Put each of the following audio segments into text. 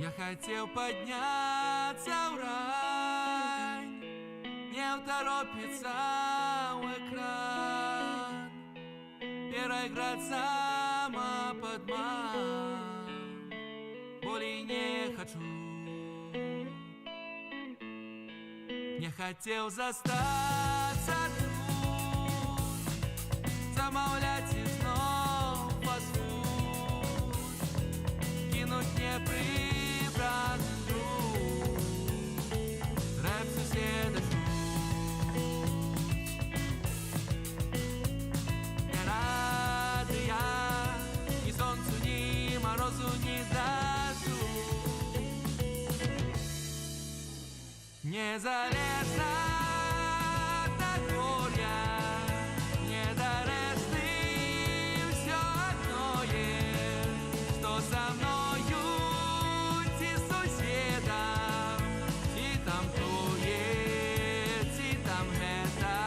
Я хотел подняться в рай, не уторопиться в экран, переиграть самоподман. Более не хочу. Не хотел застаться тут, замовлять и снова фастфуд, кинуть неприбранный груз, рэп соседа шут. Не рады я ни солнцу, ни морозу, ни дождю. Незалежно от горя, не до решты все одно есть, что со мною и соседом, и там то есть, и там это.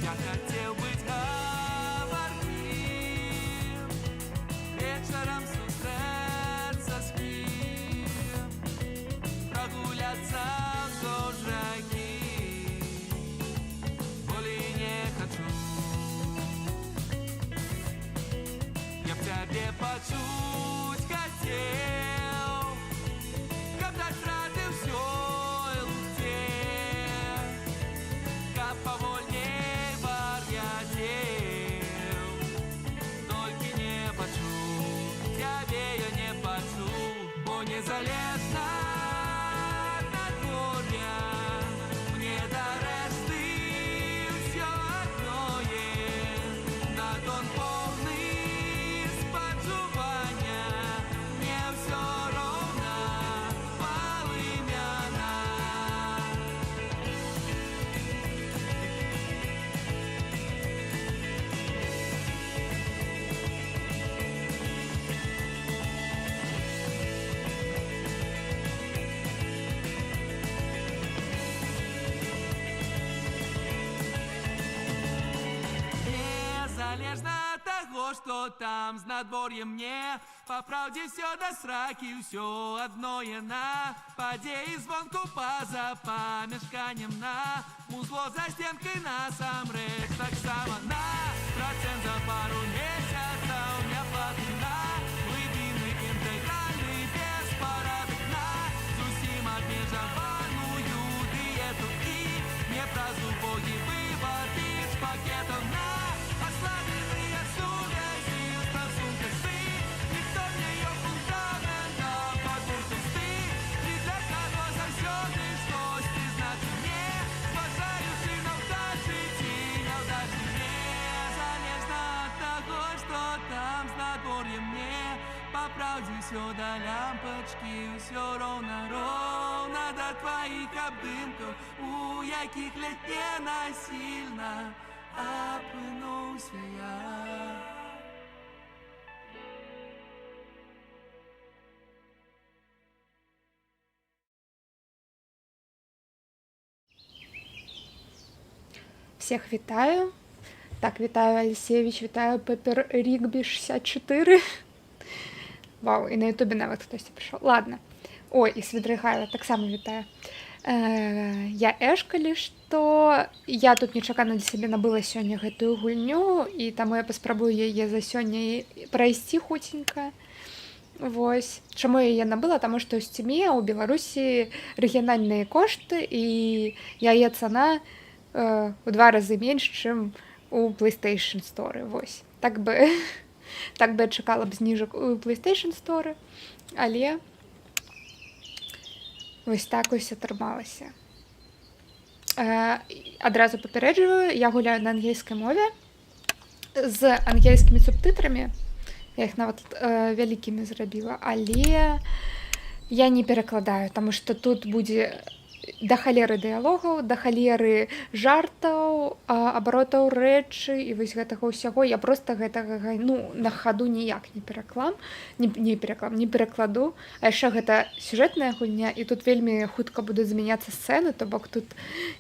Я хотел быть говорливым, вечером встретиться с кем, прогуляться вдоль реки. Более не хочу. Я в тебе почуть хотел, когда траты все и летел, как повольней вар'ятел. Только не почу, тебе я не почу, бо незалежно от горя, мне до решты все одно есть. На тон повний спочування, мне все ровно полымяна. Незалежно от того, что там с надворьем мне, по правде все до сраки, все одно яна. Падеи звонку поза помешканнем на музло за стенкой насамрэч так само на процент за пару месяцев у меня платы на глыбины интегральный без парадок на зусім обмежаваную диету и не праз убогі выбор из пакетов на ослабленные связи в стосунках ты. Никто мне ее фундамента подвуртил ты. И для кого заўсёды штосьці значыць мне, зважаючы на ўдачы ці няўдачы. Незалежна от того, что там с надворьем мне, по правде все до лямпочки, все ровно до твоих обдымков, у яких летне насильно опынуўся я. Всех вітаю. Так, вітаю Алексеевич, вітаю Пепер Рігбі 64. Вау, і на ютубі навіть хтось прийшов. Ладно. Ой, і Свідригайло так само вітаю. Я Эшкалі, што я тут нечакана для сябе набыла сёння гэтую гульню, і таму я паспрабую яе за сёння прайсці хуценька. Вось. Чаму я яе набыла? Таму што ў Steam у Беларусі рэгіянальныя кошты, і яе цана у 2 разы менш, чым у PlayStation Store. Вось. Так бы я чакала б зніжак у PlayStation Store, але вось так ось атрымалася. Адразу папярэджваю, я гуляю на ангельскай мове з ангельскімі субтытрамі. Я іх нават вялікімі зрабіла, але я не перакладаю, таму што тут будзе да халеры дыялогаў, да халеры жартаў, абаротаў рэчы і вось гэтага ўсяго я проста гэтага на хаду ніяк не перакладу. А яшчэ гэта сюжэтная гульня і тут вельмі хутка будуць змяняцца сцэны, то бок тут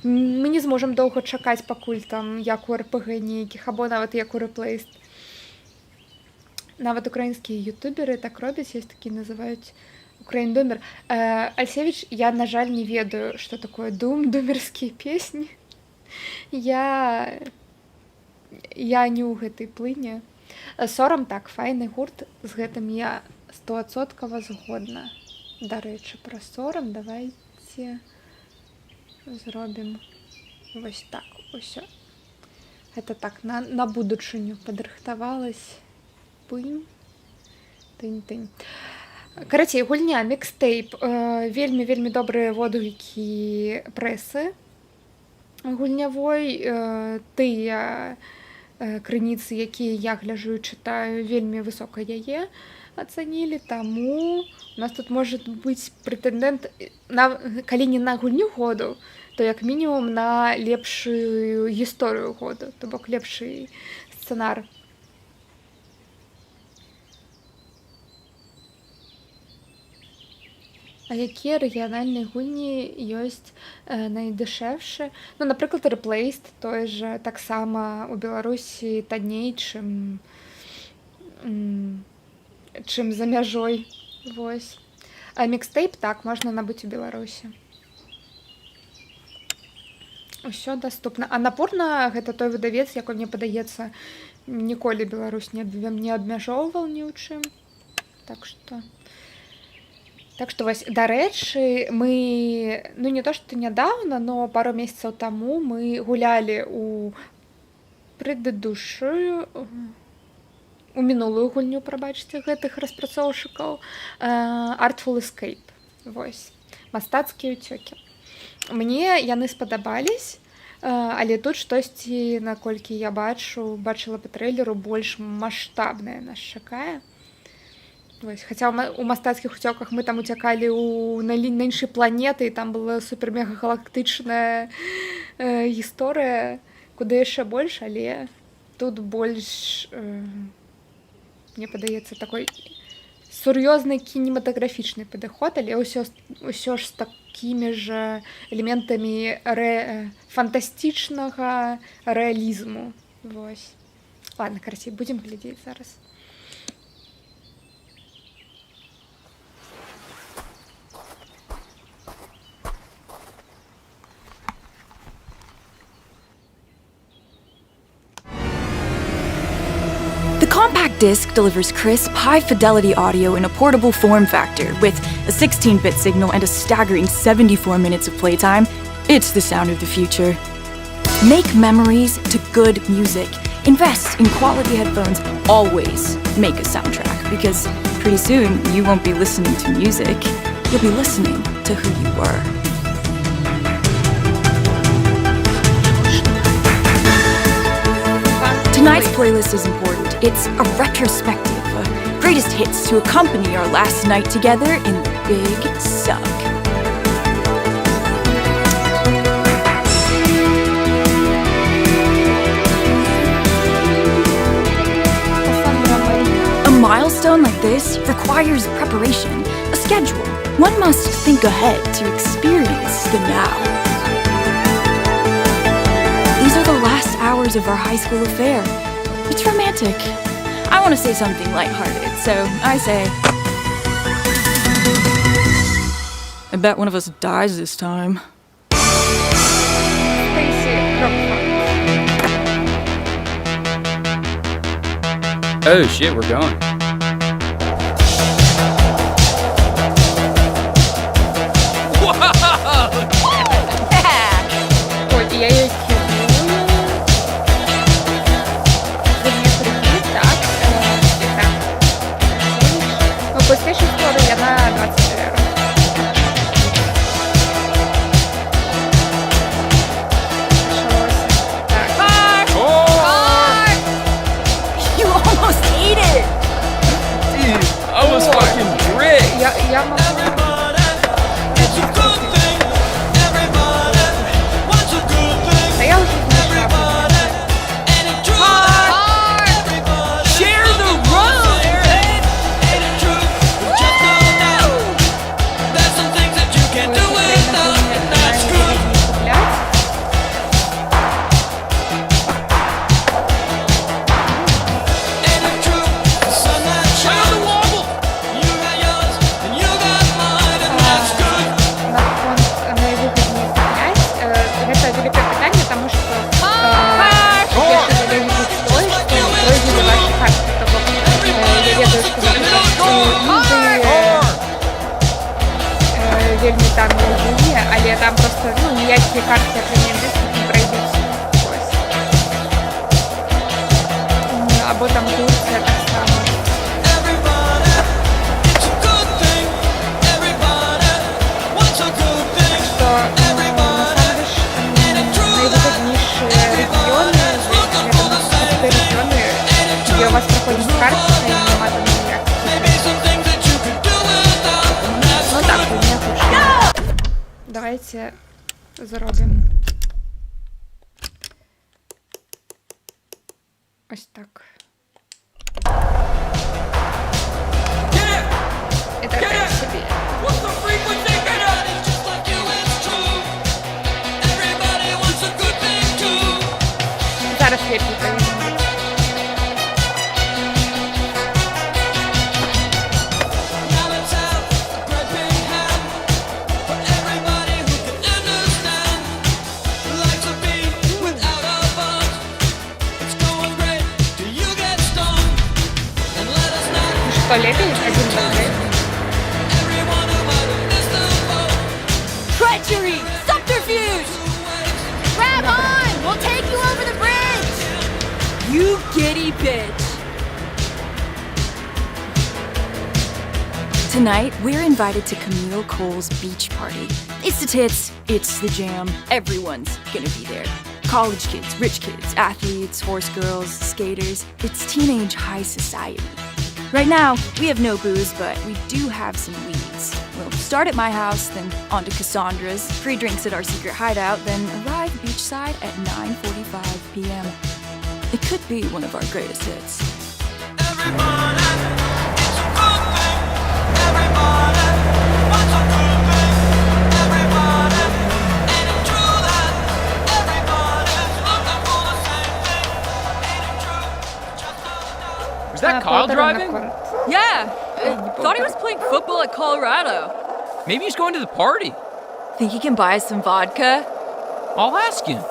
мы не зможам доўга чакаць, пакуль там як у РПГ нейкіх або нават як у рэплейст. Нават украінскія ютуберы так робяць, ёсць такі называюць Украіндумер. Альсевіч, я, на жаль, не ведаю, што такое думерскія песні. Я не ў гэтай плыні. Сорам, так, файны гурт, з гэтым я 100% згодна. Дарэчы, пра сорам давайце зробім вось так усё. Гэта так, на будучыню падрыхтавалась. Пынь. Тынь-тынь. Карацей, гульня, мікстейп, вельмі добрыя водгукі прэсы гульнявой, тыя крыніцы, якія я гляджу і чытаю, вельмі высока яе ацанілі, таму у нас тут можа быць прэтэндэнт, калі не на гульню году, то як мінімум на лепшую гісторыю году, то бок лепшы сцэнар. А якія рэгіянальныя гульні ёсць найдэшэвшы? Ну, напрыклад, рэплейст, той жа таксама ў Беларусі танней, чым за мяжой. Вось. А мікстейп, так, можна набыць у Беларусі. Усё даступна. А Напорна гэта той выдавец, якой, мне падаецца, ніколі Беларусь не абмяжоўваў ні ў чым. Так што вось, дарэчы, мы, не то што нядаўна, но пару месяцаў таму мы гулялі у мінулую гульню, прабачце, гэтых распрацоўшчыкаў, Artful Escape, вось, мастацкія ўцёкі. Мне яны спадабались, але тут штосьці, наколькі я бачыла па трэйлеру, больш маштабнае нас чакае. Вось, хаця у мастацкіх уцёках мы там уцякалі на іншай планеты, і там была супер-мега-галактычная гісторыя, куды яшчэ больш, але тут больш, мне падаецца, такой сур'ёзны кінематаграфічны падыход, але ўсё ж з такімі ж элементамі фантастычнага рэалізму. Вось. Ладно, карацей, будзем глядзець зараз. The compact disc delivers crisp, high-fidelity audio in a portable form factor with a 16-bit signal and a staggering 74 minutes of playtime. It's the sound of the future. Make memories to good music. Invest in quality headphones. Always make a soundtrack, because pretty soon you won't be listening to music. You'll be listening to who you were. Tonight's playlist is important. It's a retrospective, greatest hits to accompany our last night together in the Big Suck. A milestone like this requires preparation, a schedule. One must think ahead to experience the now. These are the last hours of our high school affair. It's romantic. I want to say something lighthearted, so I say, I bet one of us dies this time. Oh shit, we're going. PlayStation 4 я на 20 €. You almost ate it! ніякі картки прем'єр-ліст не пройдуть. Ось. Або там Турція так само. Так що, насамперед, найвигідніші регіони, це регіони, де у вас проходять картки, і нема там ніяких. Ну так, у меня куча. Давайте заробимо. Ось так. Это так себе. Зараз я піду. Что, лепить? Один закрыть. Treachery! Subterfuge! Grab on! We'll take you over the bridge! You giddy bitch! Tonight, we're invited to Camille Cole's beach party. It's the tits, it's the jam, everyone's gonna be there. College kids, rich kids, athletes, horse girls, skaters. It's teenage high society. Right now, we have no booze, but we do have some weeds. We'll start at my house, then on to Cassandra's, free drinks at our secret hideout, then arrive beachside at 9:45 p.m. It could be one of our greatest hits. Was that Kyle driving? Yeah, thought he was playing football at Colorado. Maybe he's going to the party. Think he can buy us some vodka? I'll ask him.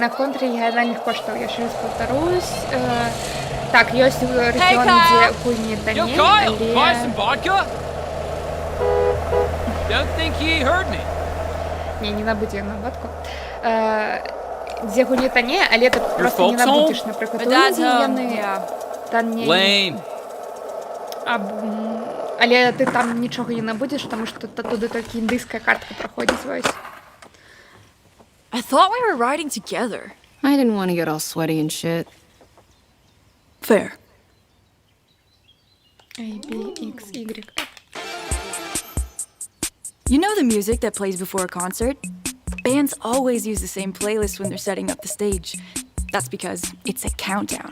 На контре я легко, что я еще раз повторюсь. Так, есть регион, Hey, где Kyle! хуйни да Yo, не, Kyle, buy some але... vodka? Don't think he heard me. Не набудь на водку. Где хуйни та не, але ти просто не folks набудеш, home? наприклад, My dad's home, Індіяни, yeah. та не... Lame. Але ти там нічого не набудеш, тому що туди тільки індійська картка проходить, ось. I thought we were riding together. I didn't want to get all sweaty and shit. Fair. A, B, X, Y. You know the music that plays before a concert? Bands always use the same playlist when they're setting up the stage. That's because it's a countdown.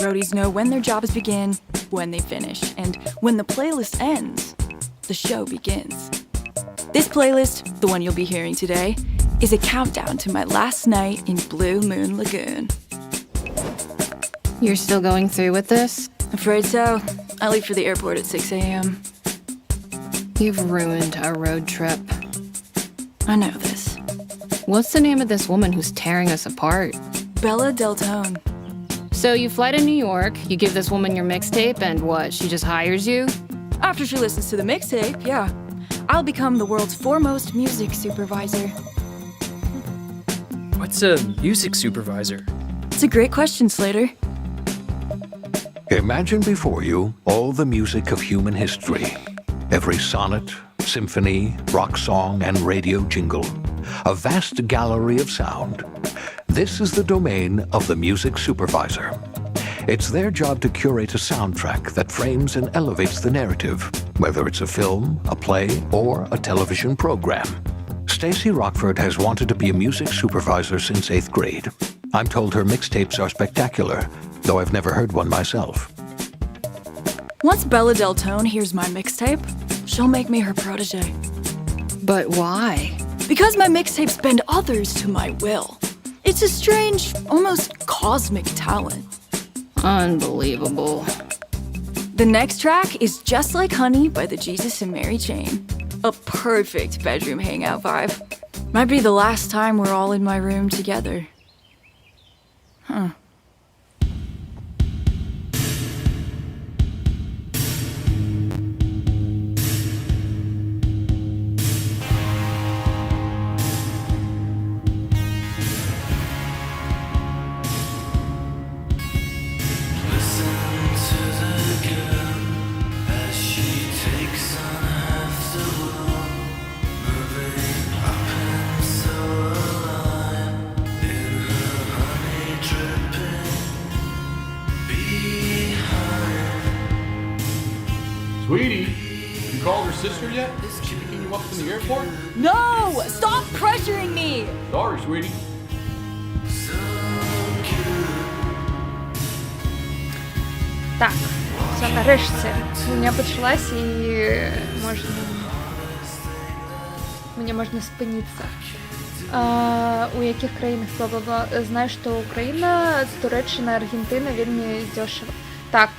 Roadies know when their jobs begin, when they finish, and when the playlist ends, the show begins. This playlist, the one you'll be hearing today, is a countdown to my last night in Blue Moon Lagoon. You're still going through with this? Afraid so. I leave for the airport at 6 a.m. You've ruined our road trip. I know this. What's the name of this woman who's tearing us apart? Bella Deltone. So you fly to New York, you give this woman your mixtape, and what, she just hires you? After she listens to the mixtape, yeah. I'll become the world's foremost music supervisor. What's a music supervisor? It's a great question, Slater. Imagine before you all the music of human history. Every sonnet, symphony, rock song, and radio jingle. A vast gallery of sound. This is the domain of the music supervisor. It's their job to curate a soundtrack that frames and elevates the narrative, whether it's a film, a play, or a television program. Stacey Rockford has wanted to be a music supervisor since 8th grade. I'm told her mixtapes are spectacular, though I've never heard one myself. Once Bella Deltone hears my mixtape, she'll make me her protege. But why? Because my mixtapes bend others to my will. It's a strange, almost cosmic talent. Unbelievable. The next track is Just Like Honey by the Jesus and Mary Chain. A perfect bedroom hangout vibe. Might be the last time we're all in my room together. Huh. sister yet? Is she picking you up from the airport? No! Stop pressuring me! Sorry, sweetie. Так, все, нарешті. Меня почалась і можна... Мені можна спинитися. У яких країнах бла-бла-бла. Знаєш, що Україна, Туреччина, Аргентина вельми дешево. Так.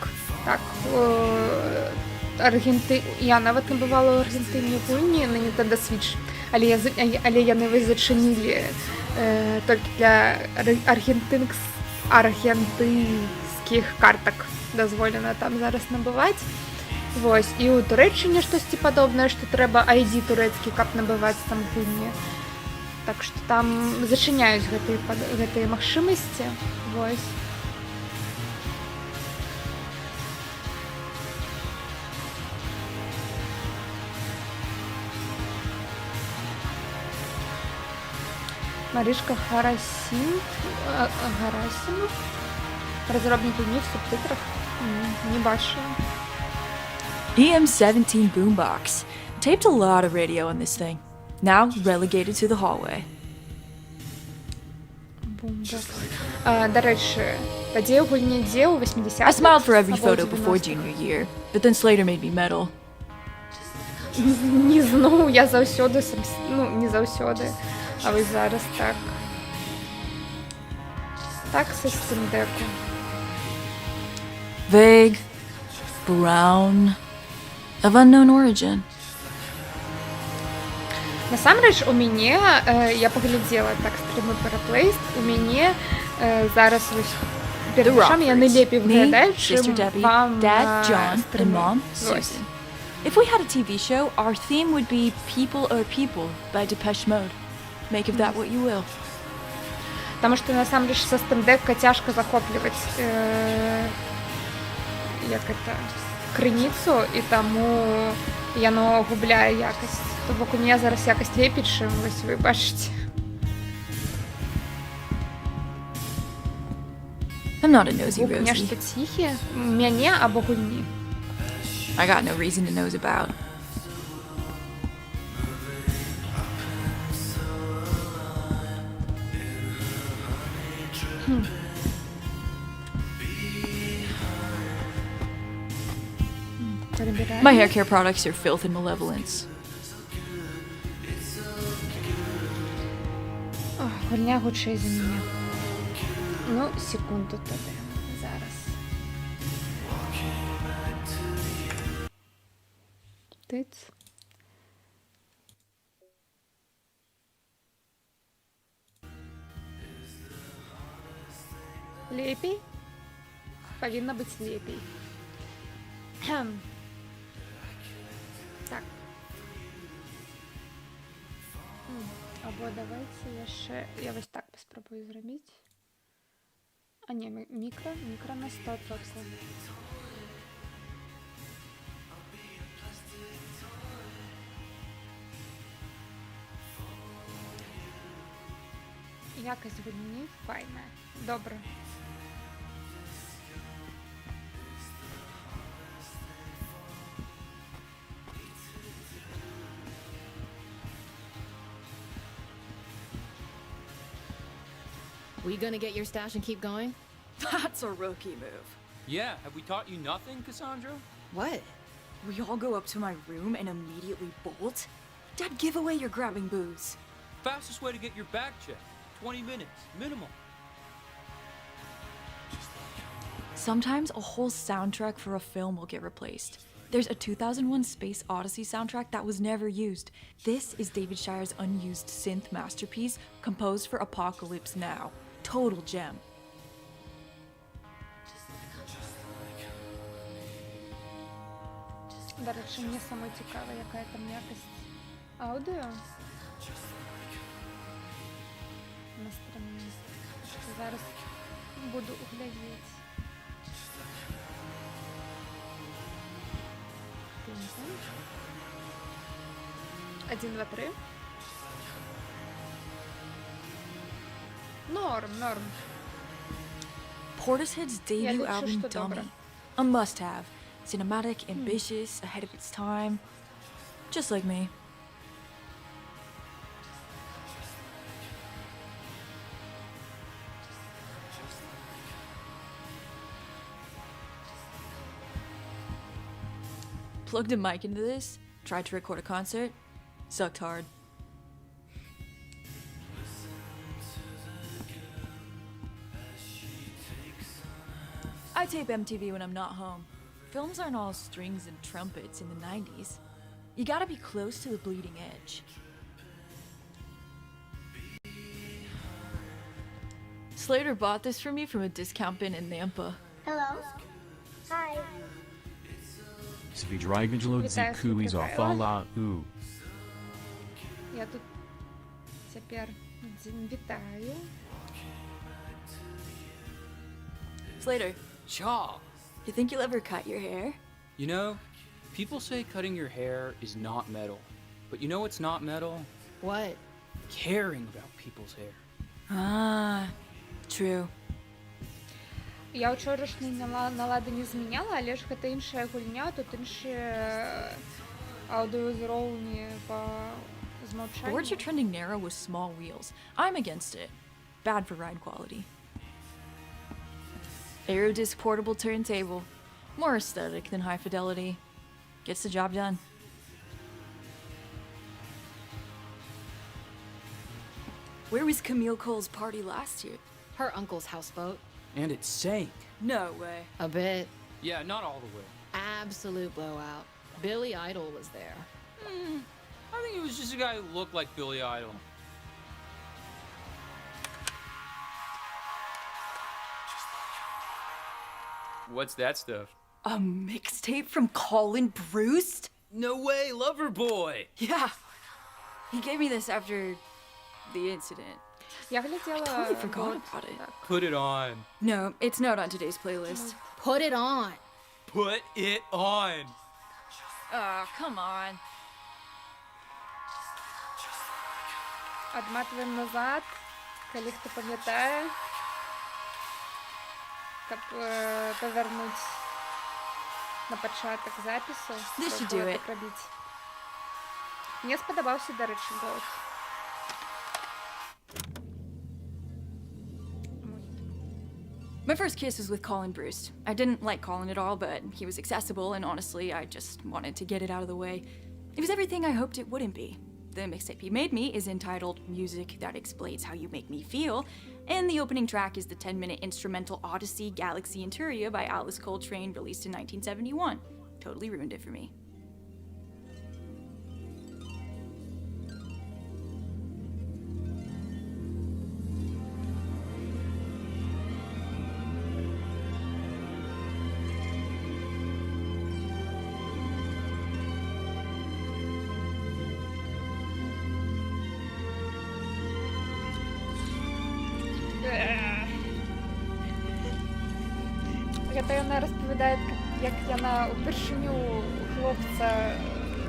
Я навіть не бувала в Аргентині в Гульні на Nintendo Switch, але яны зачинили тільки для аргентинських карток дозволено там зараз набивати. Вось. І у Туреччині щось подобне, що треба ID турецький, кап набивати там в Гульні. Так що там зачиняюсь гэтыя магчымасці. Вось. Маришка Гарасимов, розробник днів в субтитрах, не бачила. EM17 boombox. Taped a lot of radio on this thing. Now relegated to the hallway. До речі, тоді у Гульні Ді у 80-х. I smiled for every або photo 90-х. before junior year, but then Slater made me metal. Не знаю, я завсёди, не завсёди, а ви зараз так. Так, со Steam Deck. Vague, brown, of unknown origin. Насамрэч, у мяне, я поглядела так стрімы Paraplaced, у мяне зараз вось перед вушамі яны лепей выглядаюць, Sister чым Debbie, вам Dad, John, and стрімы. Mom, Вось. Susan. If we had a TV show, our theme would be People Are People by Depeche Mode. Make of that what you will. Потому что насамрэч со Steam Deck цяжка захопліваць як это крыніцу, і таму яно губляе якасць. То бок у меня зараз якасць лепей, чым вось вы бачыце. I'm not a nosy У меня Rosie. што ціхі? Мяне або гульні? I got no reason to nose about. My hair care products are filth and malevolence. Гульня гучэй за мяне. Ну, секунду тады. Зараз. Тыц. Лепей? Павінна быць лепей. Так. Або давайте яшчэ... Я вось так паспрабую зрабіць. А не, мікро на 100%. Якасць гульні файная. Добра. We gonna get your stash and keep going? That's a rookie move. Yeah, have we taught you nothing, Cassandra? What? We all go up to my room and immediately bolt? Dad, give away you're grabbing booze. Fastest way to get your back checked. 20 minutes, minimum. Sometimes a whole soundtrack for a film will get replaced. There's a 2001 Space Odyssey soundtrack that was never used. This is David Shire's unused synth masterpiece, composed for Apocalypse Now. Total gem. До речі, мені саме цікаво, яка там якість аудіо. На стрімі. Зараз буду глядіти. 1, 2, 3. Норм. Portishead's debut лічу, album, що добре. Dummy. A must-have. Cinematic, ambitious, ahead of its time. Just like me. Plugged a mic into this, tried to record a concert, sucked hard. I tape MTV when I'm not home. Films aren't all strings and trumpets in the 90s. You gotta be close to the bleeding edge. Slater bought this for me from a discount bin in Nampa. Hello. Hi. Звіджрайгеджло Вітаю, дзікуї слухай, зофала у. Я тут тепер вітаю. Slater, Chaw. you think you'll ever cut your hair? You know, people say cutting your hair is not metal. But you know what's not metal? What? Caring about people's hair. Ah, true. Я вчорашній наладу не зміняла, але ж гэта іншая гульня, тут іншыя аўдыёвізуроўні па змаўчанню. Boards are trending narrow with small wheels. I'm against it. Bad for ride quality. Aerodisc portable turntable. More aesthetic than high fidelity. Gets the job done. Where was Camille Cole's party last year? Her uncle's houseboat. And it sank. No way. A bit. Yeah, not all the way. Absolute blowout. Billy Idol was there. I think it was just a guy who looked like Billy Idol. What's that stuff? A mixtape from Colin Bruce? No way, Loverboy! Yeah. He gave me this after the incident. Я глядела... Totally forgot год, about it. так. Put it on. No, it's not on today's playlist. Put it on. Put it on! Oh, come on. Адматваем назад, калі хто памятае, каб павярнуць на пачатак запісу. This should спробую do it. так рабіць. Мне спадабаўся, дарэчы, голос. My first kiss was with Colin Bruce. I didn't like Colin at all, but he was accessible, and honestly, I just wanted to get it out of the way. It was everything I hoped it wouldn't be. The mixtape he made me is entitled Music That Explains How You Make Me Feel, and the opening track is the 10-minute instrumental Odyssey Galaxy Interior by Alice Coltrane, released in 1971. Totally ruined it for me. Гэта яна распавядае, як яна ўпершыню хлопца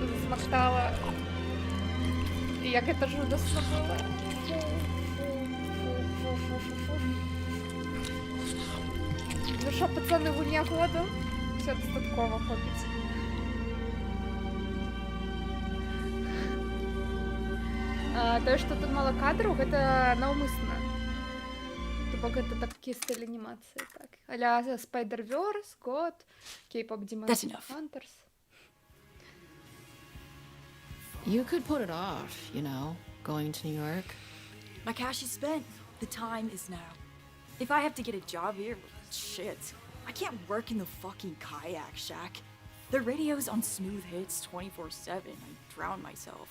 засмактала. І як гэта жудасна было. Ну що, пацаны, гульня года? Все дастаткова, хлопець. Тое, што тут мала кадраў, гэта наўмысна. Бок это такі стыль анімацыі, так. А-ля Spider-Verse, God, K-pop Demon That's enough. Hunters. You could put it off, you know, going to New York. My cash is spent. The time is now. If I have to get a job here, shit. I can't work in the fucking kayak shack. The radio's on smooth hits 24/7. I drown myself.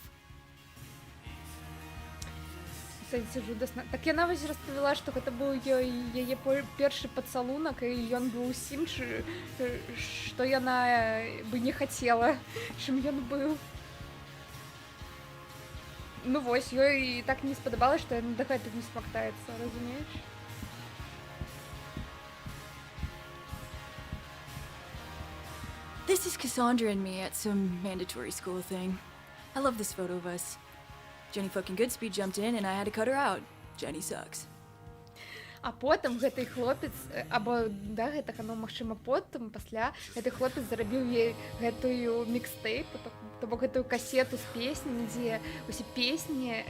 Сэнсе жудасна. Так яна вось распавяла, што гэта быў яе першы пацалунак, і ён быў усім, што яна бы не хацела, чым ён быў. Ну вось, ёй і так не спадабалася, што яна да гэтага не смактаецца, разумееш? This is Cassandra and me at some mandatory school thing. I love this photo of us. Jenny fucking Goodspeed jumped in and I had to cut her out. Jenny sucks. А потым гэты хлопец або да гэтага, ну магчыма потым пасля гэты хлопец зарабіў ёй гэтую мікстейп, то бок гэтую касету з песні, дзе усе песні,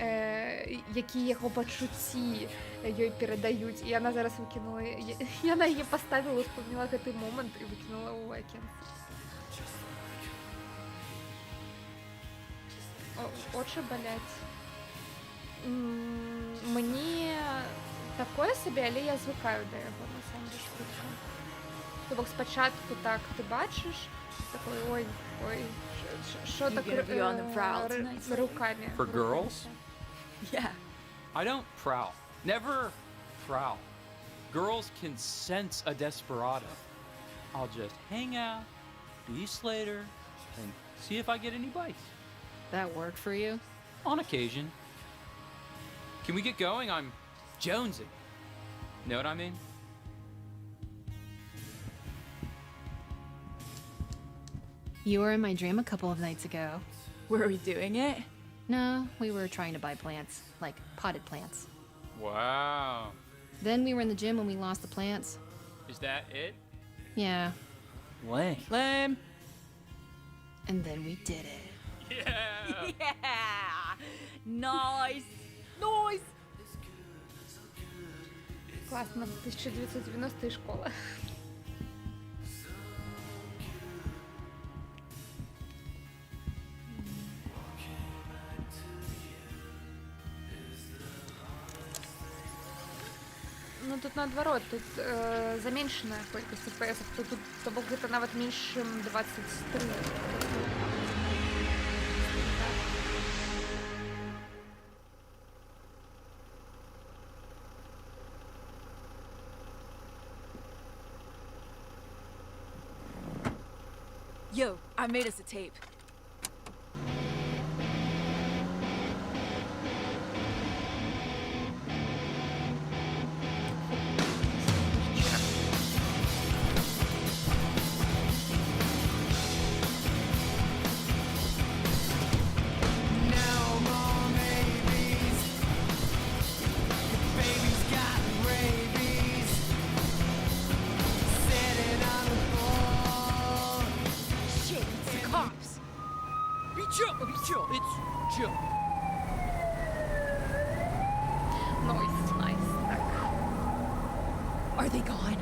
якія яго пачуцці ёй перадаюць. І яна зараз выкінула, яна яе паставіла, успомніла гэты момант і выкінула ў акенца. Очі балять. Мне такое сабе, але я звыкаю да яго, на самом деле, шутка. То бок спачатку так ты бачыш, такой, ой, що так руками. For girls? Yeah. I don't prowl. Never prowl. Girls can sense a desperado. I'll just hang out, be Slater, and see if I get any bites. That worked for you? On occasion. Can we get going? I'm jonesing. Know what I mean? You were in my dream a couple of nights ago. Were we doing it? No, we were trying to buy plants, like potted plants. Wow. Then we were in the gym when we lost the plants. Is that it? Yeah, Lame. and then we did it. Yeah. Yeah. Nice. Nice. Класно, 1990 і школа. Ну тут наоборот, тут заменшеная колькасць FPS, то бок гэта нават менш, чым 23. Yo, I made us a tape. Shit, it's the cops. Be chill. Be chill. It's chill. Найс, так. Are they gone?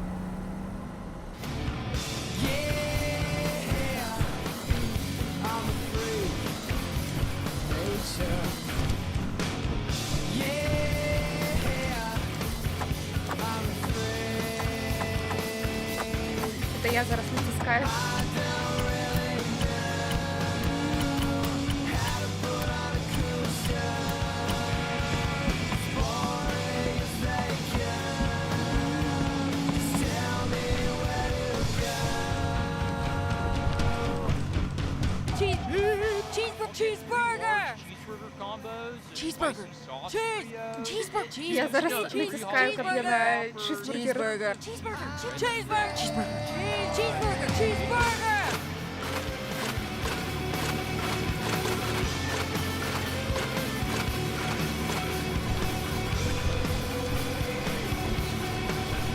Це я зараз натискаю. Cheeseburger! Cheeseburger combos. and Cheeseburger. spicy sauce Cheese! Cheetos. Cheeseburger! Я зараз Cheeseburger. натискаю, каб я на чизбургер. Cheeseburger! Cheeseburger! Cheeseburger! Cheeseburger! Cheeseburger!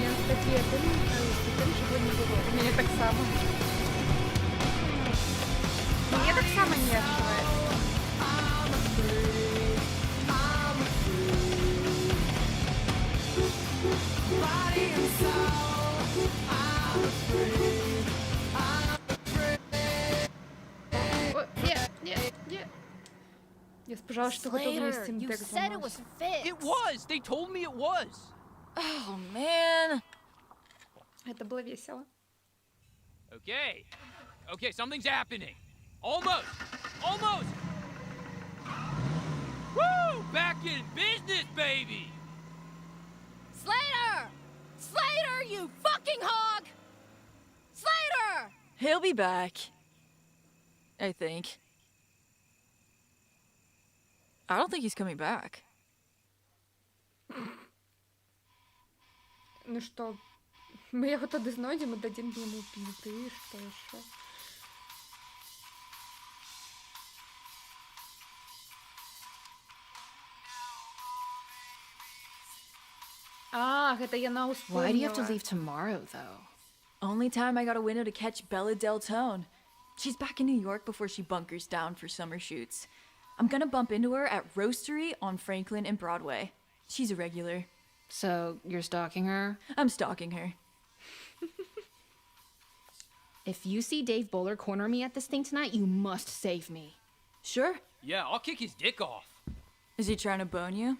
Я з таким, чого не було. У мене так само. Мені так само не відчувається. О, ні. Я сподівалася, що готовий з цим you текстом. said it was fixed. It was. They told me it was. Oh, man. Це було весело. Okay. Okay, something's happening. Almost. Almost. Woo! Back in business, baby. Slater! Slater, you fucking hog! Slater! He'll be back. I think. I don't think he's coming back. Ну що, ми його туди знайдемо, дадим йому пізди, що. А, Ах, это я на Why do you have to вспомнила. leave tomorrow, though? Only time I got a window to catch Bella Del Tone. She's back in New York before she bunkers down for summer shoots. I'm gonna bump into her at Roastery on Franklin and Broadway. She's a regular. So, you're stalking her? I'm stalking her. If you see Dave Bowler corner me at this thing tonight, you must save me. Sure. Yeah, I'll kick his dick off. Is he trying to bone you?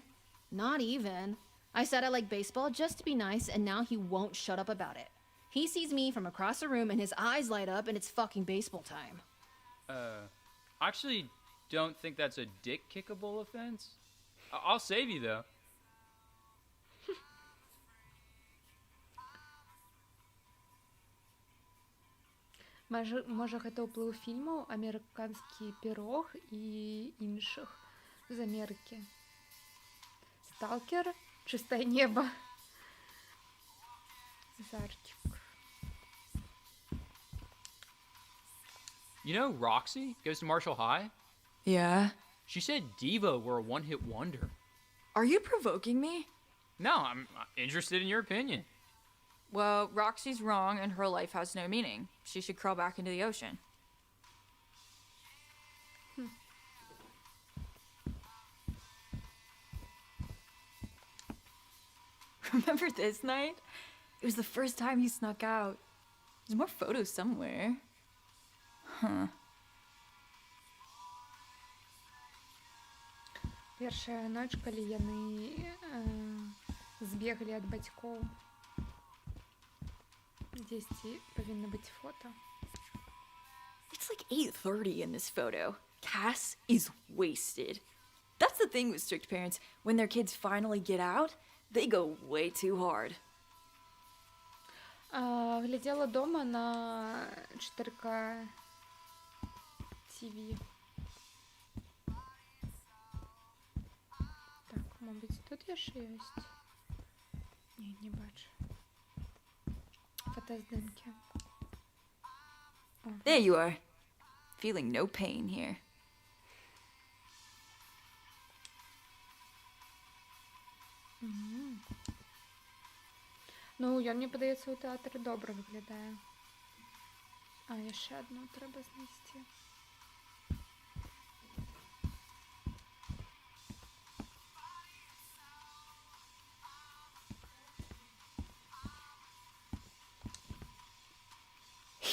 Not even. I said I like baseball just to be nice, and now he won't shut up about it. He sees me from across the room, and his eyes light up, and it's fucking baseball time. I actually don't think that's a dick kickable offense. I'll save you though. Може, гэта ўплыў фільмаў «Амерыканскі пірог» і іншых з Амерыкі. «Сталкер», «Чыстае неба», «Зарчик». You know Roxy goes to Marshall High? Yeah. She said Devo were a one-hit wonder. Are you provoking me? No, I'm interested in your opinion. Well, Roxy's wrong and her life has no meaning. She should crawl back into the ocean. Remember this night? It was the first time you snuck out. There's more photos somewhere. Huh. Першая ноч, калі яны збеглі ад бацькоў. Дзесьці павінна быць фота. It's like 8:30 in this photo. Cass is wasted. That's the thing with strict parents. When their kids finally get out, they go way too hard. Глядела дома на 4К TV. Так, мабуть, тут яшчэ ёсць? Не, не бачу. Фотаздымкі. There you are. Feeling no pain here. Ну, ён, мне падаецца, у тэатры добра выглядае. А, яшчэ адну трэба знайсці.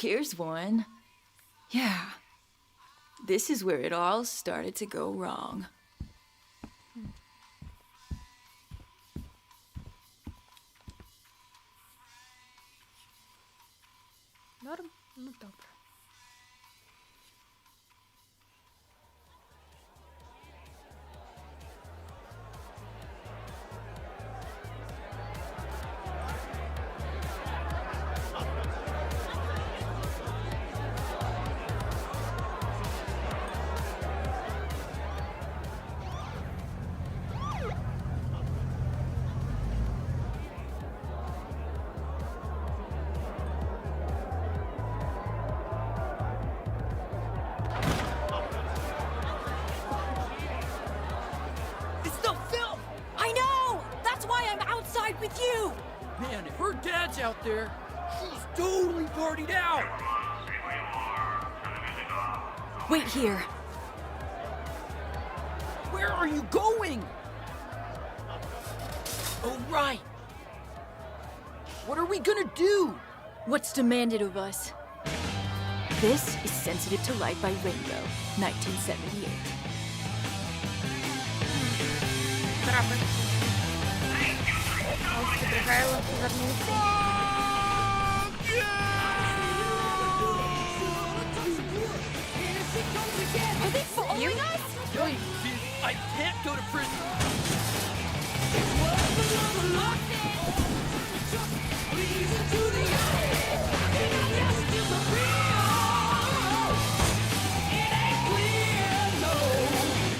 Here's one. Yeah. This is where it all started to go wrong. Норм? Ну, добре. It's the film! I know! That's why I'm outside with you! Man, if her dad's out there, she's totally partied out. Wait here. Where are you going? Oh, right. What are we gonna do? What's demanded of us? This is Sensitive to Light by Rainbow, 1978. Трапить. Ось Бригайло повернувся. Are they following us? Ой, I can't go to prison.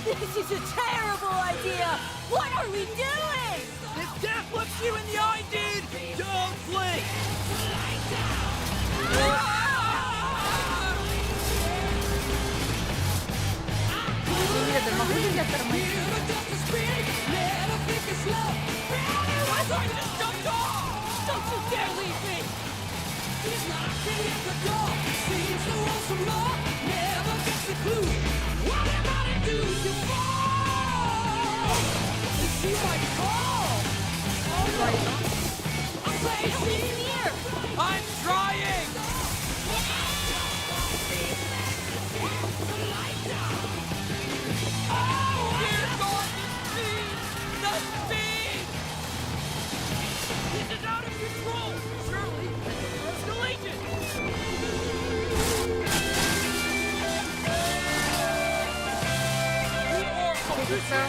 This is a terrible idea! What are we doing? If death looks you in the eye, dude, don't blink. Лида, могу ли я тормозить? I just jumped off. все.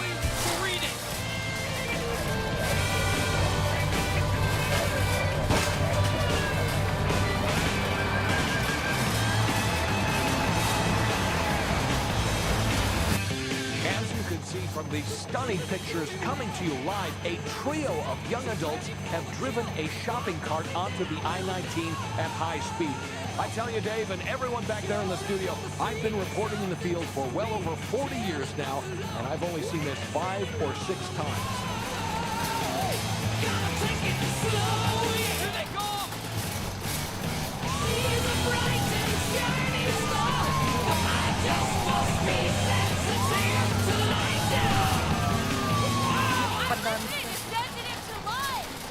Read it! As you can see from these stunning pictures coming to you live, a trio of young adults have driven a shopping cart onto the I-19 at high speed. I tell you, Dave, and everyone back there in the studio, I've been reporting in the field for well over 40 years now, and I've only seen this 5 or 6 times. Here they come!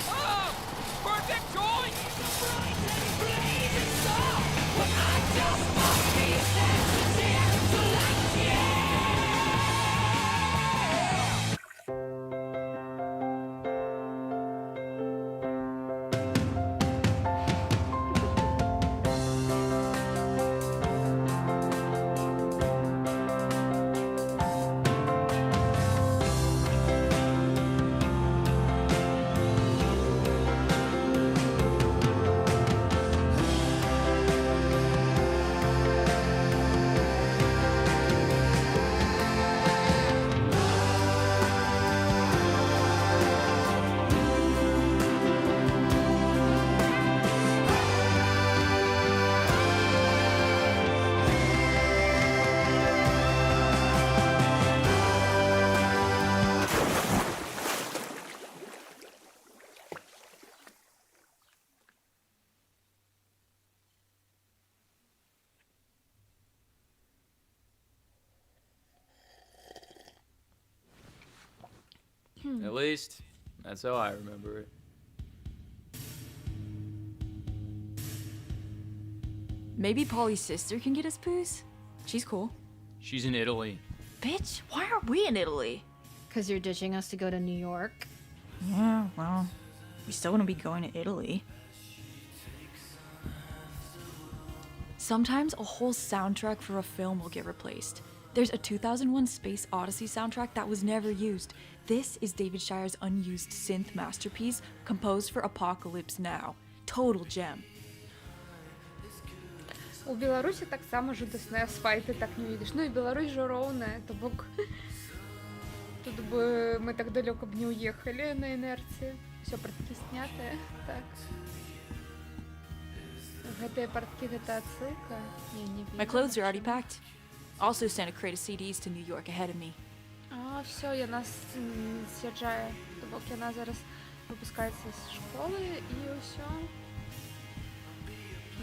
Oh! Perfect choice! At least, that's how I remember it. Maybe Polly's sister can get us booze? She's cool. She's in Italy. Bitch, why aren't we in Italy? Because you're ditching us to go to New York. Yeah, well, we still want to be going to Italy. Sometimes a whole soundtrack for a film will get replaced. There's a 2001 Space Odyssey soundtrack that was never used. This is David Shire's unused synth masterpiece, composed for Apocalypse Now. Total gem. У Беларуси так само жудасные асфальты так не видишь. Ну и Беларусь же ровная, то бок тут бы мы так далеко бы не уехали на инерции. Все партки снятые. Так. Гэтыя партки, гэта отсылка. Не My clothes are already packed. Also sent a crate of CDs to New York ahead of me. А, все, яна з'язджае. То бок яна зараз выпускаецца з школы і ўсё.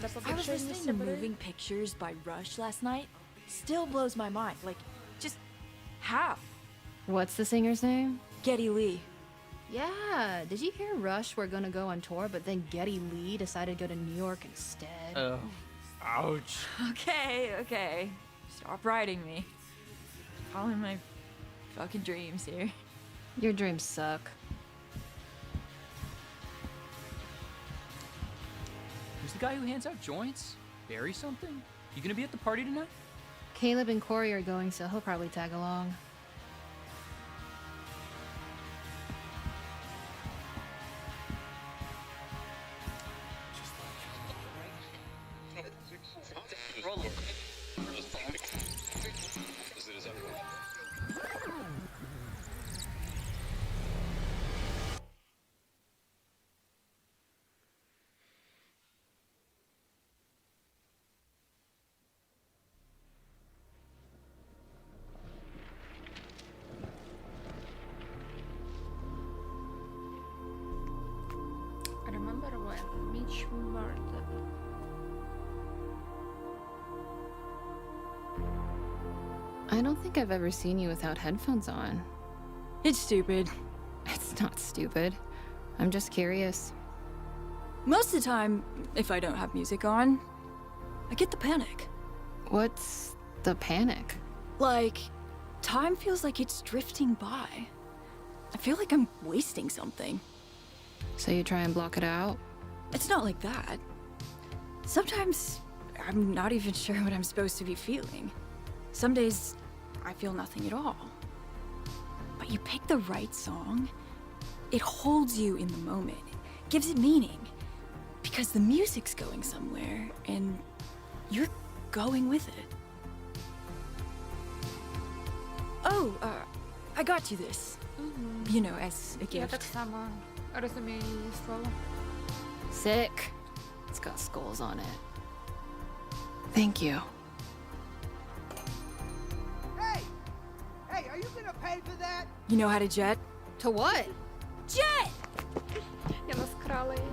Да I was побачення listening to сябры. Moving Pictures by Rush last night. Still blows my mind. Like, just how? What's the singer's name? Geddy Lee. Yeah, did you hear Rush were gonna go on tour, but then Geddy Lee decided to go to New York instead? Oh. Ouch. Okay. Stop writing me. Following my fucking dreams here. Your dreams suck. Who's the guy who hands out joints? Barry something? You gonna be at the party tonight? Caleb and Corey are going, so he'll probably tag along. Remember when Mitch murdered? I don't think I've ever seen you without headphones on. It's stupid. It's not stupid. I'm just curious. Most of the time, if I don't have music on, I get the panic. What's the panic? Like, time feels like it's drifting by. I feel like I'm wasting something. So you try and block it out? It's not like that. Sometimes I'm not even sure what I'm supposed to be feeling. Some days I feel nothing at all. you pick the right song, it holds you in the moment, gives it meaning. Because the music's going somewhere, and you're going with it. Oh, I got you this. You know, as a Я так gift. само розумію її слово. Sick. It's got skulls on it. Thank you. Hey! Hey, are you gonna pay for that? You know how to jet? To what? Jet! Я наскрала її.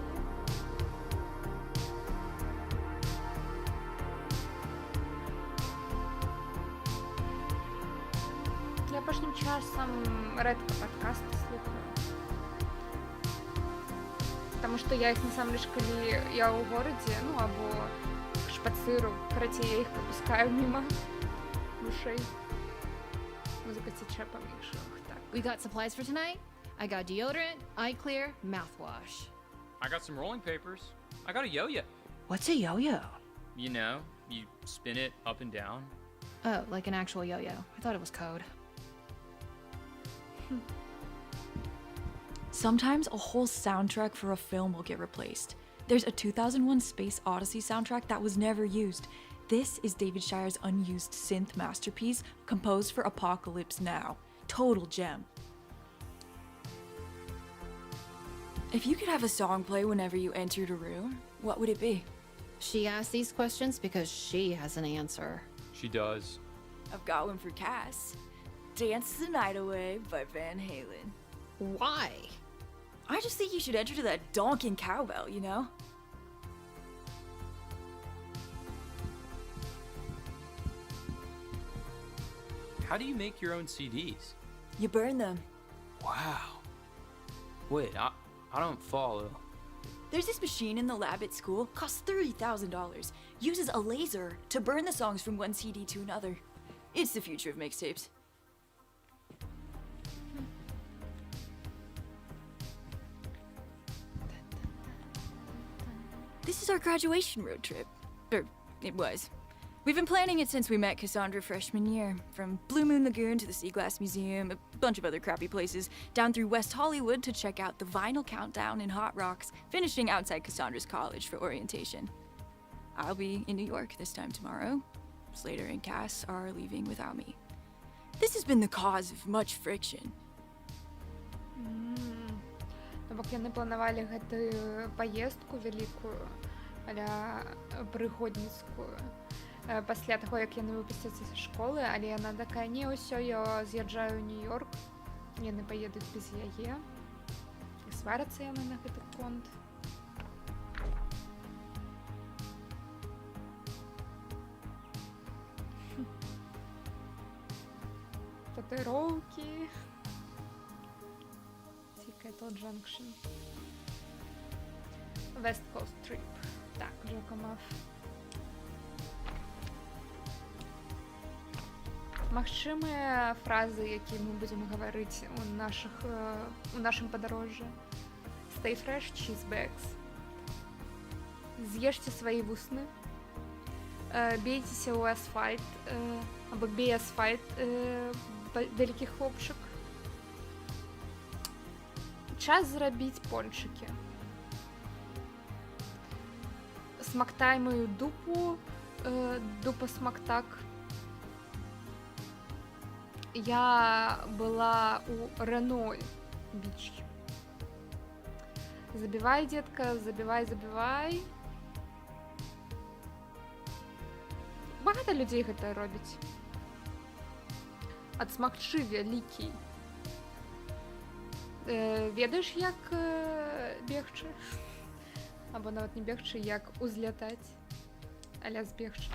Я останнім часом редко подкасти слухаю. Потому что я их на самом деле, коли я у городе, ну, або шпацирую, короче, я их пропускаю мимо ушей. Музыка тече по моих шах, так. We got supplies for tonight. I got deodorant, eye clear, mouthwash. I got some rolling papers. I got a yo-yo. What's a yo-yo? You know, you spin it up and down. Oh, like an actual yo-yo. I thought it was code. Sometimes a whole soundtrack for a film will get replaced. There's a 2001 Space Odyssey soundtrack that was never used. This is David Shire's unused synth masterpiece, composed for Apocalypse Now. Total gem. If you could have a song play whenever you entered a room, what would it be? She asked these questions because she has an answer. She does. I've got one for Cass. Dance the Night Away by Van Halen. Why? I just think you should enter to that donking cowbell, you know? How do you make your own CDs? You burn them. Wow. Wait, I don't follow. There's this machine in the lab at school, costs $30,000. Uses a laser to burn the songs from one CD to another. It's the future of mixtapes. This is our graduation road trip. Or, it was. We've been planning it since we met Cassandra freshman year. From Blue Moon Lagoon to the Sea Glass Museum, a bunch of other crappy places, down through West Hollywood to check out the Vinyl Countdown in Hot Rocks, finishing outside Cassandra's college for orientation. I'll be in New York this time tomorrow. Slater and Cass are leaving without me. This has been the cause of much friction. То бок яны планавалі гэтую паездку вялікую, аля прыгодніцкую, пасля таго, як яны выпусцяцца са школы, але яна такая, не, ўсё, я з'язджаю ў Нью-Йорк, яны паедуць без яе, і сварацца яны на гэты конт. Татуировки. Seattle Junction. West Coast Trip. Так, Джекомов. Магчымыя фразы, якія мы будзем гаварыць у нашым падарожжы. Stay fresh, cheese bags. З'ешце свае вусны. Бейцеся ў асфальт, або бей асфальт, вялікі хлопчык. Час зрабіць пончыкі. Смактай мою дупу, дупа смактак. Я была у Реноль Біч. Забівай, дзетка, забівай, забівай. Багата людзей гэта робіць. Адсмакчы вялікі. Ведаеш, як бегчы? Або нават не бегчы, як узлятаць, аля збегчы.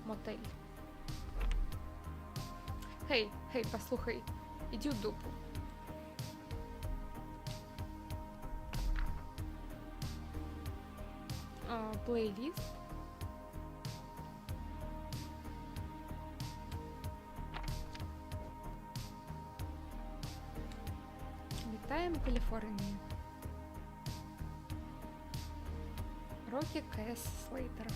Мотель. Хей, паслухай, ідзі ў дупу. Плейліст. Вітаем у Каліфорнії. Рокі Слейтер.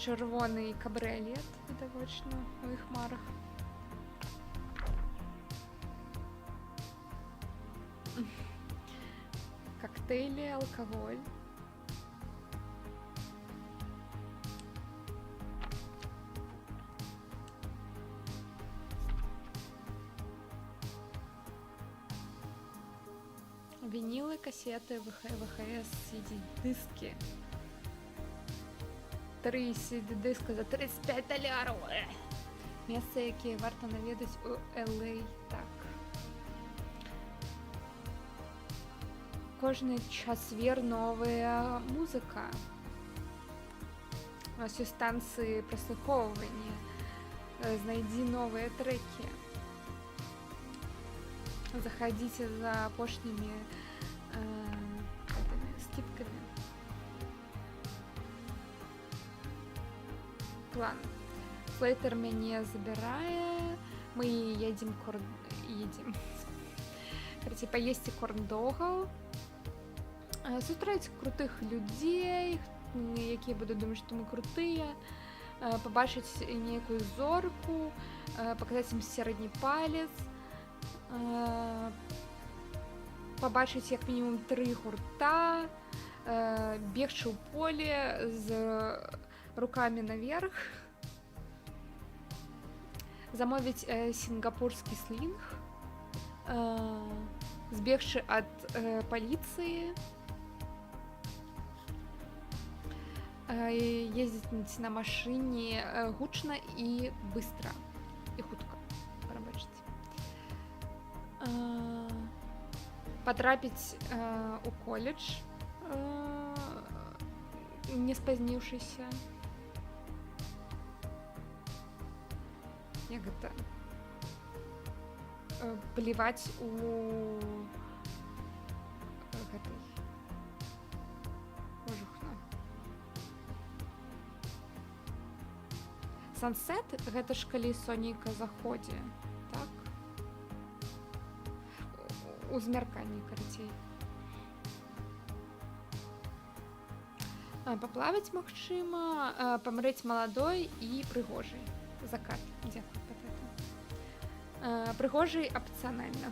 червоний кабріолет, це точно, у їх хмарах. Коктейлі, алкоголь. Вінили, касети, ВХС, CD-диски. 3 CD-диски за 35 долярів. Місце, яке варто навідати у LA. Так. Кожний четвер нова музика. Ось у станції прослуховування. Знайди нові треки. Заходите за пошніми скидками. План. Слейтер меня забирает. Мы едем короче, поесть корн-догов. Зустріти крутих людей, які будуть думати, що ми круті. Побачити ніяку зорку, показати їм середній палець. Побачити як мінімум 3 гурта, бігчи у полі з руками наверх, замовити сингапурський слінг, збігши від поліції, ездить на машині гучно і быстро, і хутко, пробачте. Потрапить у колледж, не спозднившийся. Як это? Плевать у этой кожухна. Сансет гэта ж калі сонейка заходзе, так? У змярканні, карацей. Паплаваць магчыма, памрэць маладой і прыгожай. Закат. Дзякуй, патата. Прыгожай апцыянальна.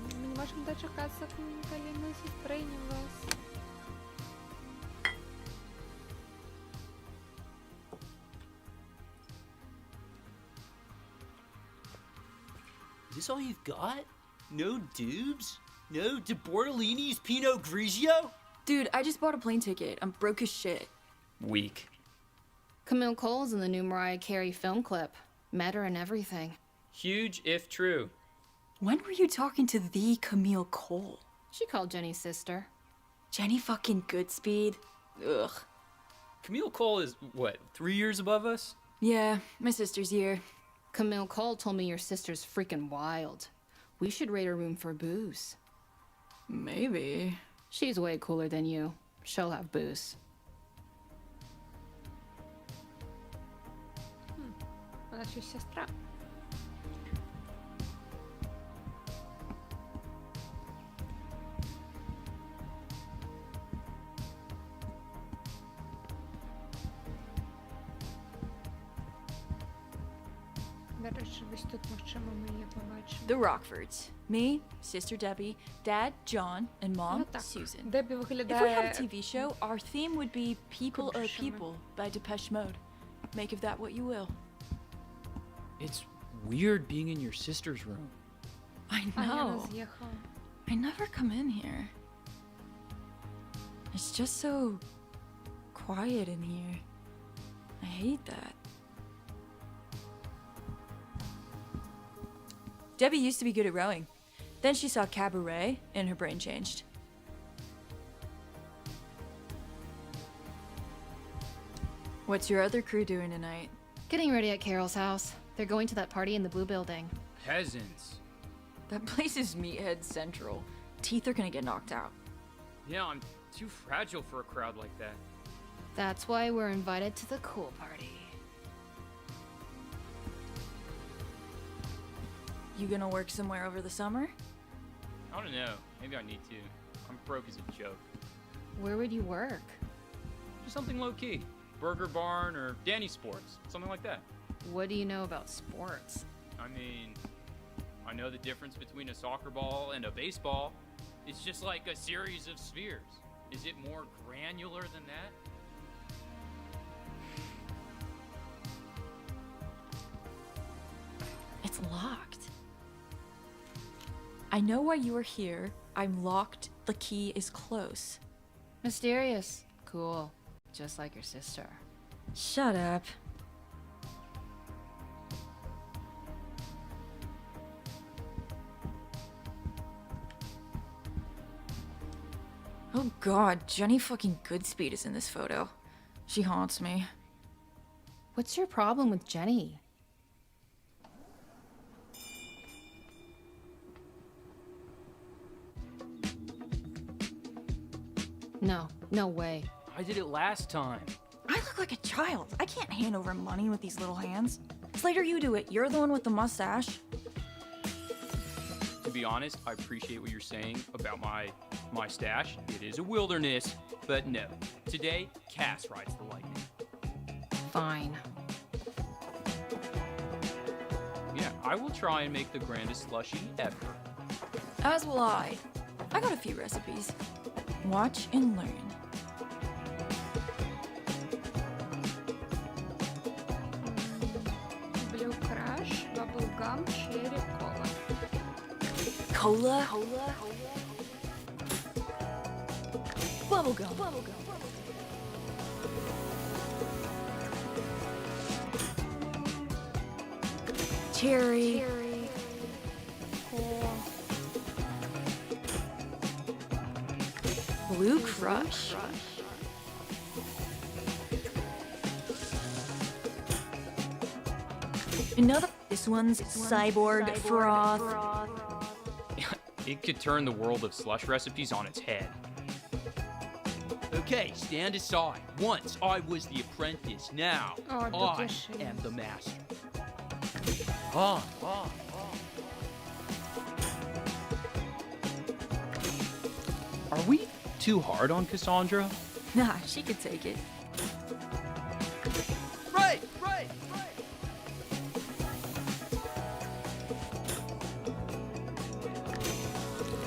Мы не можем дочакаться, калі мы сустрэнем вас. Is this all you've got? No dubs? No De Bortolini's Pinot Grigio? Dude, I just bought a plane ticket. I'm broke as shit. Weak. Camille Cole's in the new Mariah Carey film clip. Met her and everything. Huge if true. When were you talking to the Camille Cole? She called Jenny's sister. Jenny fucking Goodspeed? Ugh. Camille Cole is, what, 3 years above us? Yeah, my sister's year. Camille Cole told me your sister's freaking wild. We should raid her room for booze. Maybe. She's way cooler than you. She'll have booze. Вона щось сестра. До речі, ось тут, можливо, ми її побачимо. The Rockfords. Me, sister Debbie, dad John, and mom Ну так, Susan. Дебі If we had a виглядає... TV show, our theme would be People Are Крушимо. People by Depeche Mode. Make of that what you will. It's weird being in your sister's room. I А, Яна know. з'їхала. I never come in here. It's just so quiet in here. I hate that. Debbie used to be good at rowing. Then she saw Cabaret and her brain changed. What's your other crew doing tonight? Getting ready at Carol's house. They're going to that party in the blue building. Peasants. That place is Meathead Central. Teeth are gonna get knocked out. Yeah, I'm too fragile for a crowd like that. That's why we're invited to the cool party. You gonna work somewhere over the summer? I don't know. Maybe I need to. I'm broke as a joke. Where would you work? Just something low key. Burger Barn or Danny Sports. Something like that. What do you know about sports? I mean, I know the difference between a soccer ball and a baseball. It's just like a series of spheres. Is it more granular than that? It's locked. I know why you are here. I'm locked. The key is close. Mysterious. Cool. Just like your sister. Shut up. Oh god, Jenny fucking Goodspeed is in this photo. She haunts me. What's your problem with Jenny? No way. I did it last time. I look like a child. I can't hand over money with these little hands. Slater, you do it. You're the one with the mustache. To be honest, I appreciate what you're saying about my stash. It is a wilderness, but no. Today, Cass rides the lightning. Fine. Yeah, I will try and make the grandest slushy ever. As will I. I got a few recipes. Watch and learn. Blue Crush, Bubblegum, Cherry Cola. Cola? Bubblegum. Cherry. Cola. Blue Crush. Another. This one's Cyborg Froth. It could turn the world of slush recipes on its head. Okay, stand aside. Once I was the apprentice, now Oh, I delicious. am the master. Are we too hard on Cassandra? Nah, she could take it. Right.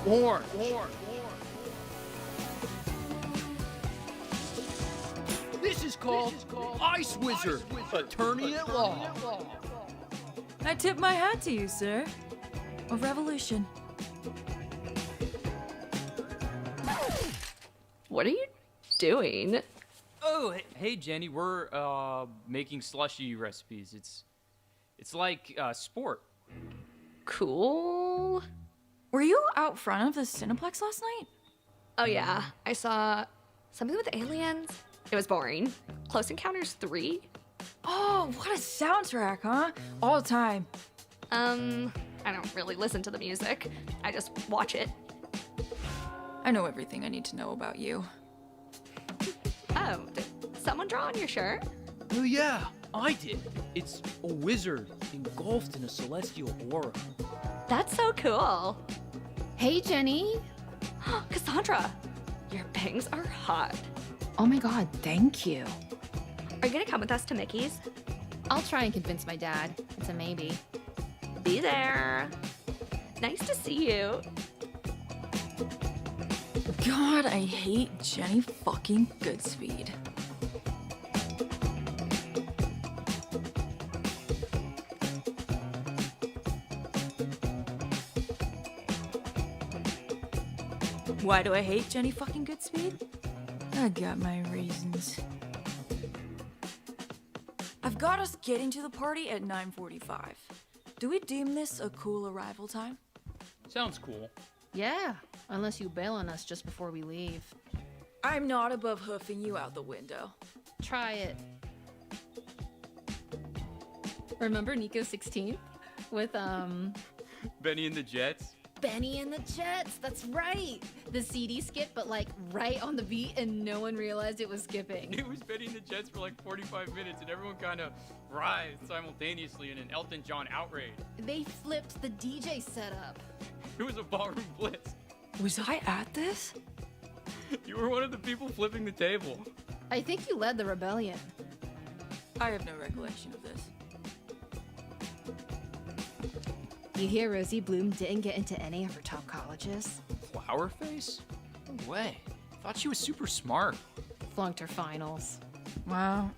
Orange. This is called Ice Wizard, attorney at law. I tip my hat to you, sir. A revolution. What are you doing? Oh, hey Jenny, we're making slushy recipes. It's like sport. Cool. Were you out front of the Cineplex last night? Oh yeah, I saw something with aliens. It was boring. Close Encounters 3? Oh, what a soundtrack, huh? All the time. I don't really listen to the music. I just watch it. I know everything I need to know about you. Oh, did someone draw on your shirt? Oh yeah, I did. It's a wizard engulfed in a celestial aura. That's so cool. Hey, Jenny. Cassandra, your bangs are hot. Oh my god, thank you. Are you gonna come with us to Mickey's? I'll try and convince my dad. It's a maybe. Be there. Nice to see you. God, I hate Jenny fucking Goodspeed. Why do I hate Jenny fucking Goodspeed? I got my reasons. I've got us getting to the party at 9:45. Do we deem this a cool arrival time? Sounds cool. Yeah, unless you bail on us just before we leave. I'm not above hoofing you out the window. Try it. Remember Nico 16? With, Benny and the Jets? Benny and the Jets, that's right. The CD skipped, but like right on the beat, and no one realized it was skipping. It was Benny and the Jets for like 45 minutes, and everyone kind of writhed simultaneously in an Elton John outrage. They flipped the DJ setup. It was a ballroom blitz. Was I at this? You were one of the people flipping the table. I think you led the rebellion. I have no recollection of this. You hear Rosie Bloom didn't get into any of her top colleges? Flower face? No way. Thought she was super smart. Flunked her finals. Well,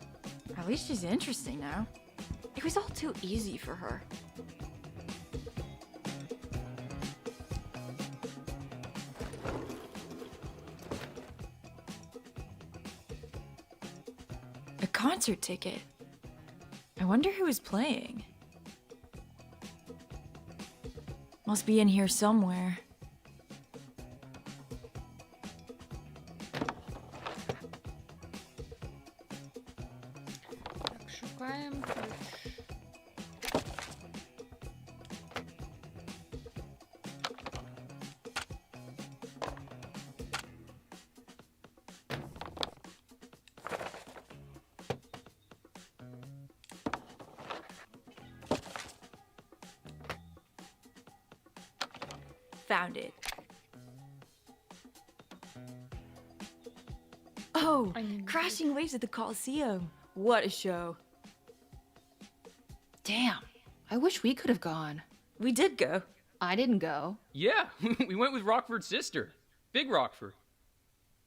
at least she's interesting now. It was all too easy for her. A concert ticket. I wonder who is playing. Must be in here somewhere. Так, шукаємо ключ. Found it. Oh, I mean, crashing waves at the Coliseum. What a show. Damn, I wish we could have gone. We did go. I didn't go. Yeah, we went with Rockford's sister. Big Rockford.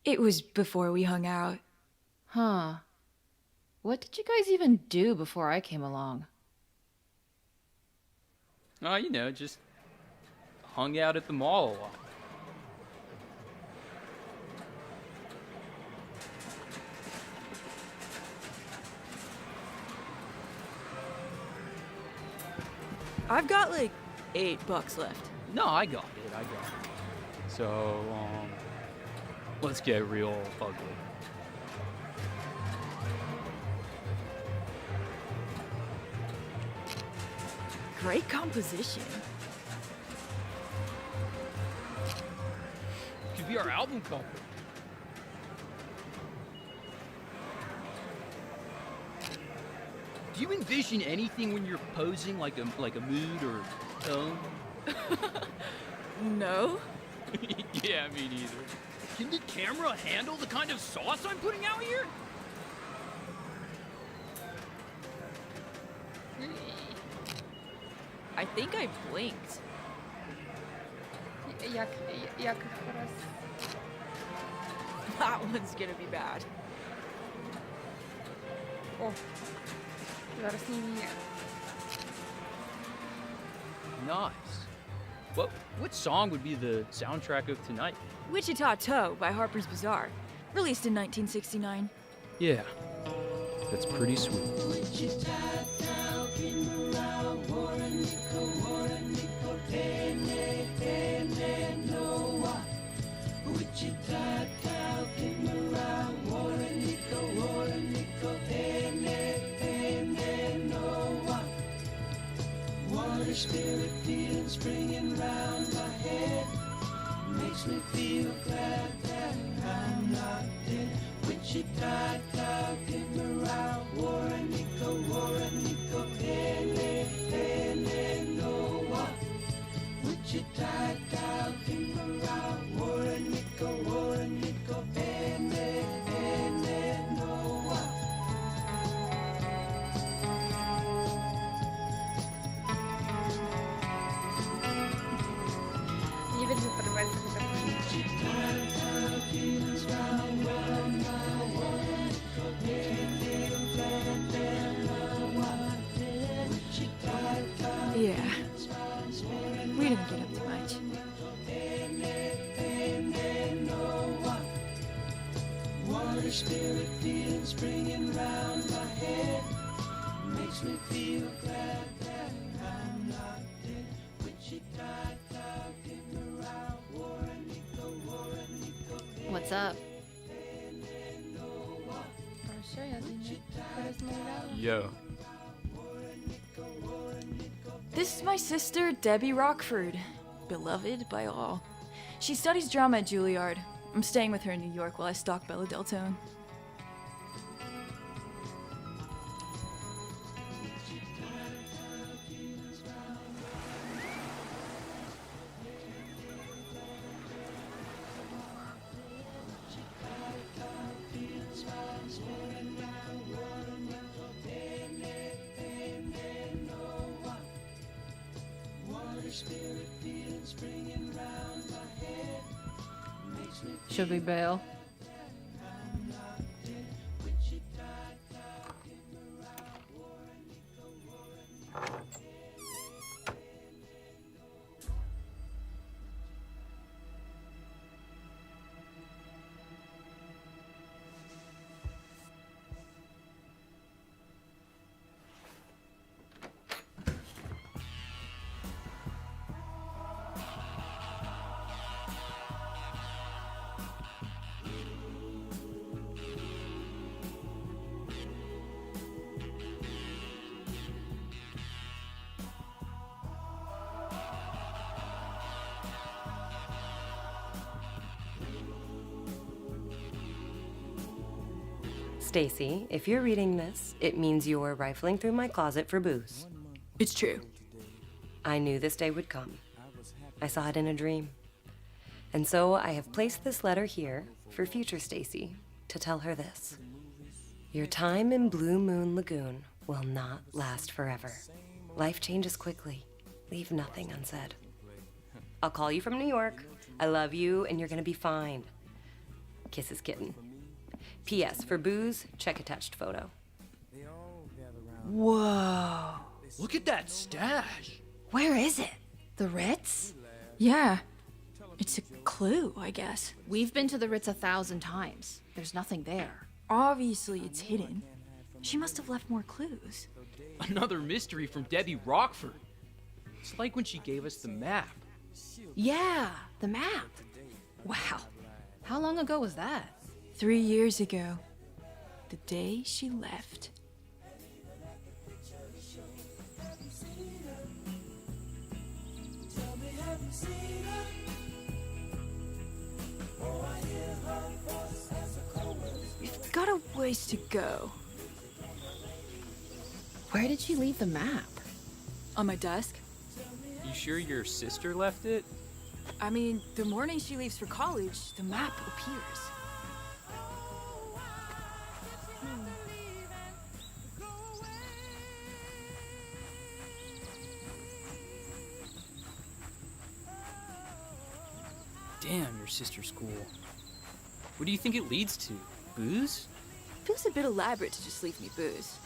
It was before we hung out. Huh. What did you guys even do before I came along? Oh, you know, just hung out at the mall a lot. I've got like $8 left. No, I got it. So, let's get real ugly. Great composition. Could be our album cover. Do you envision anything when you're posing, like a mood or tone? No. Yeah, me neither. Can the camera handle the kind of sauce I'm putting out here? I think I blinked. Як їх раз. That one's gonna be bad. О, зараз ні. Nice. What song would be the soundtrack of tonight? Wichita Toe by Harper's Bazaar, released in 1969. Yeah, that's pretty sweet. Water spirit feeling springing round my head makes me feel glad that I'm not dead. Wichita, Kimura, Warrenico, Pele, Noah. Wichita, Kimura, Warrenico, Pele, Noah. Мені вельми подобається така Yeah. We didn't get up to much. Water spirit feeling springing round my head makes me feel glad that I'm not dead. Wichita, Kimura, Warrenico, What's up? Що я з ними порозмовляла? Yo. This is my sister, Debbie Rockford. beloved by all. She studies drama at Juilliard. I'm staying with her in New York while I stalk Bella Deltone. Should we bail? Stacy, if you're reading this, it means you're rifling through my closet for booze. It's true. I knew this day would come. I saw it in a dream. And so I have placed this letter here for future Stacy to tell her this. Your time in Blue Moon Lagoon will not last forever. Life changes quickly. Leave nothing unsaid. I'll call you from New York. I love you, and you're gonna be fine. Kisses, kitten. P.S. For booze, check attached photo. Whoa. Look at that stash. Where is it? The Ritz? Yeah. It's a clue, I guess. We've been to the Ritz 1,000 times. There's nothing there. Obviously, it's hidden. She must have left more clues. Another mystery from Debbie Rockford. It's like when she gave us the map. Yeah, the map. Wow. How long ago was that? 3 years ago. The day she left. We've got a ways to go. Where did she leave the map? On my desk? You sure your sister left it? I mean, the morning she leaves for college, the map appears. Damn, your sister's cool. What do you think it leads to? Booze? Feels a bit elaborate to just leave me booze.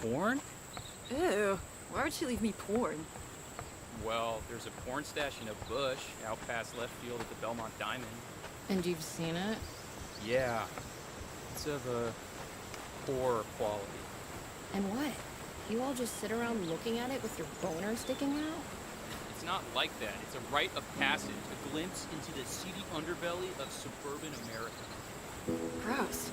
Porn? Ew, why would she leave me porn? Well, there's a porn stash in a bush out past left field at the Belmont Diamond. And you've seen it? Yeah. It's of a poor quality. And what? You all just sit around looking at it with your boner sticking out? It's not like that. It's a rite of passage, a glimpse into the seedy underbelly of suburban America. Gross.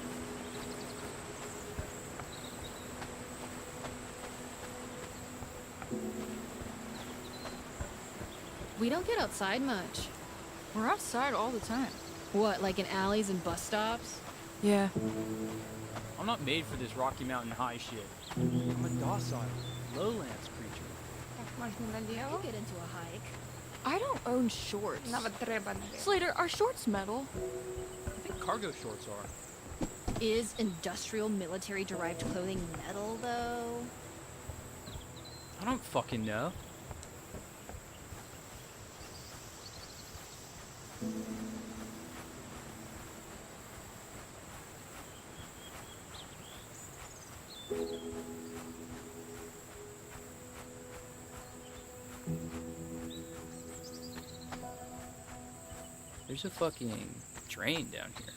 We don't get outside much. We're outside all the time. What, like in alleys and bus stops? Yeah. I'm not made for this Rocky Mountain High shit. I'm a docile, lowlands creature. Так, можно I'll налево. get into a hike. I don't own shorts. Nawet треба налево. Slater, are shorts metal? I think cargo shorts are. Is industrial military derived clothing metal, though? I don't fucking know. There's a fucking drain down here.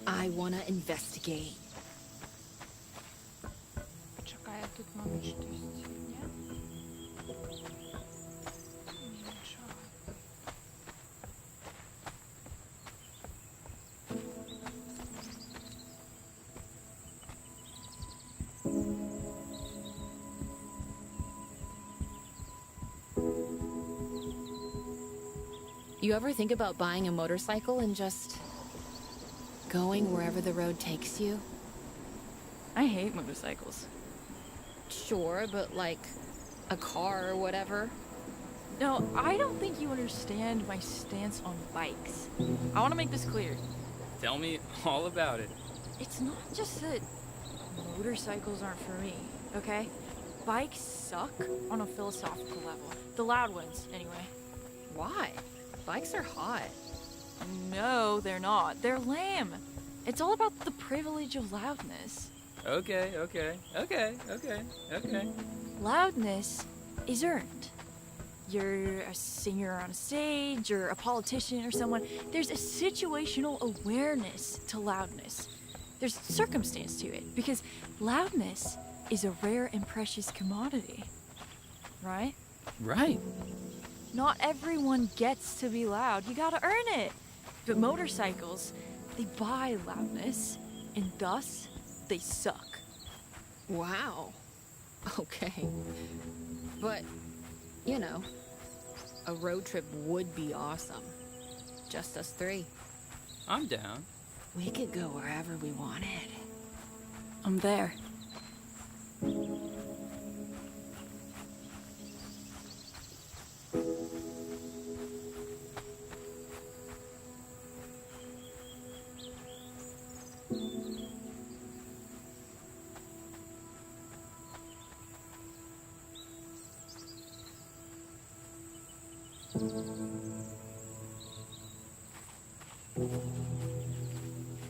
I I wanna investigate. Почекай, а тут, мабуть, щось є? Нічого. You ever think about buying a motorcycle and just going wherever the road takes you? I hate motorcycles. Sure, but like a car or whatever. No, I don't think you understand my stance on bikes. I want to make this clear. Tell me all about it. It's not just that motorcycles aren't for me, okay? Bikes suck on a philosophical level. The loud ones, anyway. Why? Bikes are hot. No, they're not. They're lame. It's all about the privilege of loudness. Okay. Loudness is earned. You're a singer on a stage, or a politician or someone. There's a situational awareness to loudness. There's circumstance to it, because loudness is a rare and precious commodity. Right? Right. Not everyone gets to be loud. You gotta earn it. But motorcycles, they buy loudness, and thus, they suck. Wow. Okay. But, you know, a road trip would be awesome. Just us three. I'm down. We could go wherever we wanted. I'm there.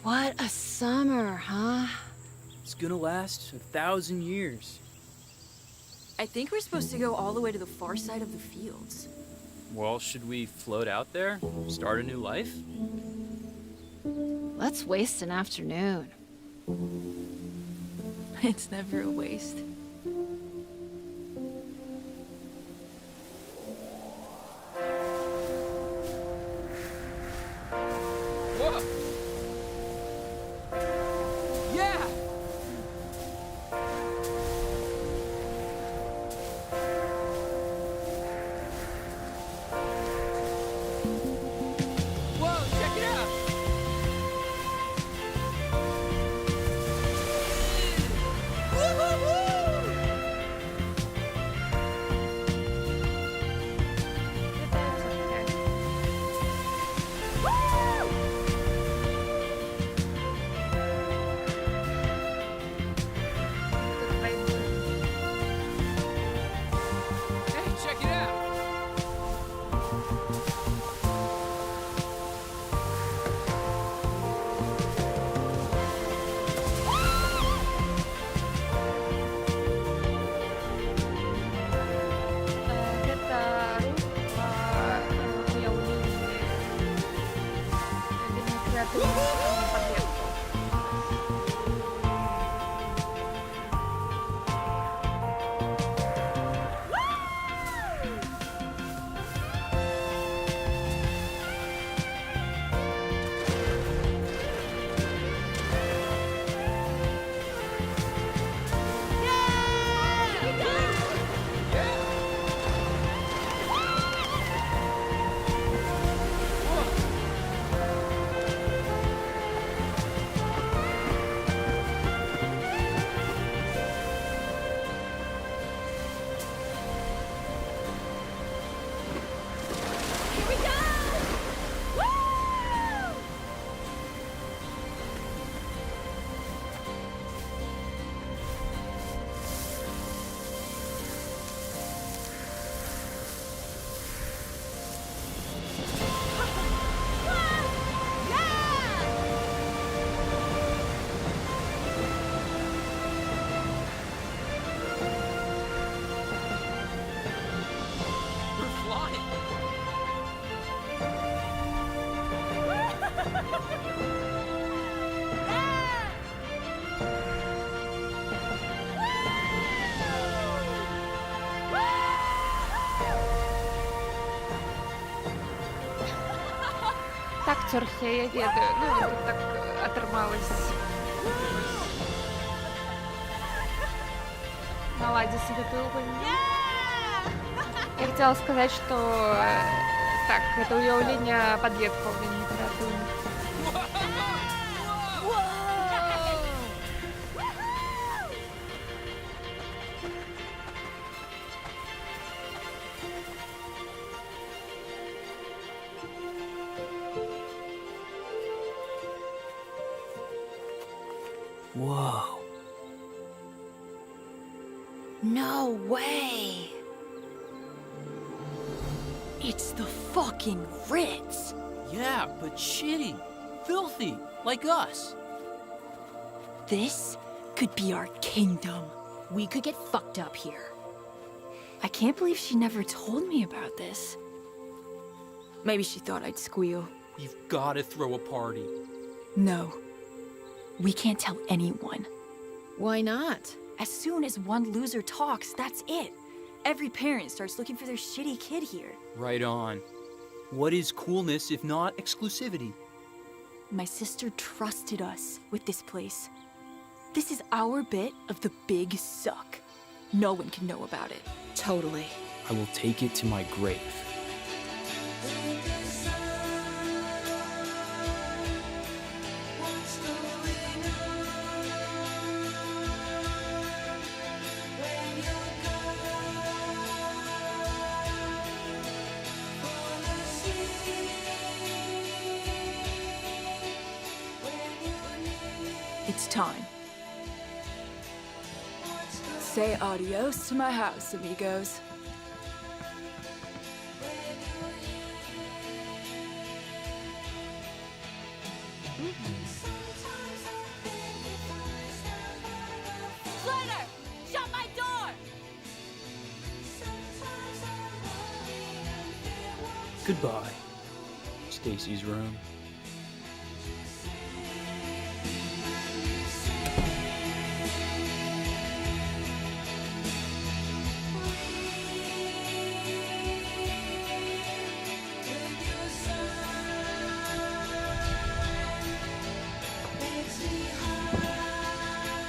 What a summer, huh? It's gonna last 1,000 years. I think we're supposed to go all the way to the far side of the fields. Well, should we float out there? Start a new life? Let's waste an afternoon. It's never a waste. Whoa! Yeah! Whoa, check it out! Woo-hoo-hoo! Цорхе я ведаю. Ну, тут так оторвалась. Наладить себе угольник. Я хотела сказать, что так, это уявление подлетков, а не литературных. Whoa. No way! It's the fucking Ritz! Yeah, but shitty. Filthy. Like us. This could be our kingdom. We could get fucked up here. I can't believe she never told me about this. Maybe she thought I'd squeal. You've got to throw a party. No. We can't tell anyone. Why not? As soon as one loser talks, that's it. Every parent starts looking for their shitty kid here. Right on. What is coolness if not exclusivity? My sister trusted us with this place. This is our bit of the big suck. No one can know about it. Totally. I will take it to my grave. It's time. Say adios to my house, amigos. Slater! Shut my door! Goodbye. Stacy's room.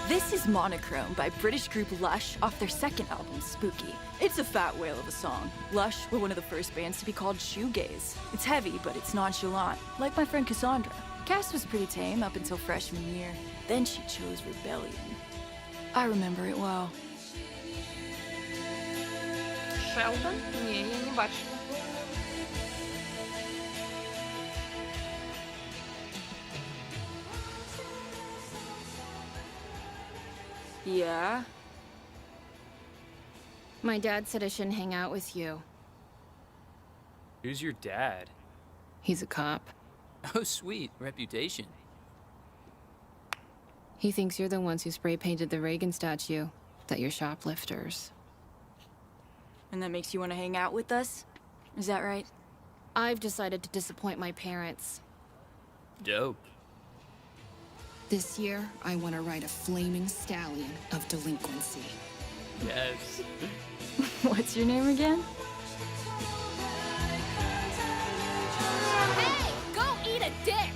This is Monochrome by British group Lush off their second album, Spooky. It's a fat whale of a song. Lush were one of the first bands to be called shoegaze. It's heavy, but it's nonchalant, like my friend Cassandra. Cass was pretty tame up until freshman year. Then she chose rebellion. I remember it well. Шелдон? Не, я не бачила. Yeah? My dad said I shouldn't hang out with you. Who's your dad? He's a cop. Oh, sweet. Reputation. He thinks you're the ones who spray painted the Reagan statue, that you're shoplifters. And that makes you want to hang out with us? Is that right? I've decided to disappoint my parents. Dope. This year, I want to ride a flaming stallion of delinquency. Yes. What's your name again? Hey! Go eat a dick!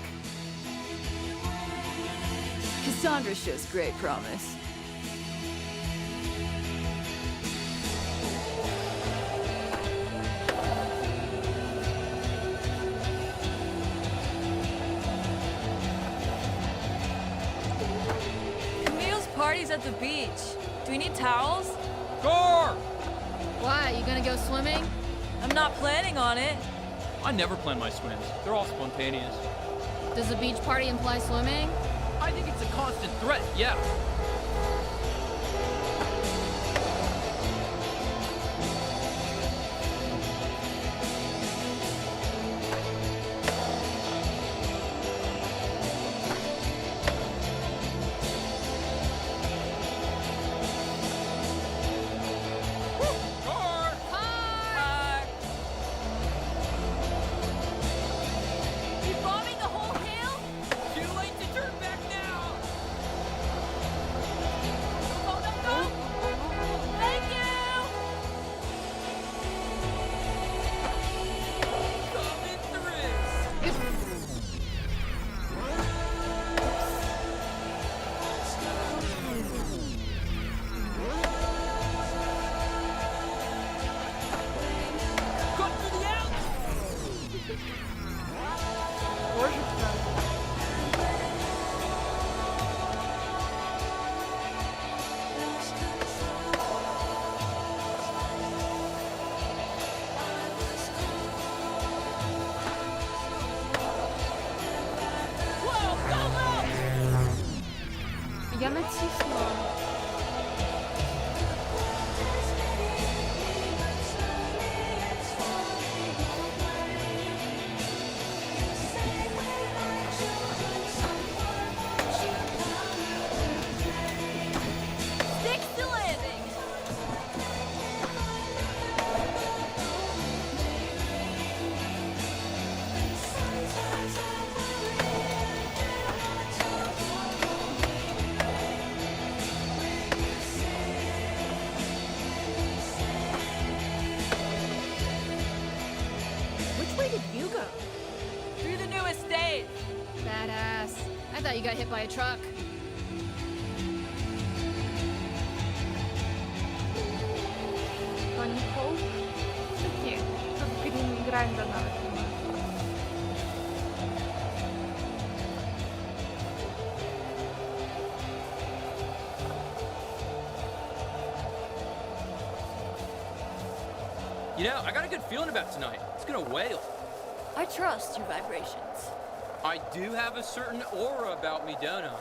Cassandra shows great promise. Camille's party's at the beach. Do we need towels? Gore! Why, you gonna go swimming? I'm not planning on it. I never plan my swims. They're all spontaneous. Does a beach party imply swimming? I think it's a constant threat, yeah. You bombing the whole hill? Too late to turn back now! Я натиснула. Stick to landing! Which way did you go? Through the newest stage! Badass. I thought you got hit by a truck. Тони Хоуп. Такі. Тут Грін Грайнда навіть немає. You know, I got a good feeling about tonight. It's gonna wail. I trust your vibrations. I do have a certain aura about me, don't I?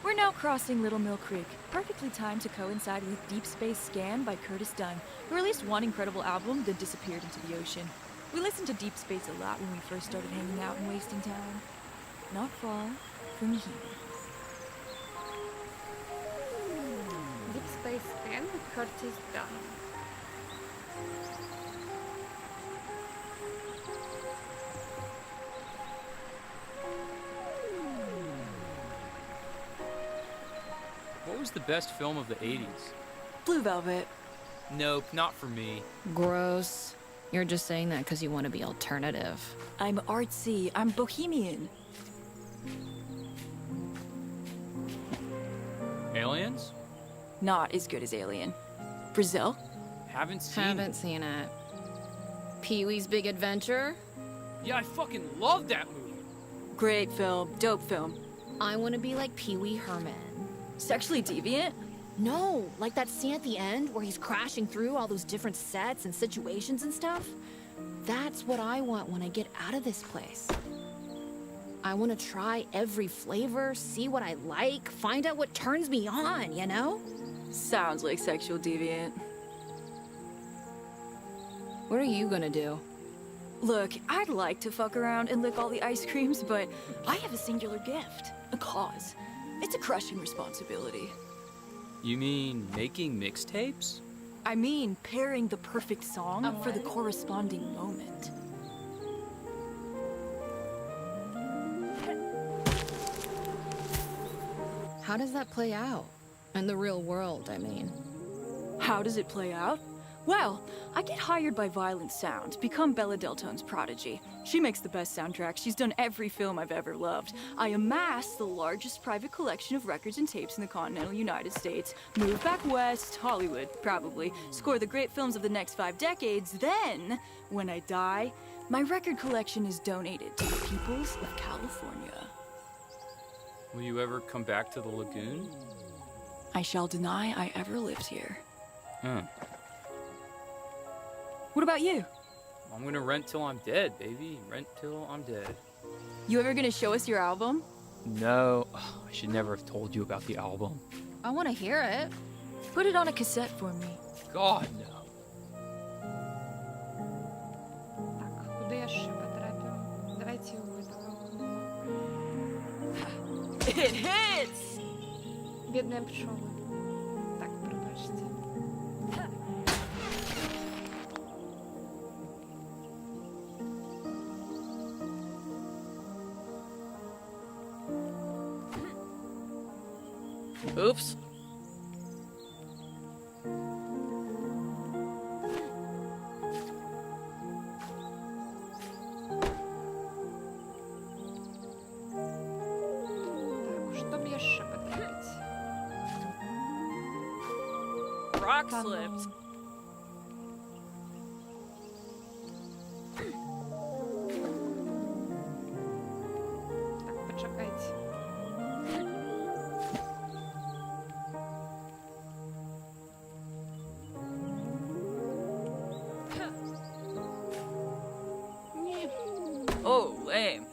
We're now crossing Little Mill Creek, perfectly timed to coincide with Deep Space Scan by Curtis Dunn, who released one incredible album, then disappeared into the ocean. We listened to Deep Space a lot when we first started hanging out and wasting time. Not far from here. Deep Space Scan, Curtis Dunn. What was the best film of the 80s? Blue Velvet. Nope, not for me. Gross. You're just saying that because you want to be alternative. I'm artsy. I'm bohemian. Aliens? Not as good as Alien. Brazil? Haven't seen. Haven't seen it. Pee-wee's Big Adventure? Yeah, I fucking love that movie. Great film. Dope film. I want to be like Pee-wee Herman. Sexually deviant? No, like that scene at the end where he's crashing through all those different sets and situations and stuff. That's what I want when I get out of this place. I want to try every flavor, see what I like, find out what turns me on, you know? Sounds like sexual deviant. What are you gonna do? Look, I'd like to fuck around and lick all the ice creams, but I have a singular gift. A cause. It's a crushing responsibility. You mean making mixtapes? I mean, pairing the perfect song for the corresponding moment. How does that play out? In the real world, I mean. How does it play out? Well, I get hired by Violent Sound, become Bella Deltone's prodigy. She makes the best soundtracks. She's done every film I've ever loved. I amass the largest private collection of records and tapes in the continental United States. Move back west, Hollywood, probably. Score the great films of the next 5 decades. Then, when I die, my record collection is donated to the peoples of California. Will you ever come back to the lagoon? I shall deny I ever lived here. Huh. What about you? I'm gonna rent till I'm dead, baby. Rent till I'm dead. You ever gonna show us your album? No. I should never have told you about the album. I want to hear it. Put it on a cassette for me. God, no. Так, куди я ще потрапила? Давайте его этого. It hits! Бедные пчелы. Так, пробачьте. Oops. Так, что мне еще потрапить? Rock Там, slips. Oh, lame.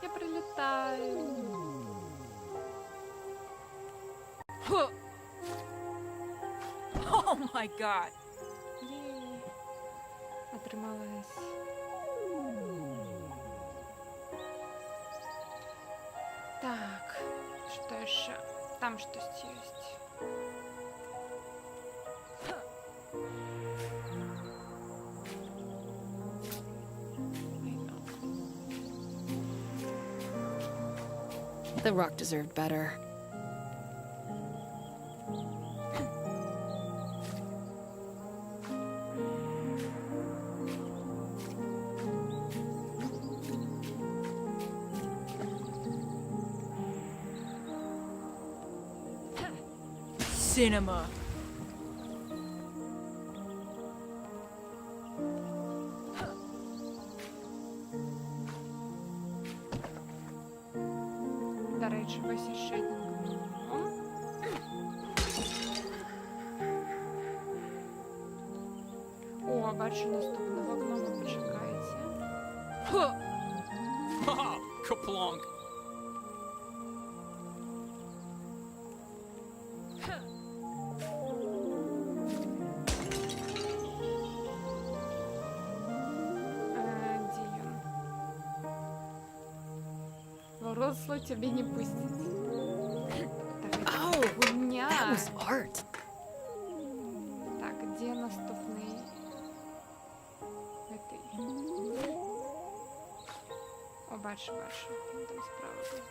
Я прилітаю. Oh my god. Єй. Отрималась. Так, что еще? Там что-то есть. The rock deserved better. Cinema. До речі, ось ще один гном. О, бачу наступного гнома, почекайте. Haha, kaplonk. Где он? Взрослый тебе не пустить. Oh, Хуйня. that was art. Так, где наступний? Этий. О, бачу. Він там справа був.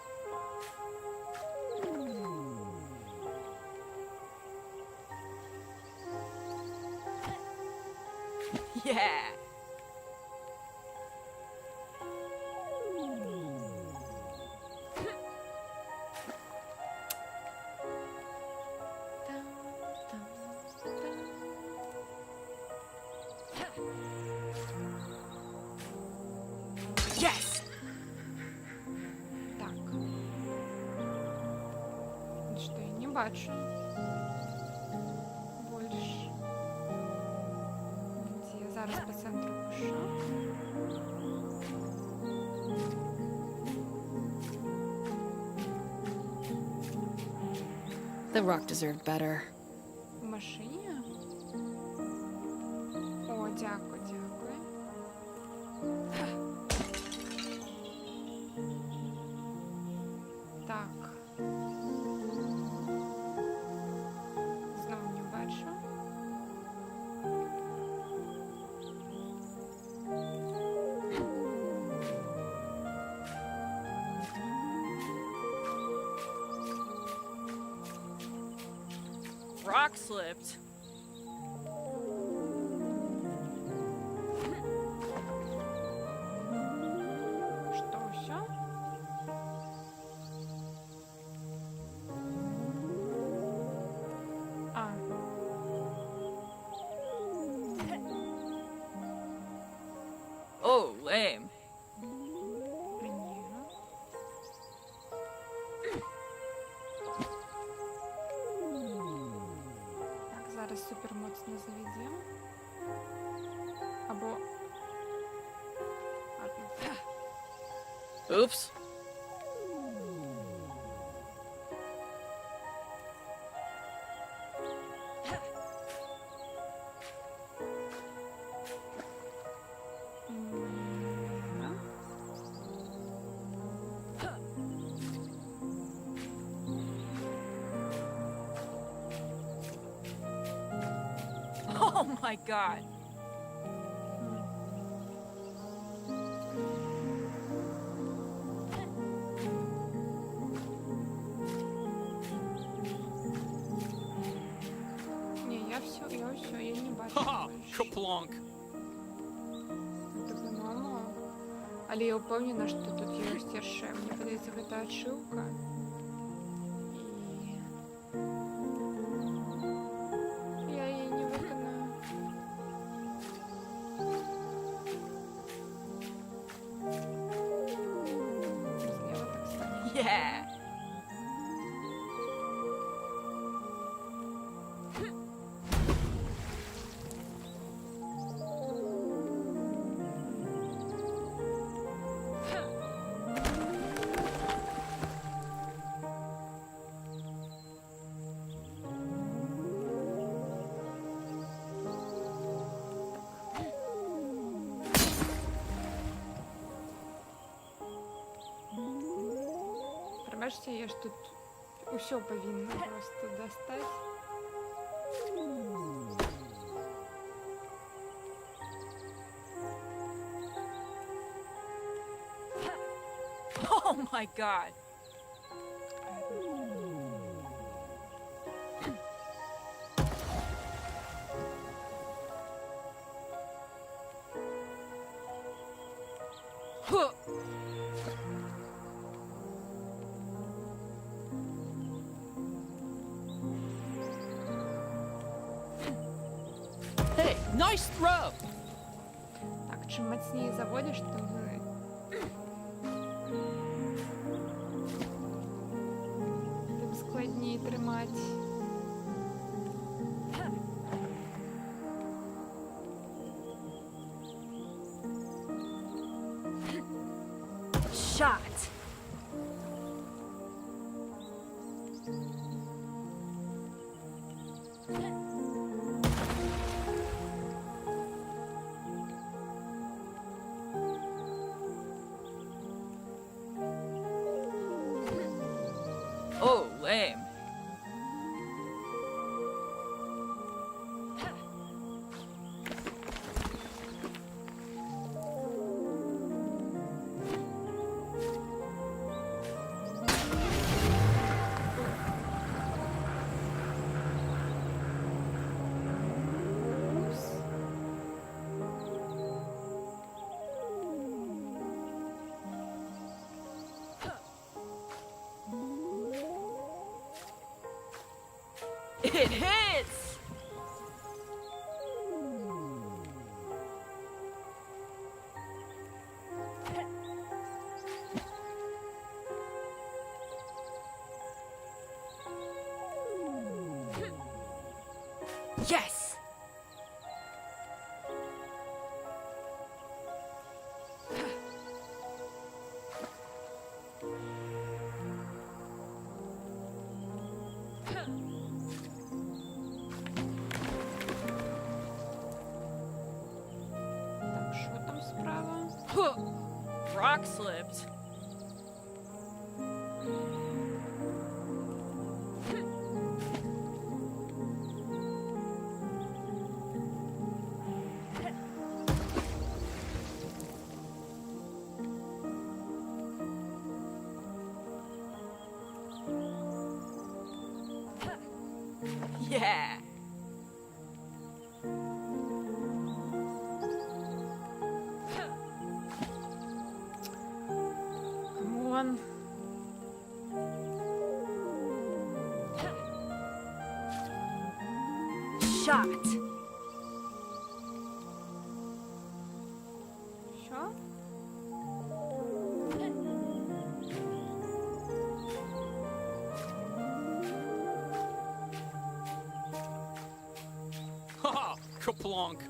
Yeah. Yes. Так. Что я не бачу. Больше. Где? Зараз по центру пишу. The rock deserved better. В машині? О, дякую. Так. Знову не бачу. Rock slipped. Что, все? А. Oh, lame. Ні. Так, зараз супер моцно заведемо. Або... Ладно. Oops. Да. Oh my god. Ні, я все, я не бачу. Haha, більше. kaplonk. Ну, по-моєму. Але я впевнена, що тут є ще. Мені подається така ошибка. І... Я її не виконаю. Зліва так само. Yeah. кажется, я ж тут усё повинна просто достать. Oh my god. Huh. Hey, nice throw! Так, чим міцніше заводиш, тим складніше тримати. Shot. Oh, lame. It hits! Yes! Так, що там справа? Huh. Rock slipped. Yeah. Камон. Shot. Що? Haha, kaplonk.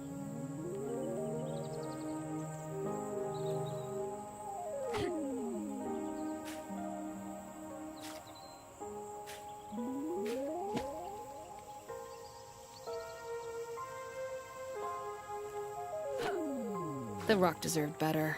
The rock deserved better.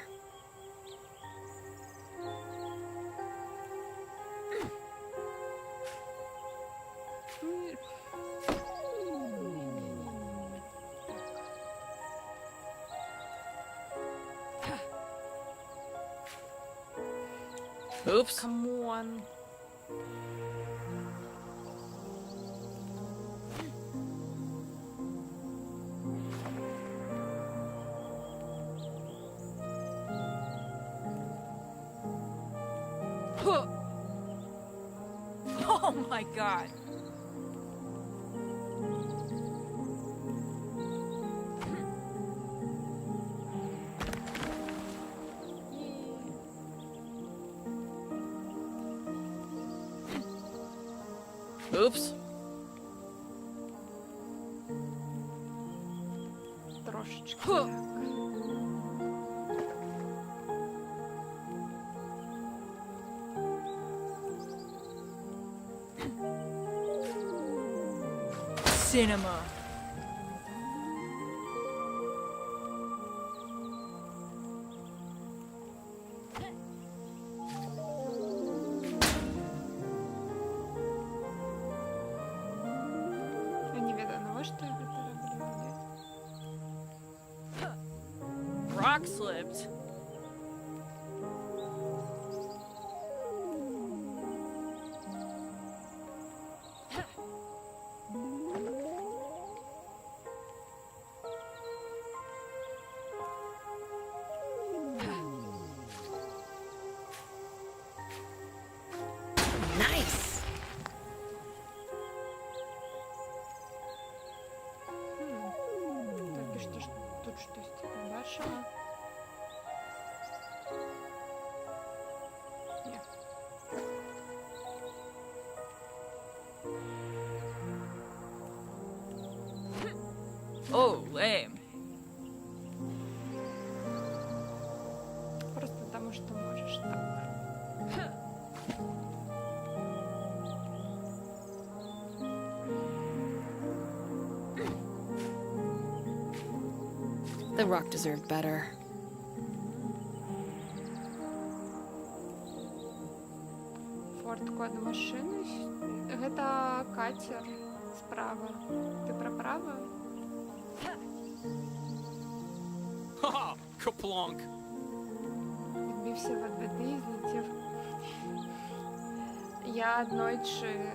Oops. Камон. Huh. Oh my god. Oops. Трошечки. Huh. Так. Cinema. что я это роблю? Rock slipped. Nice. Только что тут что-то побачила. Нет. Oh, lame. Просто потому что можешь так. The Rock deserved better. Форд код машины. Гэта катер справа. Ты про право? Haha, kaplonk. Відбився від води і злетів. Я однойче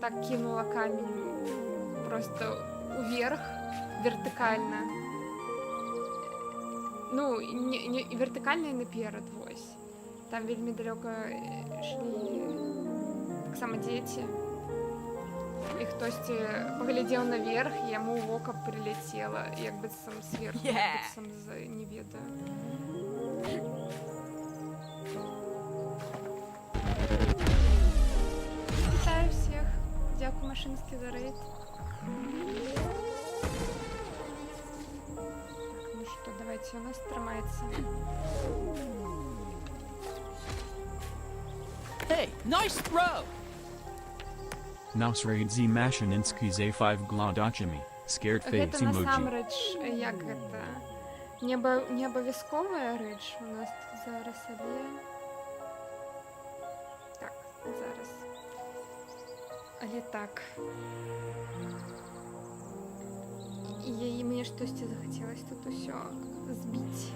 так кинула камінь просто уверх, вертикально. Ну, не вертикально і наперед, ось. Там вельми далеко шли так само дзеці. І хтось поглядел наверх, і яму в око прилетело, як быццам сверху, Yeah. быццам з не ведаю. Вітаю всіх. Дякую Машинський за рейд. Так, ну що, давайте, у нас тримається. Hey, nice throw. Naus raid z mashininski z 5 glodachimi. Scared face Гэта emoji. насамрэч, як гэта, не абавязковая рэч у нас тут зараз, але... Так, зараз. Але так. І мені штосьці захацелось тут усё збіць.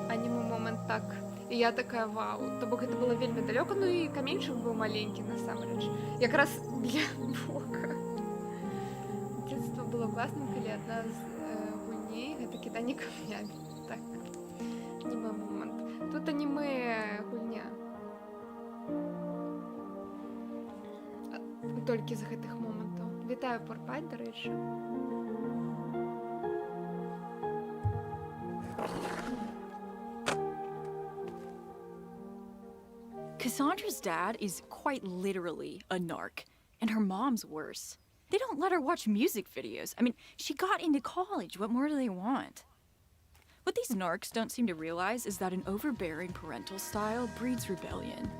Аніме момент так. І я такая, вау. То бок гэта было вельмі далёка, ну і каменьчык быў маленькі насамрэч. Якраз для бока. Дзяцтва было класным, калі адна з гульней гэта кіданне камнямі. Так. Аніме момент. Тут аніме гульня. Толькі з гэтых момантаў. Вітаю Порпать, дарэчы. Cassandra's dad is quite literally a narc, and her mom's worse. They don't let her watch music videos. I mean, she got into college. What more do they want? What these narcs don't seem to realize is that an overbearing parental style breeds rebellion.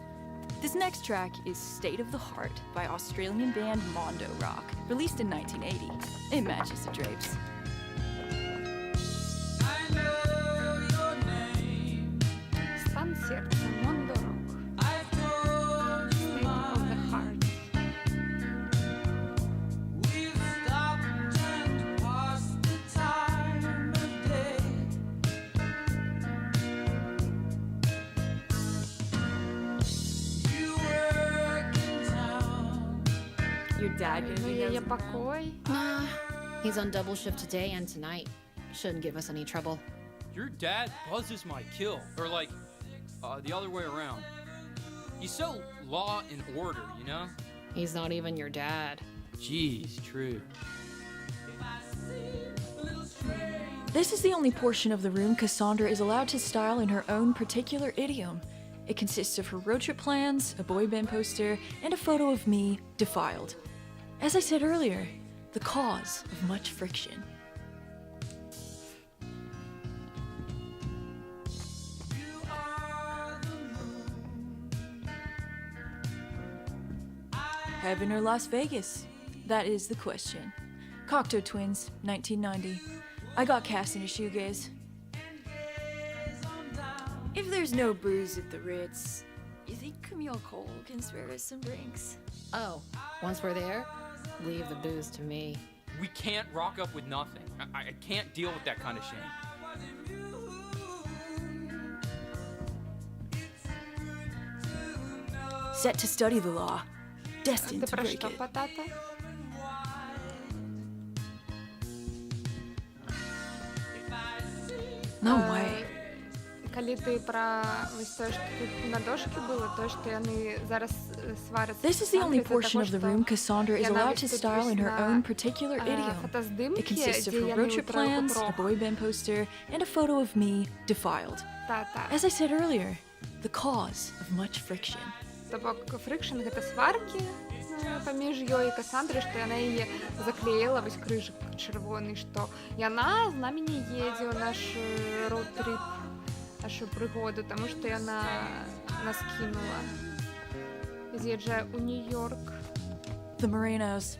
This next track is State of the Heart by Australian band Mondo Rock, released in 1980. It matches the drapes. Стан серця, Мондо Рок. State of the Heart. Your dad gonna Ну, be є there? покой. Nah, he's on double shift today and tonight. Shouldn't give us any trouble. Your dad buzzes my kill, or like, the other way around. He's so law and order, you know? He's not even your dad. Jeez, true. This is the only portion of the room Cassandra is allowed to style in her own particular idiom. It consists of her road trip plans, a boy band poster, and a photo of me, defiled. As I said earlier, the cause of much friction. Heaven or Las Vegas? That is the question. Cocteau Twins, 1990. I got cast in a shoegaze. If there's no booze at the Ritz, You think Camille Cole can spare us some drinks? Oh, once we're there, leave the booze to me. We can't rock up with nothing. I can't deal with that kind of shame. Set to study the law. Destined Ти to про break що, it. Потата? No way. Коли ти про ось те, що тут на дошці було, то, що вони зараз сваряться. This is the only portion of the room Cassandra is allowed to style in her own particular idiom. It consists of her road trip plans, a boy band poster, and a photo of me, defiled. Та-та. As I said earlier, the cause of much friction. Тобто фрикшн гэта сваркі паміж ёй і Кассандрай, што яна яе заклеіла вось крыжык чырвоны, што яна з намі не едзе ў наш роуд-трып, нашу прыгоду, таму што яна нас кінула. З'язджае ў Нью-Йорк. The Morenos.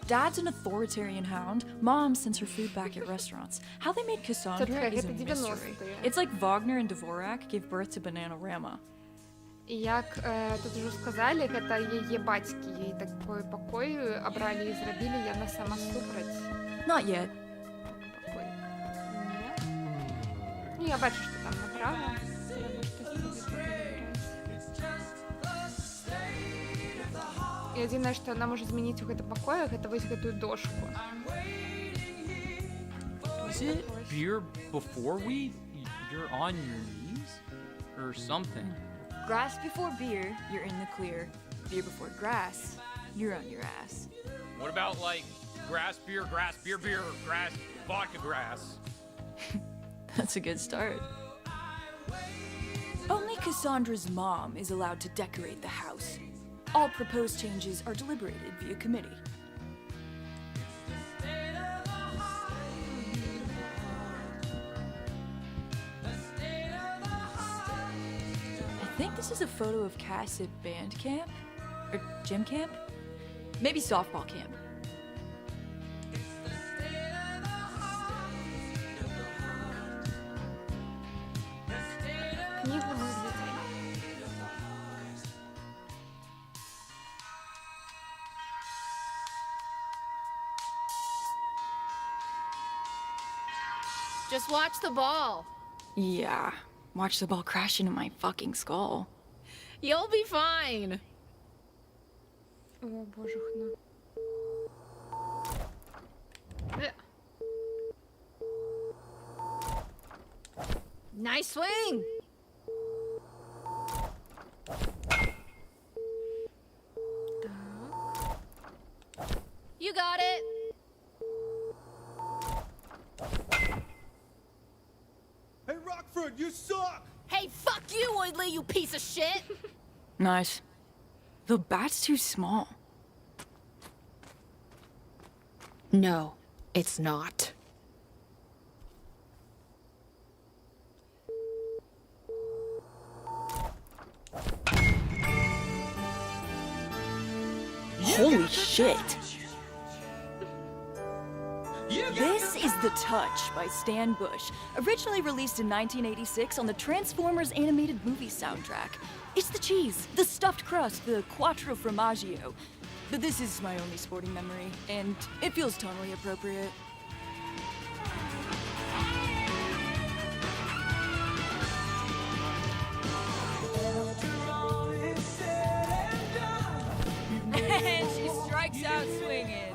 Dad's an authoritarian hound. Mom sends her food back at restaurants. How they made Cassandra is a mystery. It's like Wagner and Dvorak gave birth to Bananarama. І як тут уже сказалі, гэта яе бацькі, ей такой пакой абралі і зрабілі, яна сама супраць. Not yet. Пакой. Ну, я бачу, што там направа. І адзінае, што яна можа змяніць у гэтым пакоі, гэта вось гэтую дошку. Is it beer before we? You're on your knees? Or something? Grass before beer, you're in the clear. Beer before grass, you're on your ass. What about like grass, beer, grass, beer, beer, grass, vodka, grass? That's a good start. Only Cassandra's mom is allowed to decorate the house. All proposed changes are deliberated via committee. I think this is a photo of Cass at band camp? Or gym camp? Maybe softball camp. Книгу для дітей. Just watch the ball. Yeah, watch the ball crash into my fucking skull. You'll be fine. О, божухна. Nice swing. You got it. Hey, Rockford, you suck! Hey, fuck you, Woodley, you piece of shit! Nice. The bat's too small. No, it's not. Holy shit! This is The Touch by Stan Bush, originally released in 1986 on the Transformers animated movie soundtrack. It's the cheese, the stuffed crust, the quattro formaggio. But this is my only sporting memory, and it feels tonally appropriate. And she strikes out swinging.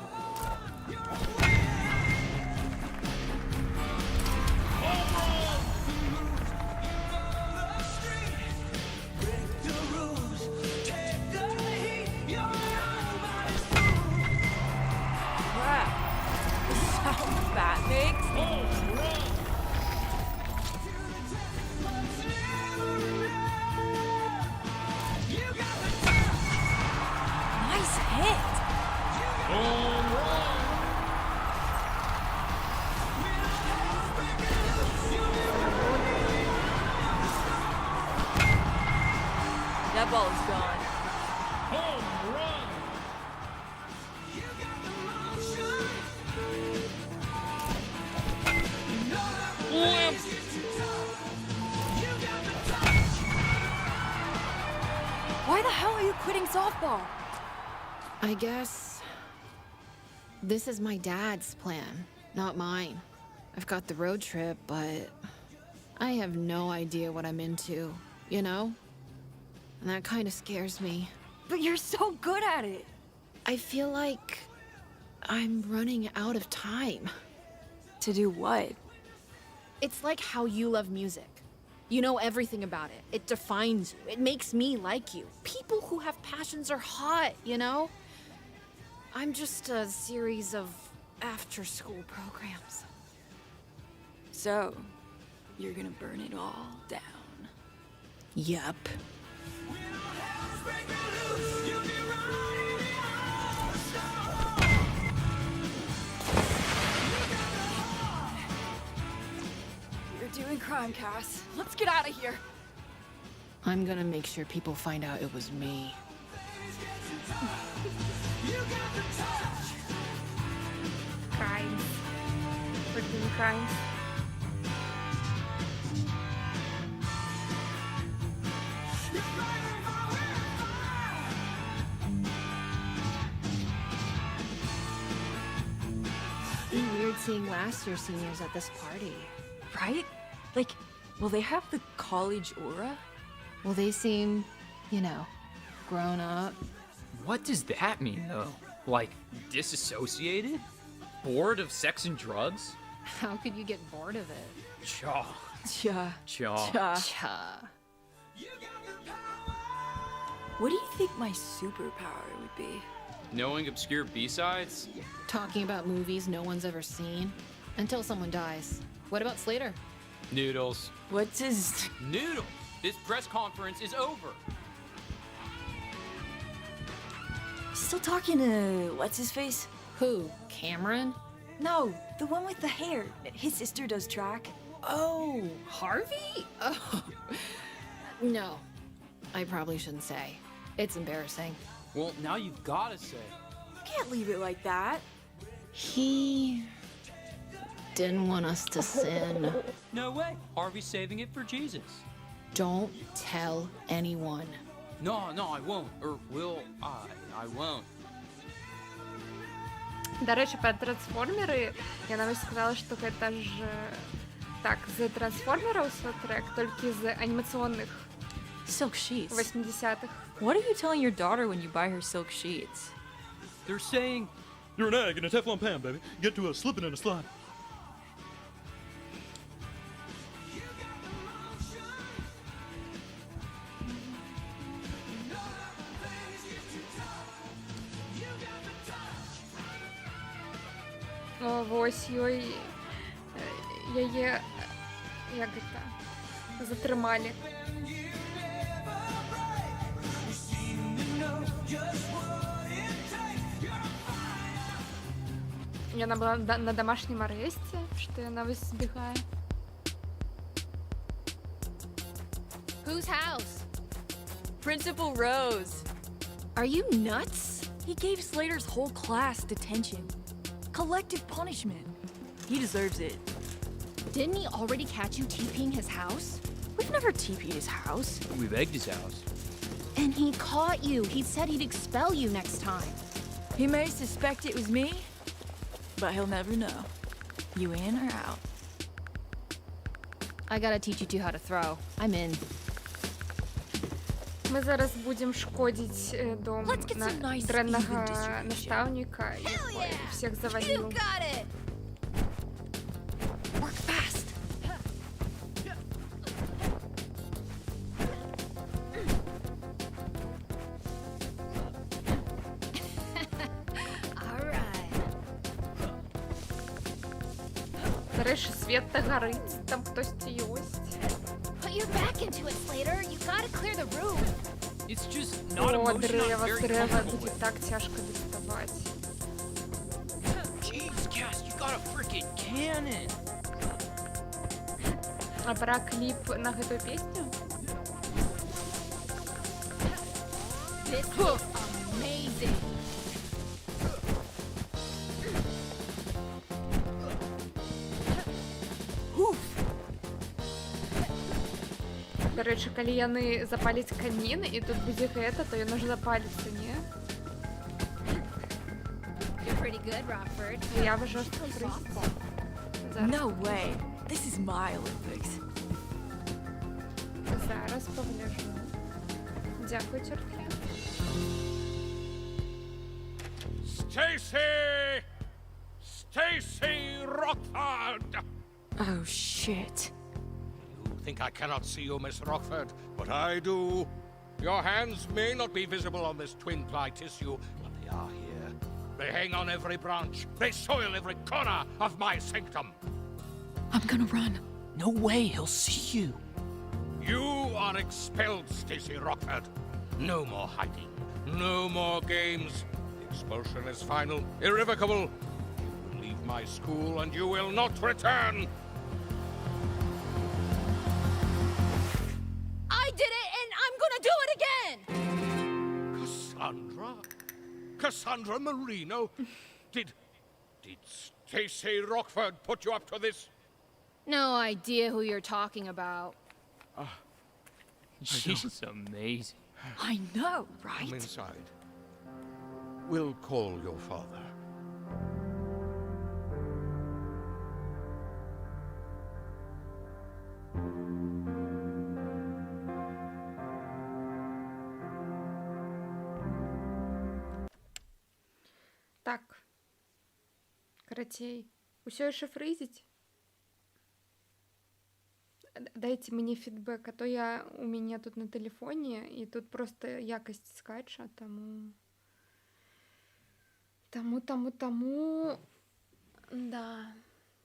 Wow. The sound that makes. Nice hit. That ball is gone. hell are you quitting softball? I guess this is my dad's plan, not mine. I've got the road trip, but I have no idea what I'm into, you know? And that kind of scares me. But you're so good at it. I feel like I'm running out of time. To do what? It's like how you love music. You know everything about it. It defines you. It makes me like you. People who have passions are hot, you know? I'm just a series of after-school programs. So, you're gonna burn it all down. Yup. You're doing crime, Cass. Let's get out of here. I'm gonna make sure people find out it was me. Crimes. Freaking crimes. Weird seeing last year's seniors at this party. Right? Like, will they have the college aura? Well, they seem, you know, grown up. What does that mean, though? Like, disassociated? Bored of sex and drugs? How could you get bored of it? Cha. Cha. Cha. Cha. What do you think my superpower would be? Knowing obscure B-sides? Talking about movies no one's ever seen. Until someone dies. What about Slater? Noodles. What's his... Noodle! This press conference is over. Still talking to... what's his face? Who? Cameron? No, the one with the hair. His sister does track. Oh, Harvey? Oh. No. I probably shouldn't say. It's embarrassing. Well, now you've gotta say. You can't leave it like that. He didn't want us to sin. No way. Harvey's saving it for Jesus. Don't tell anyone. No, I won't. Or will I? I won't. До речі, про трансформери я навіть сказала, що это же так, з трансформерів трек, тільки з анімаційних Silk sheets. 80-х. What are you telling your daughter when you buy her silk sheets? They're saying... You're an egg in a Teflon pan, baby. Get to a slipping and a slide. О, ось її, як це, затримали. И она была на домашнем аресте, что она избегает. Whose house? Principal Rose. Are you nuts? He gave Slater's whole class detention. Collective punishment. He deserves it. Didn't he already catch you TPing his house? We've never TP'd his house. We've egged his house. And he caught you. He said he'd expel you next time. He may suspect it was me, but he'll never know. You in or out? I gotta teach you two how to throw. I'm in. Мы зараз будем шкодить дом дренного наставника и всех завалил. Work fast. All right. Нарешті світ-то горить, там хтось есть. Put your back into it, Slater. You gotta clear the room. It's just not О, emotion I'm древо, very древо comfortable будет with. так тяжко доставать. Jeez, Cass, you got a freaking cannon. А пора клип на эту песню? This is amazing. Дарэчы, калі яны запаляць камін, і тут будзе гэта, то ён аж запаліцца, не? You're pretty good, Rockford. Я бы жорстка фрызіць. No way. This is my Olympics. Зараз погляжу. Дякую, чертки. Stacy! Stacy Rockford! Oh, shit. You think I cannot see you, Miss Rockford, but I do. Your hands may not be visible on this twin-ply tissue, but they are here. They hang on every branch. They soil every corner of my sanctum. I'm gonna run. No way, he'll see you. You are expelled, Stacy Rockford. No more hiding. No more games. The expulsion is final, irrevocable. You will leave my school and you will not return. I did it, and I'm gonna do it again! Cassandra? Cassandra Marino? Did Stacy Rockford put you up to this? No idea who you're talking about. She's amazing. I know, Come right? inside. We'll call your father. Так. Карацей. Усё яшчэ фрызіць? Дайте мне фидбэк, а то у меня тут на телефоне, и тут просто якость скача, тому... Да,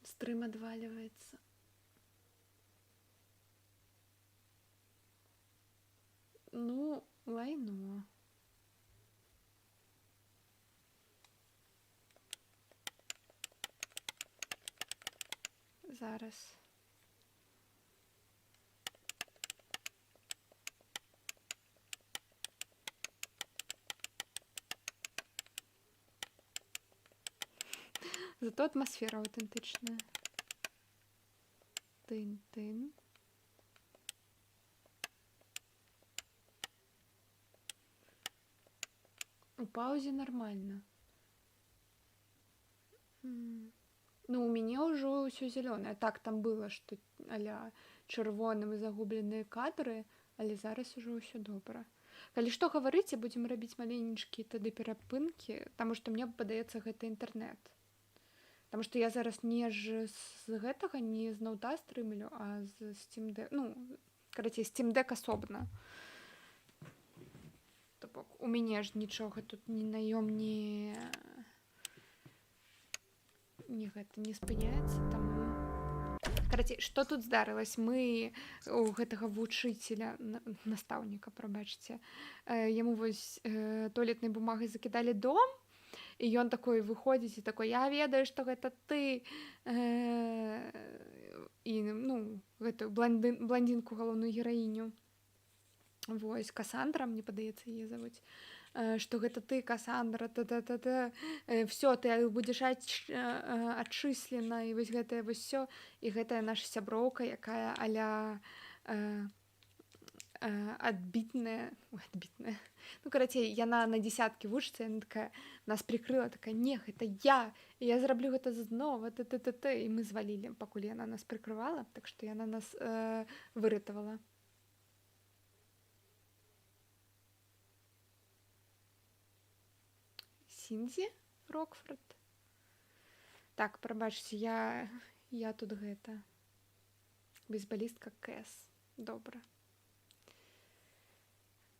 стрим отваливается. Ну, лайно. Зараз. Зато атмосфера аутентичная. Тын-тын. У паузе нормально. Ну, у меня уже все зеленое. Так там было, что а-ля чырвоным и загубленные кадры, але зараз уже все добра. Калі што гаварыце, будзем рабіць маленечкія тады перапынкі, таму што мне падаецца гэта інтэрнэт. Таму што я зараз не ж з гэтага, не з ноута стрымлю, а з Steam Deck, ну, карацей, Steam Deck асобна. То бок, у мяне ж нічога тут ні наём, ні гэта не спыняецца, таму... Карацей, што тут здарылась? Мы у гэтага вучыцеля, настаўніка, прабачце, яму вось туалетнай бумагай закідалі дом, і ён такой выходзіць і такой: я ведаю, што гэта ты. І, ну, гэтую блондинку, галоўную гераіню. Вось, Кассандра, мне падаецца, яе завуць. Што гэта ты, Кассандра, та-та-та-та. Всё, ты будзеш адчыслена, і вось гэтае вось всё. І гэтая наша сяброўка, якая а-ля адбітная. Ну, карацей, яна на дзесяткі вучыцца, яна такая нас прикрыла, такая: не, гэта я зраблю гэта знова, та-та-та-та. І мы звалілі, пакуль яна нас прикрывала, так што яна нас выратавала. Синдзи Рокфорд. Так, прабачце, я тут гэта. Бейсболістка Кэс. Добра.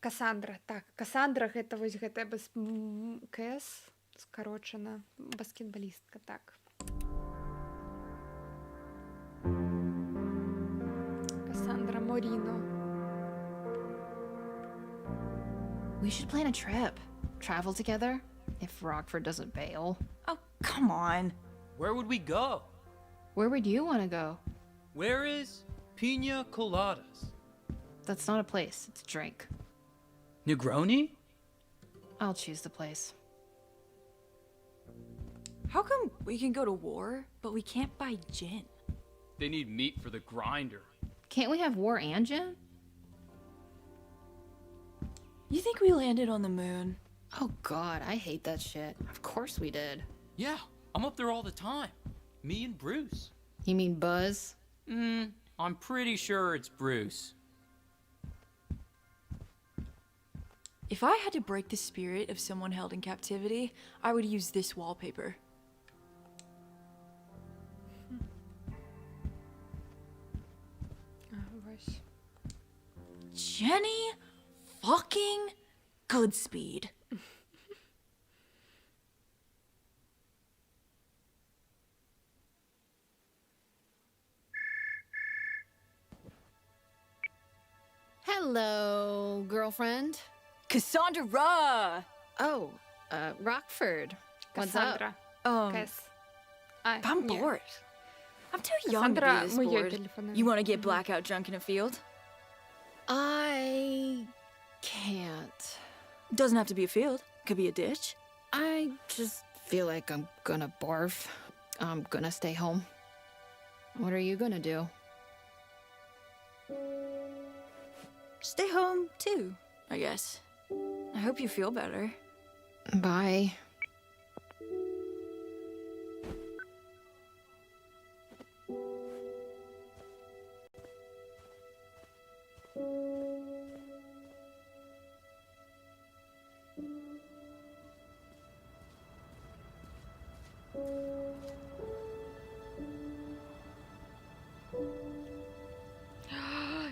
Кассандра. Так, Кассандра гэта вось гэтая Кэс, скарочана, баскетболістка, так. Кассандра Морино. We should plan a trip. Travel together. If Rockford doesn't bail. Oh, come on. Where would we go? Where would you want to go? Where is Pina Coladas? That's not a place, it's a drink. Negroni? I'll choose the place. How come we can go to war, but we can't buy gin? They need meat for the grinder. Can't we have war and gin? You think we landed on the moon? Oh god, I hate that shit. Of course we did. Yeah, I'm up there all the time. Me and Bruce. You mean Buzz? I'm pretty sure it's Bruce. If I had to break the spirit of someone held in captivity, I would use this wallpaper. Jenny fucking Goodspeed. Hello, girlfriend. Cassandra! Oh, Rockford. What's Cassandra. up? Кэс. А, I'm нет. bored. I'm too young to Cassandra be this моё bored. телефонное. You want to get blackout drunk in a field? I can't. Doesn't have to be a field. Could be a ditch. I just feel like I'm gonna barf. I'm gonna stay home. What are you gonna do? Stay home, too, I guess. I hope you feel better. Bye.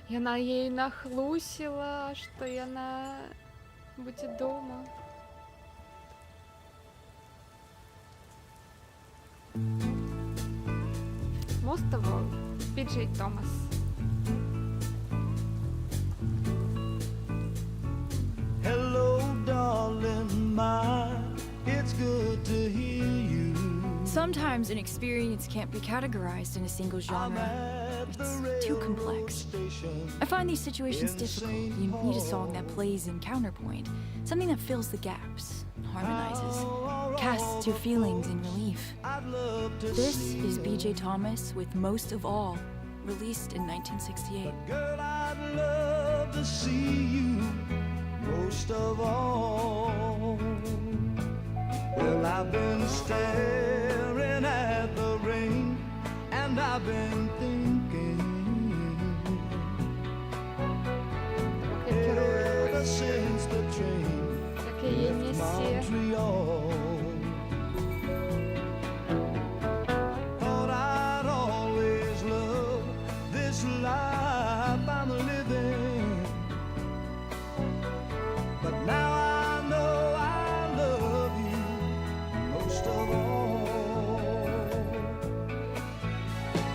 И она ей нахлусила, что и она будет дома. Most of all, PJ Thomas. Hello, darling, it's good to hear you. Sometimes an experience can't be categorized in a single genre. It's too complex. I find these situations difficult. You need a song that plays in counterpoint, something that fills the gaps, harmonizes, casts your feelings in relief. This is BJ Thomas with Most of All, released in 1968. Girl, I'd love to see you most of all. Well, I've been staring at the rain, and I've been thinking ever since the train left Montreal. Thought I'd always love this life I'm living, but now I know I love you most of all.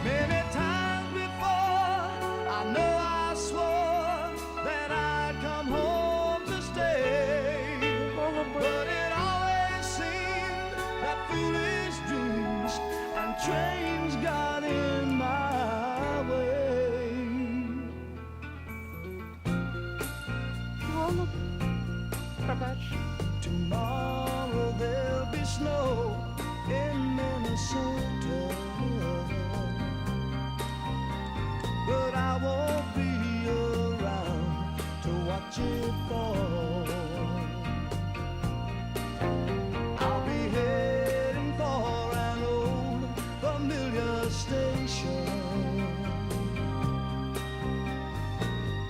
Many times before, I know I swore that I'd come home to stay, but it always seemed that foolish dreams and trains got in my way. Голубь, пробач. Tomorrow there'll be snow in Minnesota, but I won't be around to watch it fall. I'll be heading for an old familiar station,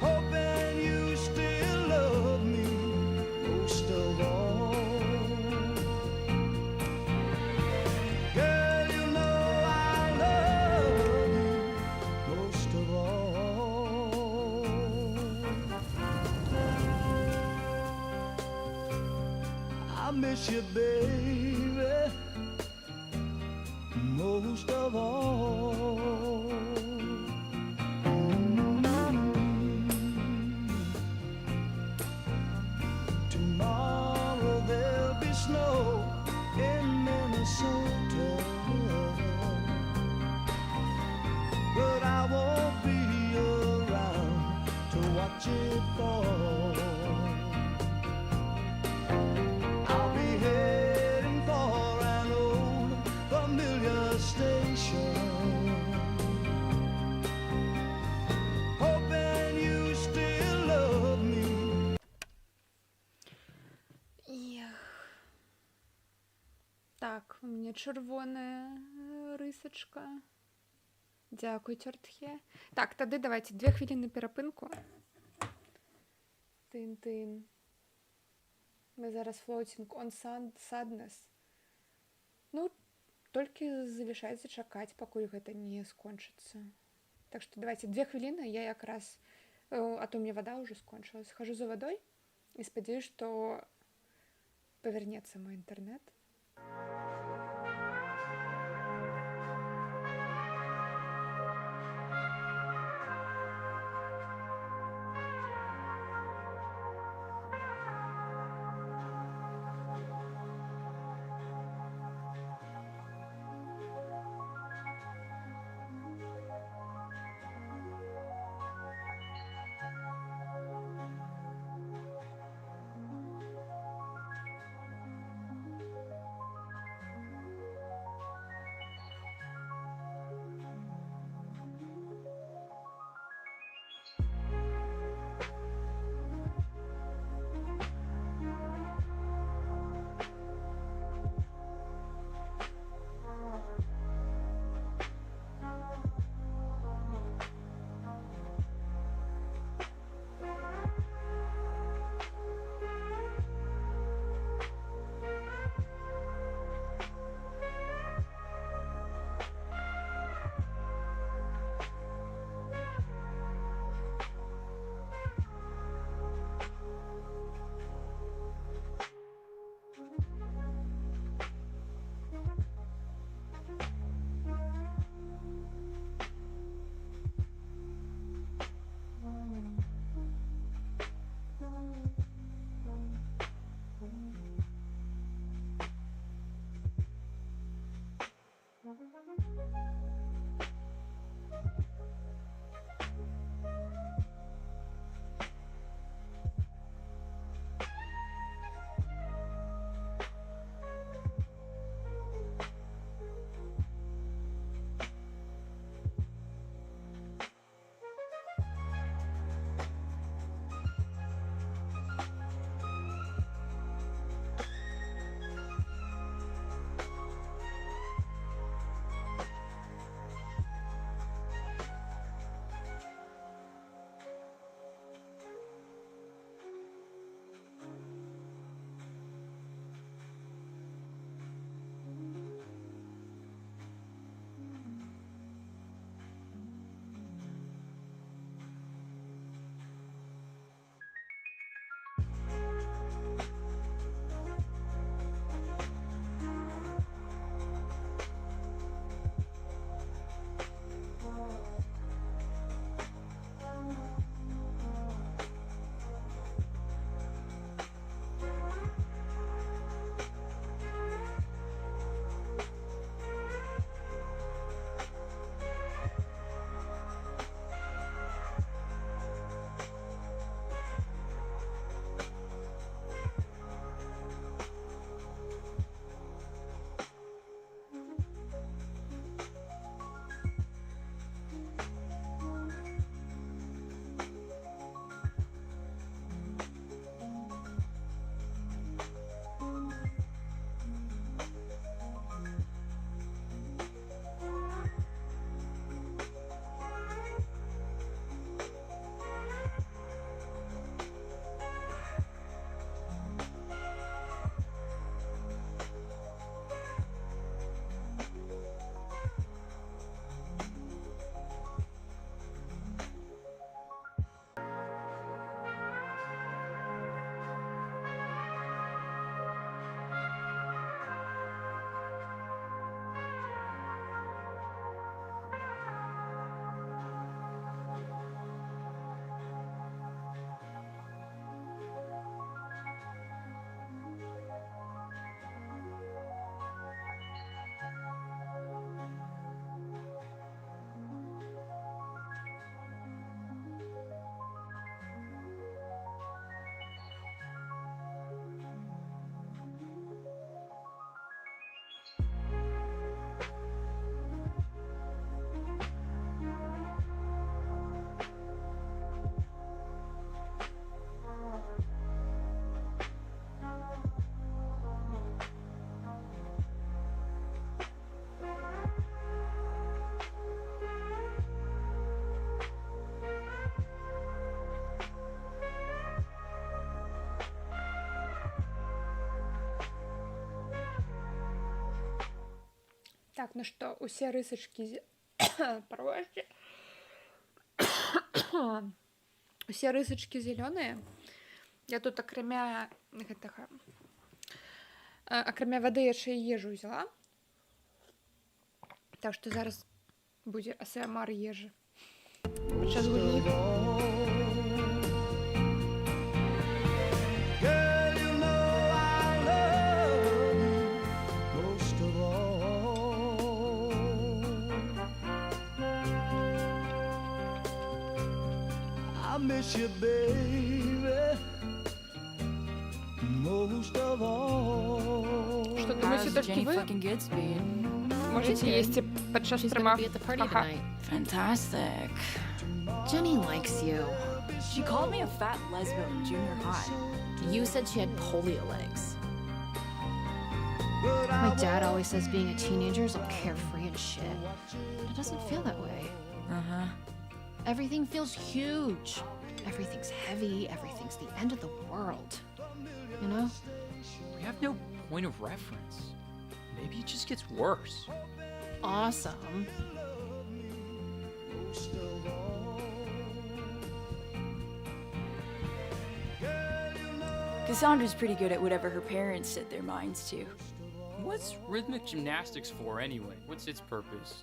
hoping you still love me most of all. Girl, you know I love you most of all. I miss you, baby, most of all. Tomorrow there'll be snow in Minnesota, but I won't be around to watch it fall. I'll be heading for an old familiar station, hoping you still love me. у меня червоная рисочка. Дякую, тёртхе. Так, тоді давайте 2 хвилини перепинку. Тин-тин. Ми зараз floating on sadness. Ну, тільки залишається чекати, поки гэта не скончыцца. Так что давайте 2 хвилины, я якраз... А то у меня вода уже скончилась. Хожу за водой и сподеюсь, что повернется мой интернет. Так, ну что, усе рисочки... Прости. Усе рисочки зеленые. Я тут акрамя гэтага... акрамя вады яшчэ і ежу взяла. Так што зараз будзе АСМР ежы. Падчас гульні. Girl, you know I love you most of all. I miss you, baby, most of all. Что, думаете, только вы? Можете есть подчас стрима. Ага. Fantastic. Jenny likes you. She called me a fat lesbian in junior high. You said she had polio legs. My dad always says being a teenager is all carefree and shit. It doesn't feel that way. Uh-huh. Everything feels huge. Everything's heavy. Everything's the end of the world. You know? We have no point of reference. Maybe it just gets worse. Awesome. Cassandra's pretty good at whatever her parents set their minds to. What's rhythmic gymnastics for anyway? What's its purpose?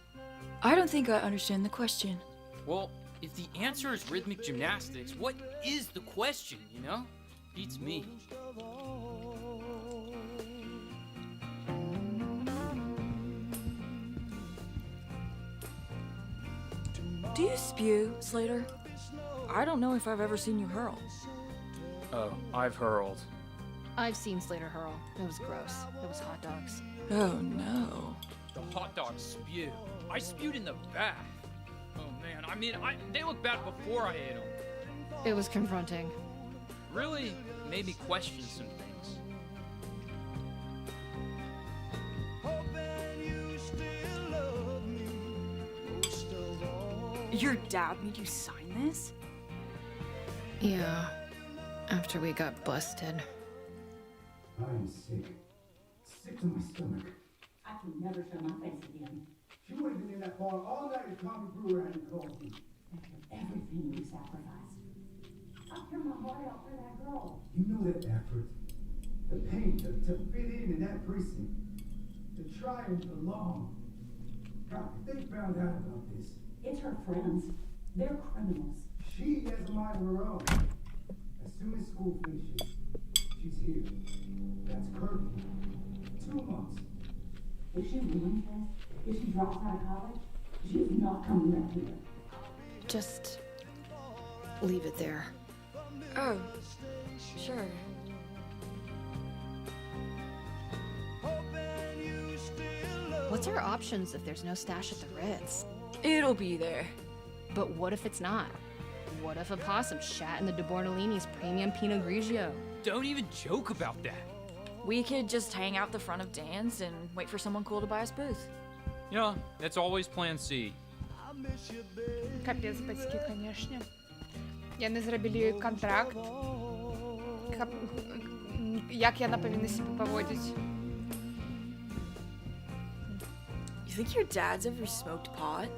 I don't think I understand the question. Well, if the answer is rhythmic gymnastics, what is the question, you know? Beats me. Do you spew, Slater? I don't know if I've ever seen you hurl. Oh, I've hurled. I've seen Slater hurl. It was gross. It was hot dogs. Oh no. The hot dog spew. I spewed in the bath. Oh man, I mean, they look bad before I ate them. It was confronting. Really made me question some things. Your dad made you sign this? Yeah. After we got busted. I am sick. Sick to my stomach. I can never show my face again. She would have been in that bar all night at Coffee Brewer and coffee. After everything you sacrificed. I turned my heart out for that girl. You know that effort. The pain to fit in that precinct. To try and belong. God, if they found out about this. It's her friends. They're criminals. She has a mind of her own. As soon as school finishes, she's here. That's curfew. 2 months. If she ruins this, if she drops out of college, she's not coming back here. Just leave it there. Oh, sure. What's our options if there's no stash at the Ritz? It'll be there. But what if it's not? What if a possum shat in the De Bortolini's premium Pinot Grigio? Don't even joke about that. We could just hang out the front of Dan's and wait for someone cool to buy us booth. Yeah, that's always plan C. Капец, батьки, конечно. Яны зрабілі контракт. Як яна павінна себе паводзіць? You think your dad's ever smoked pot?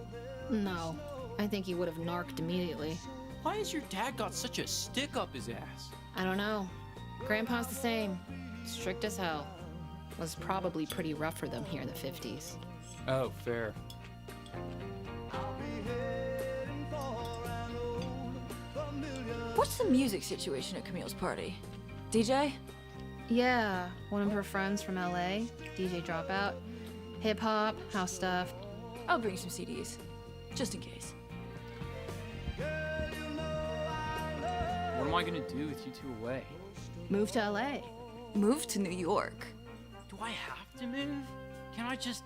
No. I think he would have narked immediately. Why has your dad got such a stick up his ass? I don't know. Grandpa's the same. Strict as hell. Was probably pretty rough for them here in the 50s. Oh, fair. What's the music situation at Camille's party? DJ? Yeah, one of her friends from LA, DJ Dropout. Hip hop, house stuff. I'll bring some CDs, just in case. What am I gonna do with you two away? Move to LA. Move to New York. Do I have to move? Can I just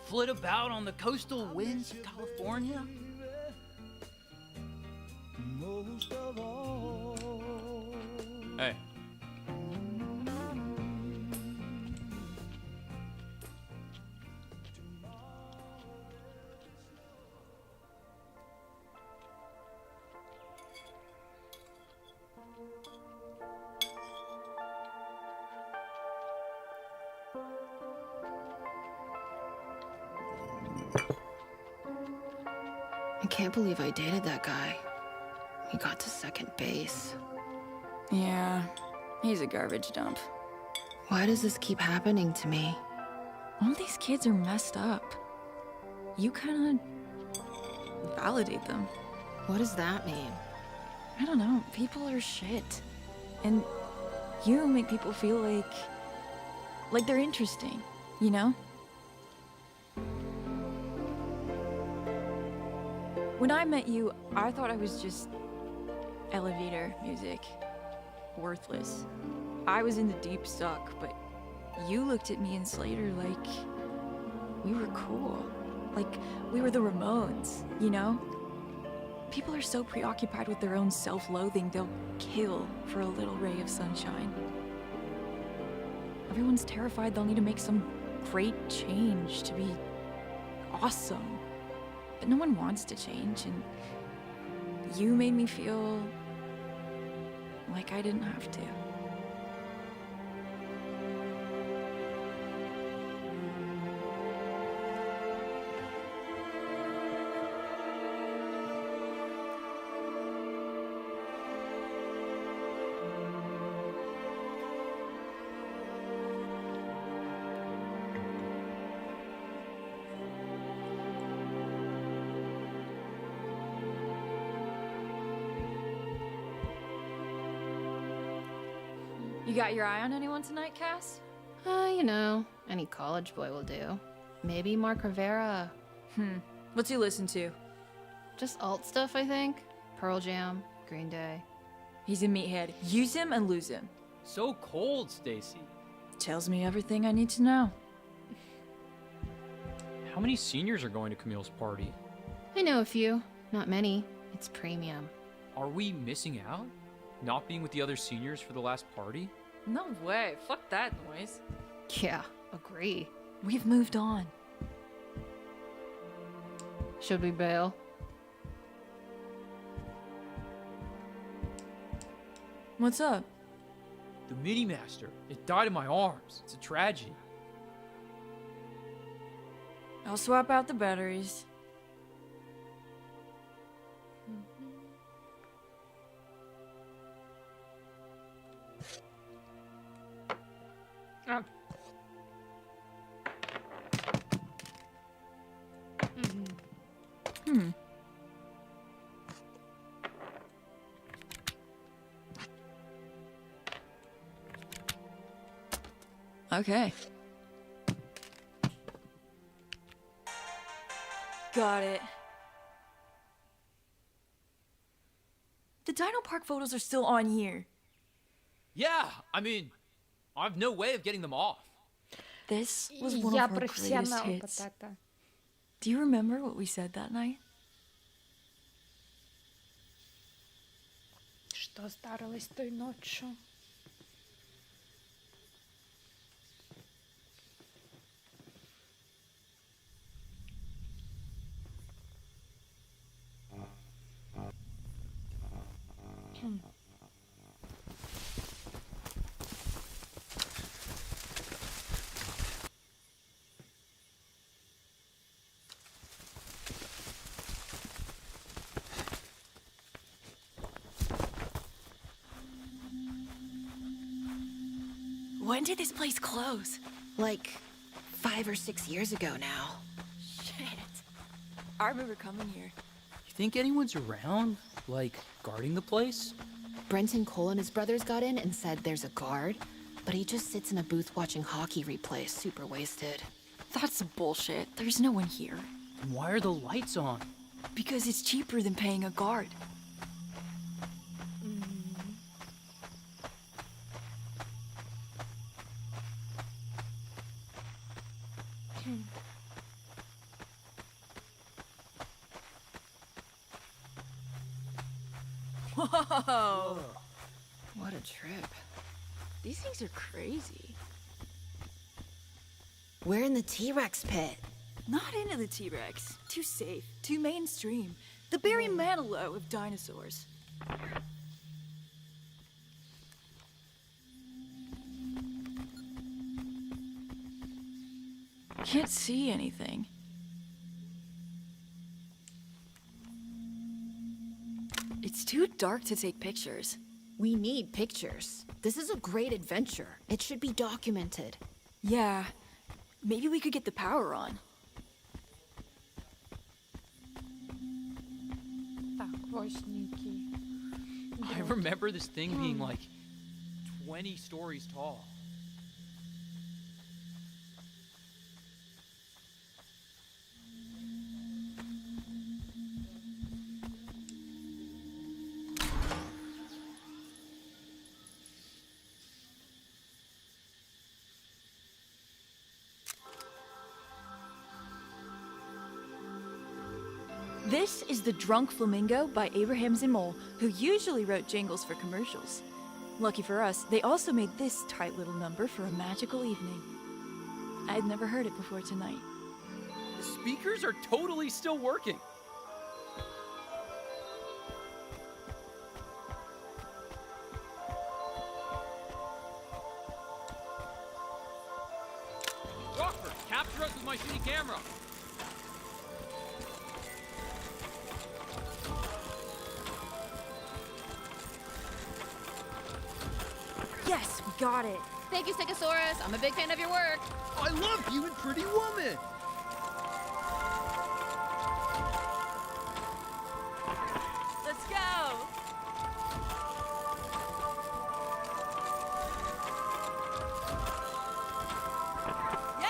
flit about on the coastal winds of California? Hey. can't believe I dated that guy. He got to second base. Yeah, he's a garbage dump. Why does this keep happening to me? All these kids are messed up. You kind of validate them. What does that mean? I don't know. People are shit. And you make people feel like they're interesting, you know? When I met you, I thought I was just elevator music. Worthless. I was in the deep suck, but you looked at me and Slater like we were cool. Like we were the Ramones, you know? People are so preoccupied with their own self-loathing, they'll kill for a little ray of sunshine. Everyone's terrified they'll need to make some great change to be awesome. But no one wants to change, and you made me feel like I didn't have to. You got your eye on anyone tonight, Cass? You know, any college boy will do. Maybe Mark Rivera. What's he listen to? Just alt stuff, I think. Pearl Jam, Green Day. He's a meathead. Use him and lose him. So cold, Stacy. Tells me everything I need to know. How many seniors are going to Camille's party? I know a few. Not many. It's premium. Are we missing out? Not being with the other seniors for the last party? No way. Fuck that noise. Yeah, agree. We've moved on. Should we bail? What's up? The Mini Master. It died in my arms. It's a tragedy. I'll swap out the batteries. Okay. Got it. The Dino Park photos are still on here. Yeah, I mean, I have no way of getting them off. This was one Я of our greatest профессионал вот hits. это. Do you remember what we said that night? Что здарилось той ночью? When did this place close? Like 5 or 6 years ago now. Shit. I remember coming here. You think anyone's around? Like, guarding the place? Brenton Cole and his brothers got in and said there's a guard, but he just sits in a booth watching hockey replays, super wasted. That's bullshit. There's no one here. And why are the lights on? Because it's cheaper than paying a guard. Whoa! What a trip. These things are crazy. We're in the T-Rex pit. Not into the T-Rex. Too safe. Too mainstream. The Barry Manilow of dinosaurs. Can't see anything. dark to take pictures. We need pictures. This is a great adventure. It should be documented. Yeah, maybe we could get the power on. Так, восненький. I remember this thing being like 20 stories tall. This is The Drunk Flamingo by Abraham Zimmel, who usually wrote jingles for commercials. Lucky for us, they also made this tight little number for a magical evening. I'd never heard it before tonight. The speakers are totally still working. Rockford, capture us with my shitty camera. Yes, we got it. Thank you, Stegosaurus. I'm a big fan of your work. I love you and Pretty Woman. Let's go. Yeah!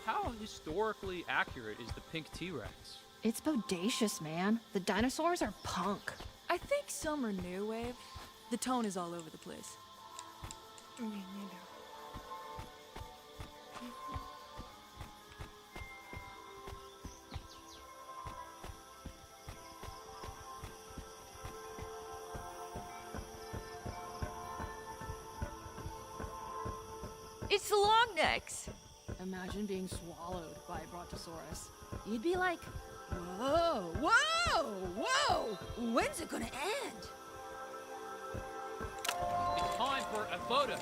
How historically accurate is the pink T-Rex? It's bodacious, man. The dinosaurs are punk. I think some are new wave. The tone is all over the place. It's the long necks. Imagine being swallowed by a brontosaurus. You'd be like, whoa, whoa, whoa! When's it gonna end? It's time for a photo.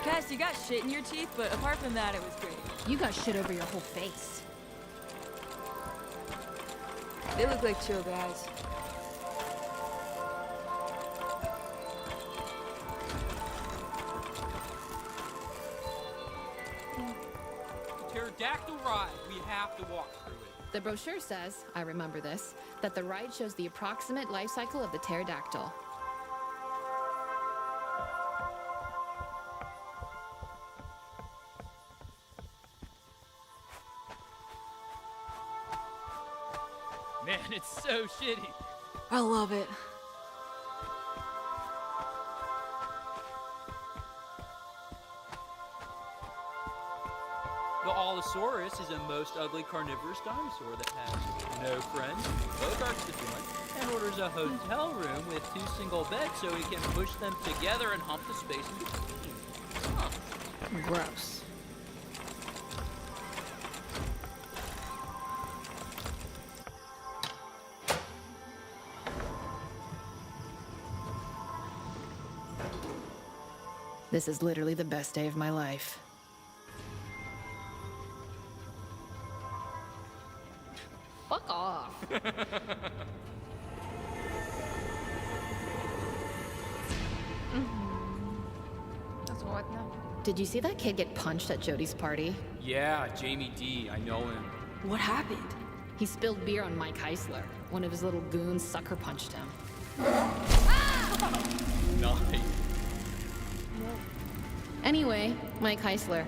Cass, you got shit in your teeth, but apart from that, it was great. You got shit over your whole face. They look like chill guys. Pterodactyl ride. We have to walk through it. The brochure says, I remember this, that the ride shows the approximate life cycle of the pterodactyl. Man, it's so shitty. I love it. The Allosaurus is a most ugly carnivorous dinosaur that has no friends, bogarts the joint, and orders a hotel room with 2 single beds so he can push them together and hump the space in between. Huh. Gross. This is literally the best day of my life. Fuck off. Згодна. Did you see that kid get punched at Jody's party? Yeah, Jamie D. I know him. What happened? He spilled beer on Mike Heisler. One of his little goons sucker punched him. Nice. Anyway, Mike Heisler.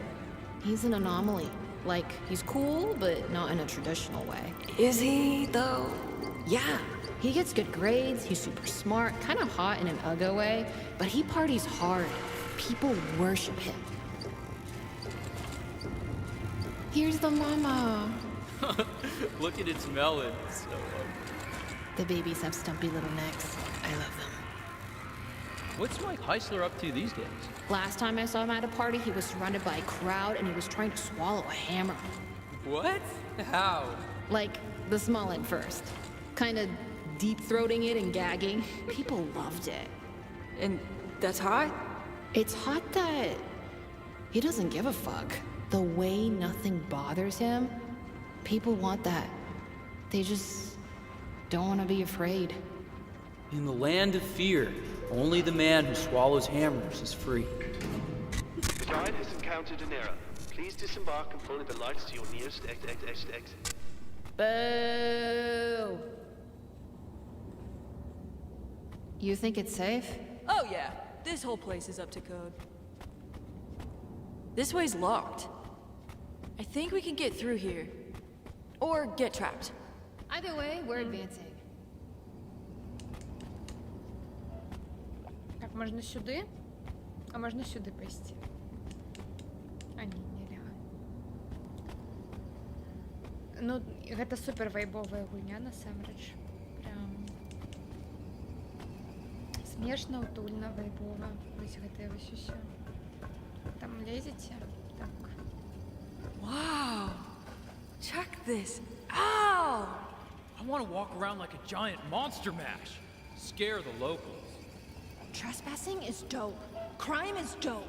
He's an anomaly. Like, he's cool, but not in a traditional way. Is he, though? Yeah. He gets good grades, he's super smart, kind of hot in an Uggo way, but he parties hard. People worship him. Here's the mama. Look at its melon. So The babies have stumpy little necks. I love them. What's Mike Heisler up to these days? Last time I saw him at a party, he was surrounded by a crowd and he was trying to swallow a hammer. What? How? Like, the small end first. Kinda deep-throating it and gagging. People loved it. And that's hot? It's hot that he doesn't give a fuck. The way nothing bothers him, people want that. They just don't want to be afraid. In the land of fear, only the man who swallows hammers is free. The guide has encountered an error. Please disembark and follow the lights to your nearest exit. Boo! You think it's safe? Oh yeah, this whole place is up to code. This way's locked. I think we can get through here. Or get trapped. Either way, we're advancing. Так, можна сюди? А можна сюди пойти? А ні, нереально. Ну, гэта супер вайбовая гульня, насамрэч. Прям... Смешна, утульна, вайбова. Вось гэтае вось усё. Там лезете? Так. Wow! Check this out! I want to walk around like a giant monster mash. Scare the locals. Trespassing is dope. Crime is dope.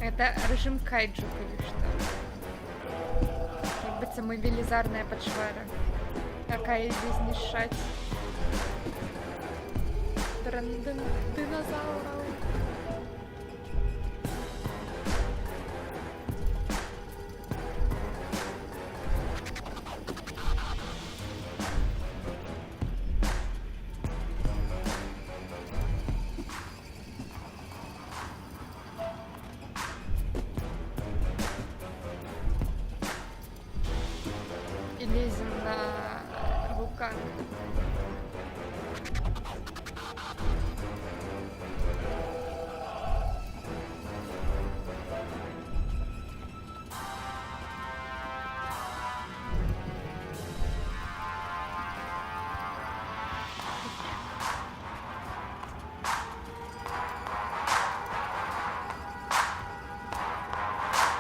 Это режим кайджу, конечно. Якби це мобілізарна почвара. Какая здесь не шать. Динозавров. И лезем на вулкан.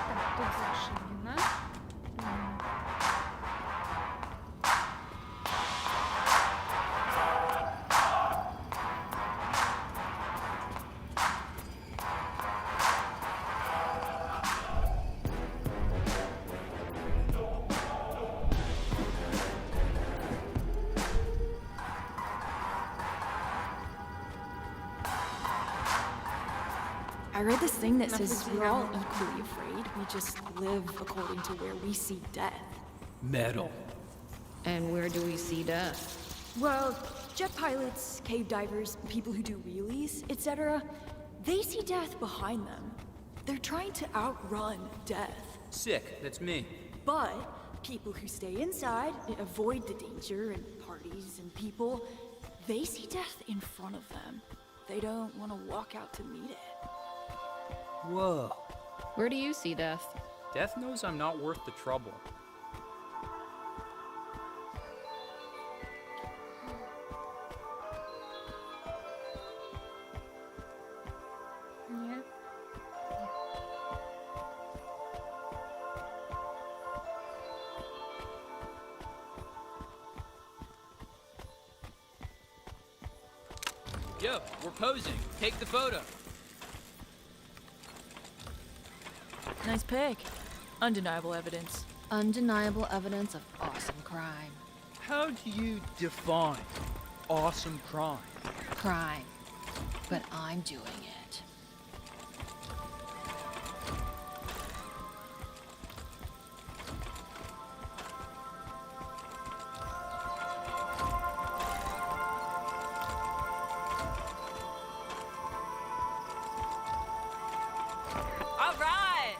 Так, тут зашивено. I read this thing that says we're all equally afraid. We just live according to where we see death. Metal. And where do we see death? Well, jet pilots, cave divers, people who do wheelies, etc. They see death behind them. They're trying to outrun death. Sick, that's me. But people who stay inside, avoid the danger and parties and people, they see death in front of them. They don't want to walk out to meet it. Whoa. Where do you see death? Death knows I'm not worth the trouble. Нет. Yo, we're posing. Take the photo. Nice pic. Undeniable evidence. Undeniable evidence of awesome crime. How do you define awesome crime? Crime. But I'm doing it. All right.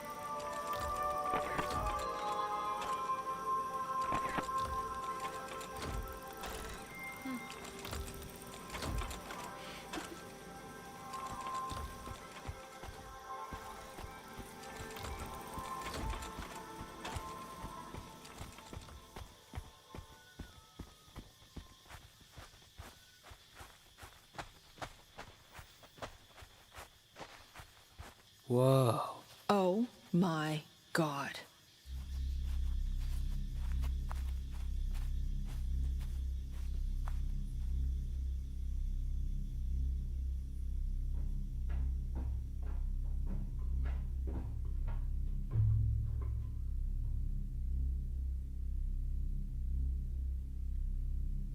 Whoa. Oh my god.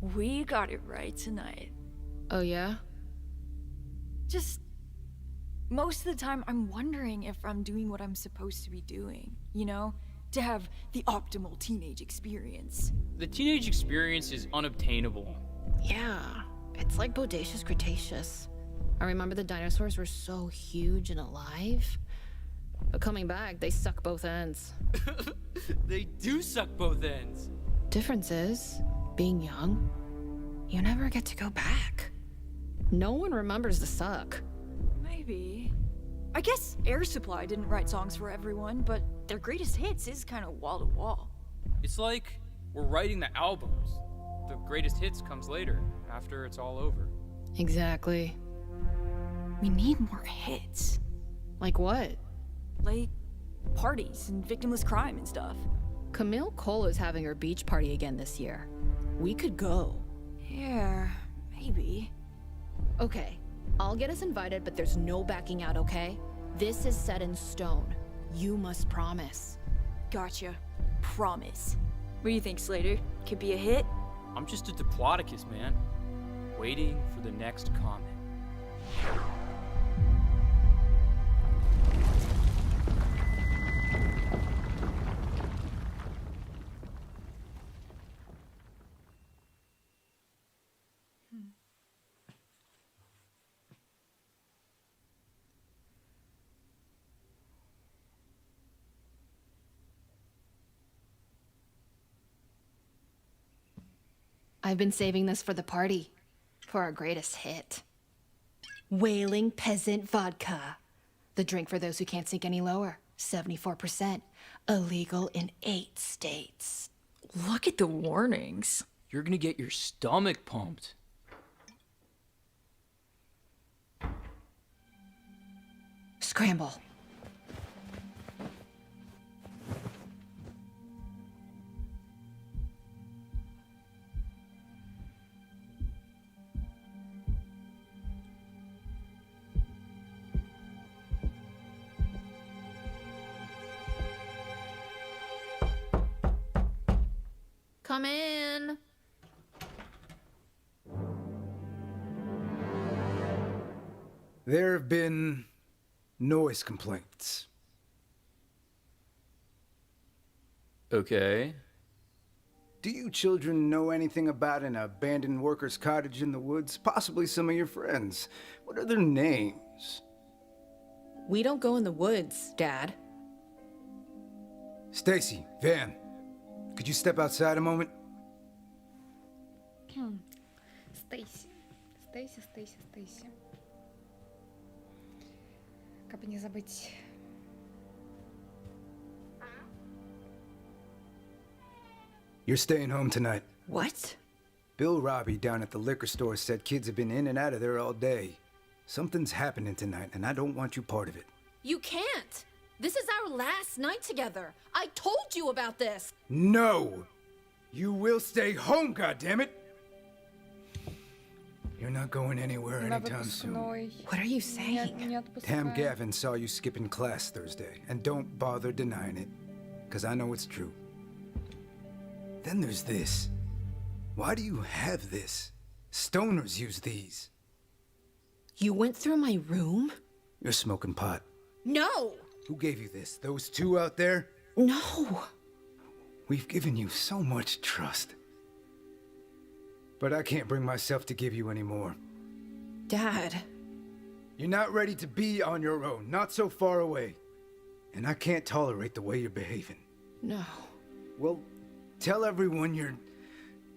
We got it right tonight. Oh yeah? Just most of the time, I'm wondering if I'm doing what I'm supposed to be doing, you know? To have the optimal teenage experience. The teenage experience is unobtainable. Yeah, it's like Bodacious Cretaceous. I remember the dinosaurs were so huge and alive. But coming back, they suck both ends. They do suck both ends. Difference is, being young, you never get to go back. No one remembers the suck. Maybe. I guess Air Supply didn't write songs for everyone, but their greatest hits is kind of wall to wall. It's like we're writing the albums. The greatest hits comes later, after it's all over. Exactly. We need more hits. Like what? Like parties and victimless crime and stuff. Camille Cole is having her beach party again this year. We could go. Yeah, maybe. Okay, I'll get us invited, but there's no backing out, okay? This is set in stone. You must promise. Gotcha. Promise. What do you think, Slater? Could be a hit? I'm just a Diplodocus, man. Waiting for the next comment. I've been saving this for the party. For our greatest hit. Wailing Peasant Vodka. The drink for those who can't sink any lower. 74%. Illegal in 8 states. Look at the warnings. You're gonna get your stomach pumped. Scramble. Come in. There have been noise complaints. Okay. Do you children know anything about an abandoned worker's cottage in the woods? Possibly some of your friends. What are their names? We don't go in the woods, Dad. Stacy, Van, could you step outside a moment? Стейси. Стейси. Как бы не забыть. You're staying home tonight. What? Bill Robbie down at the liquor store said kids have been in and out of there all day. Something's happening tonight, and I don't want you part of it. You can't. This is our last night together. I told you about this. No! You will stay home, goddammit! You're not going anywhere anytime soon. What are you saying? Tam Gavin saw you skipping class Thursday, and don't bother denying it, because I know it's true. Then there's this. Why do you have this? Stoners use these. You went through my room? You're smoking pot. No! Who gave you this? Those two out there? No! We've given you so much trust. But I can't bring myself to give you any more. Dad. You're not ready to be on your own, not so far away. And I can't tolerate the way you're behaving. No. Well, tell everyone you're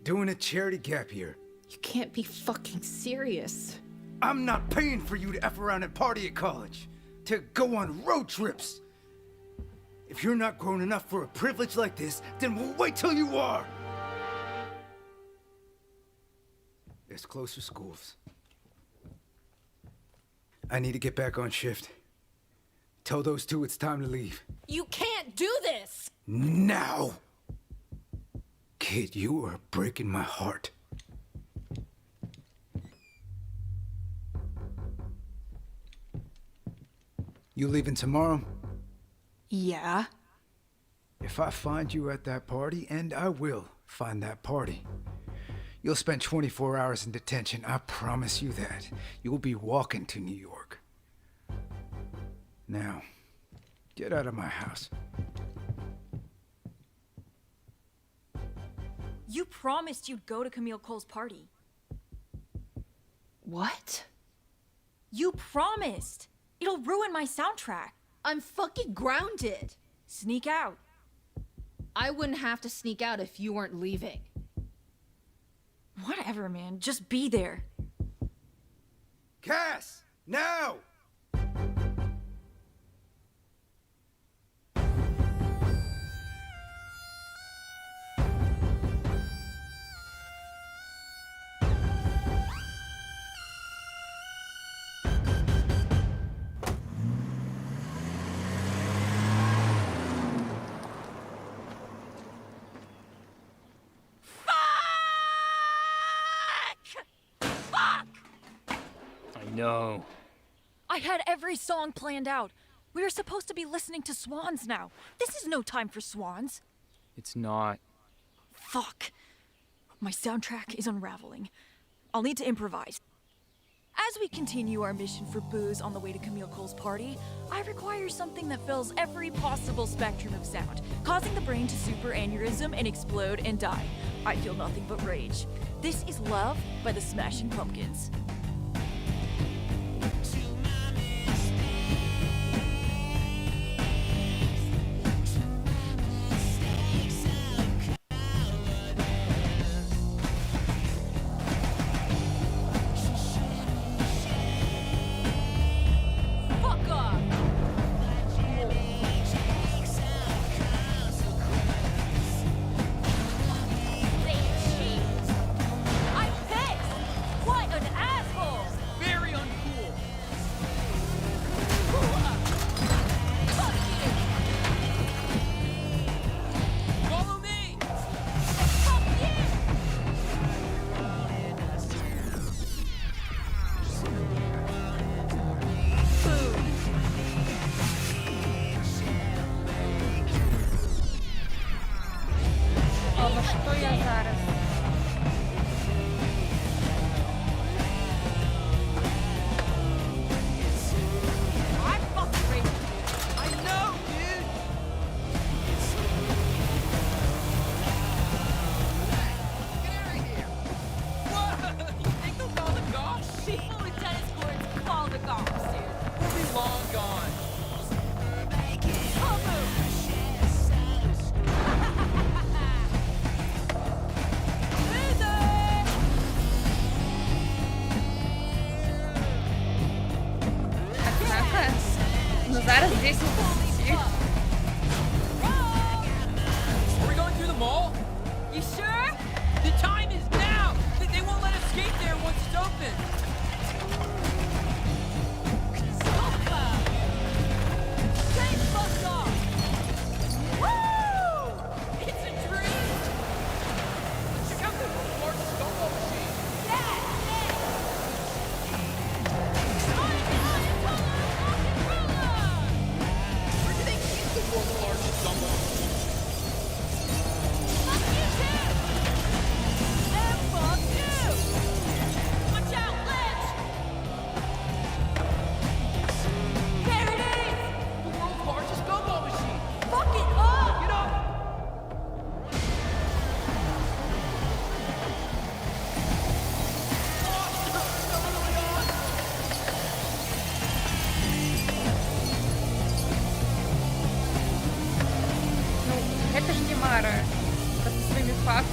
doing a charity gap year. You can't be fucking serious. I'm not paying for you to F around and party at college, to go on road trips. If you're not grown enough for a privilege like this, then we'll wait till you are. There's closer schools. I need to get back on shift. Tell those two it's time to leave. You can't do this! Now! Kid, you are breaking my heart. You leaving tomorrow? Yeah. If I find you at that party, and I will find that party, you'll spend 24 hours in detention. I promise you that. You'll be walking to New York. Now, get out of my house. You promised you'd go to Camille Cole's party. What? You promised! It'll ruin my soundtrack. I'm fucking grounded. Sneak out. I wouldn't have to sneak out if you weren't leaving. Whatever, man. Just be there. Cass! Now! No. I had every song planned out. We were supposed to be listening to Swans now. This is no time for Swans. It's not. Fuck. My soundtrack is unraveling. I'll need to improvise. As we continue our mission for booze on the way to Camille Cole's party, I require something that fills every possible spectrum of sound, causing the brain to super aneurysm and explode and die. I feel nothing but rage. This is Love by the Smashing Pumpkins. Зараз 10 всіх. Are we going through the mall? You sure? The time is now! They won't let us skate there once it's open! Stay fucked off! Woo! It's a dream! Check out the largest gumball machine! Where do they keep the world's largest gumball machine? Fuck you too! And fuck you! Watch out, Liz!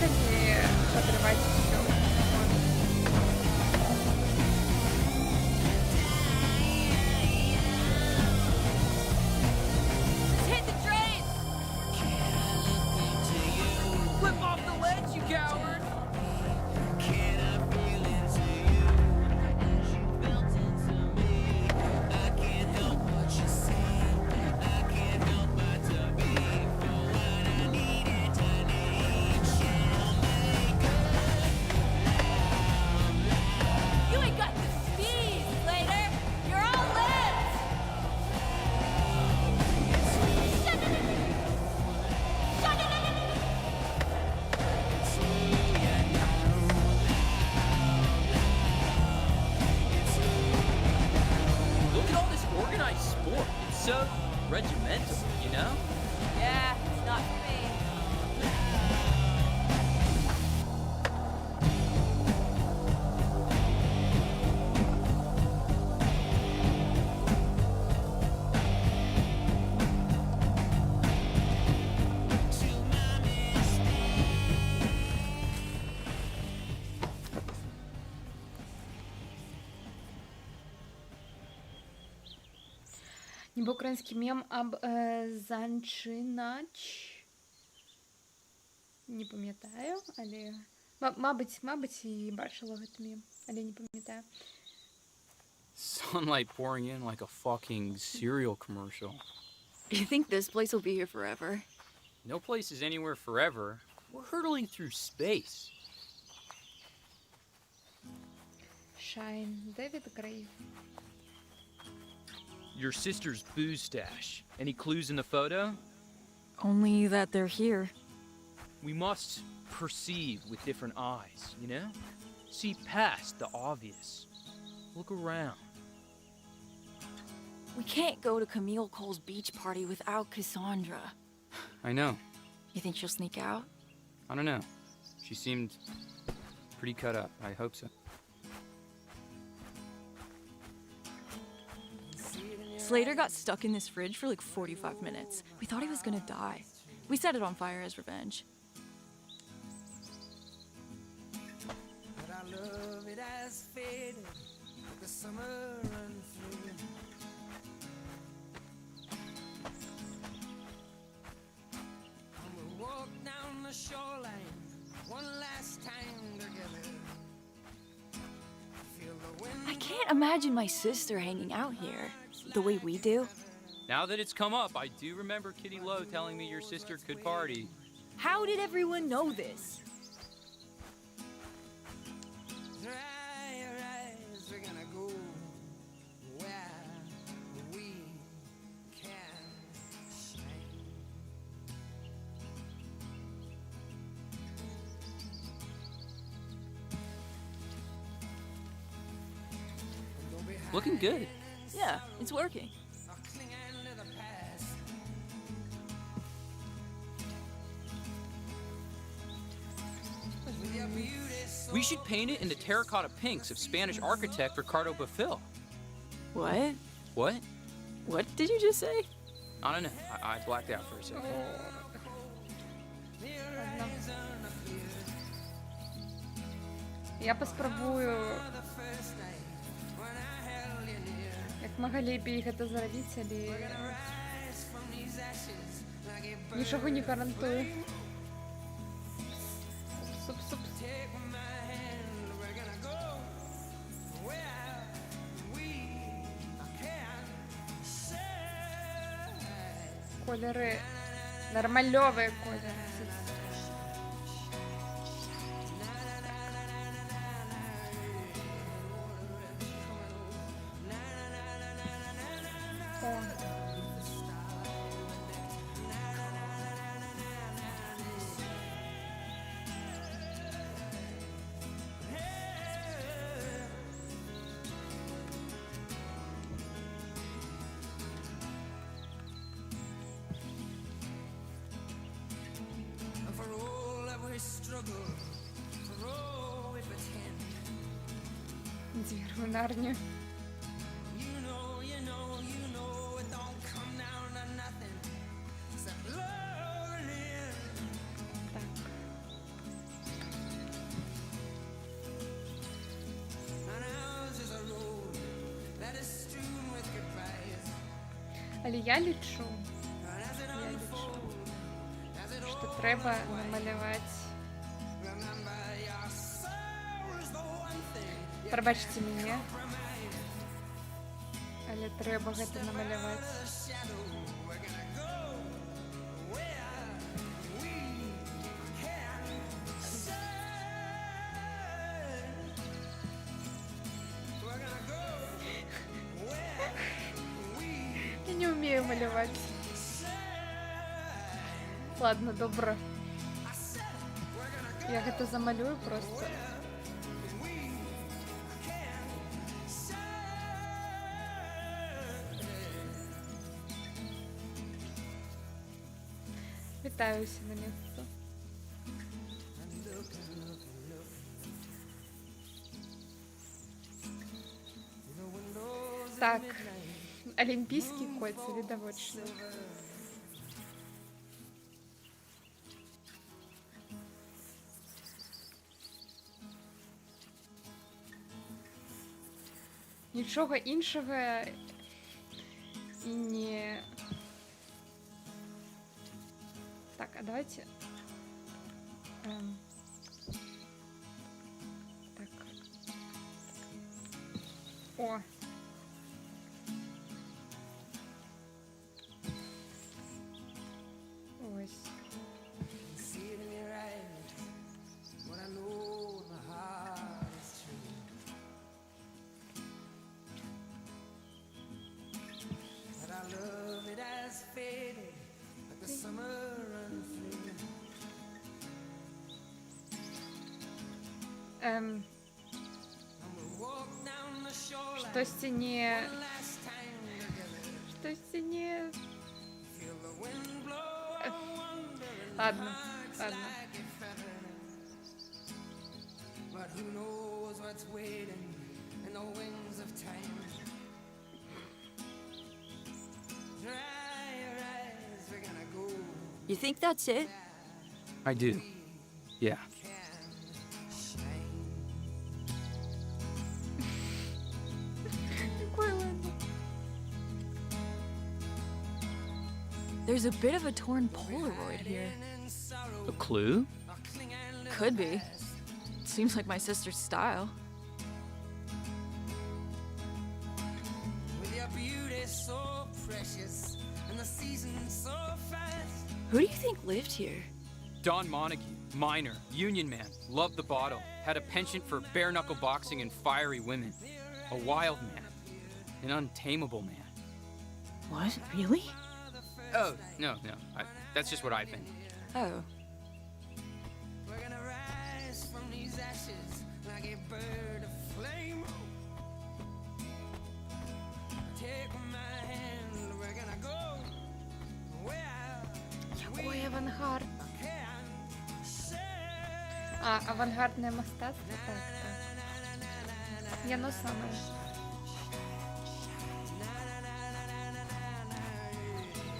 не подрывать все. Hit the train! Flip off the ledge, you coward! You ain't got the speed, Slater! You're all limbs! Look at all this organized sport. It's so regimental, you know? Yeah, it's not for me. Ніби український мем об Занчинач. Не пам'ятаю, але... Мабуть, і бачила гэты мем, але не пам'ятаю. Sunlight pouring in like a fucking cereal commercial. You think this place will be here forever? No place is anywhere forever. We're hurtling through space. Shine, David Gray. Your sister's booze stash. Any clues in the photo? Only that they're here. We must perceive with different eyes, you know? See past the obvious. Look around. We can't go to Camille Cole's beach party without Cassandra. I know. You think she'll sneak out? I don't know. She seemed pretty cut up. I hope so. Slater got stuck in this fridge for like 45 minutes. We thought he was gonna die. We set it on fire as revenge. But our love, it has faded with the summer run through. And we'll walk down the shoreline one last time together. Feel the wind. I can't imagine my sister hanging out here the way we do. Now that it's come up, I do remember Kitty Lowe telling me your sister could party. How did everyone know this? Dry your eyes, we're gonna go where we can shine. Looking good. Yeah, it's working. We should paint it in the terracotta pinks of Spanish architect Ricardo Bofill. What? What? What did you just say? I don't know. I blacked out for a second. Я паспрабую як мага лепей гэта зрабіць, але нічога не гарантую. Суп. Колеры нармальовыя колеры. Дверь в Нарнию. Але я лічу, що треба намалювати. Пробачте мене, але треба гэта намалювати. Я не умею малювать. Ладно, добро. Я гэта замалюю просто. Вітаюся на місце. Так, олимпийские кольца, видовочные. Нічого іншого і не... Так, а давайте... Так. О! Ось. Штось не... Штось не... Ладно, ладно. You think that's it? I do. Yeah. There's a bit of a torn Polaroid here. A clue? Could be. Seems like my sister's style. Who do you think lived here? Don Montague, miner, union man, loved the bottle, had a penchant for bare-knuckle boxing and fiery women. A wild man. An untamable man. What? Really? Oh, no. That's just what I think. Oh. Який авангард? А, авангардне мистецтво? Так, так. Я саме.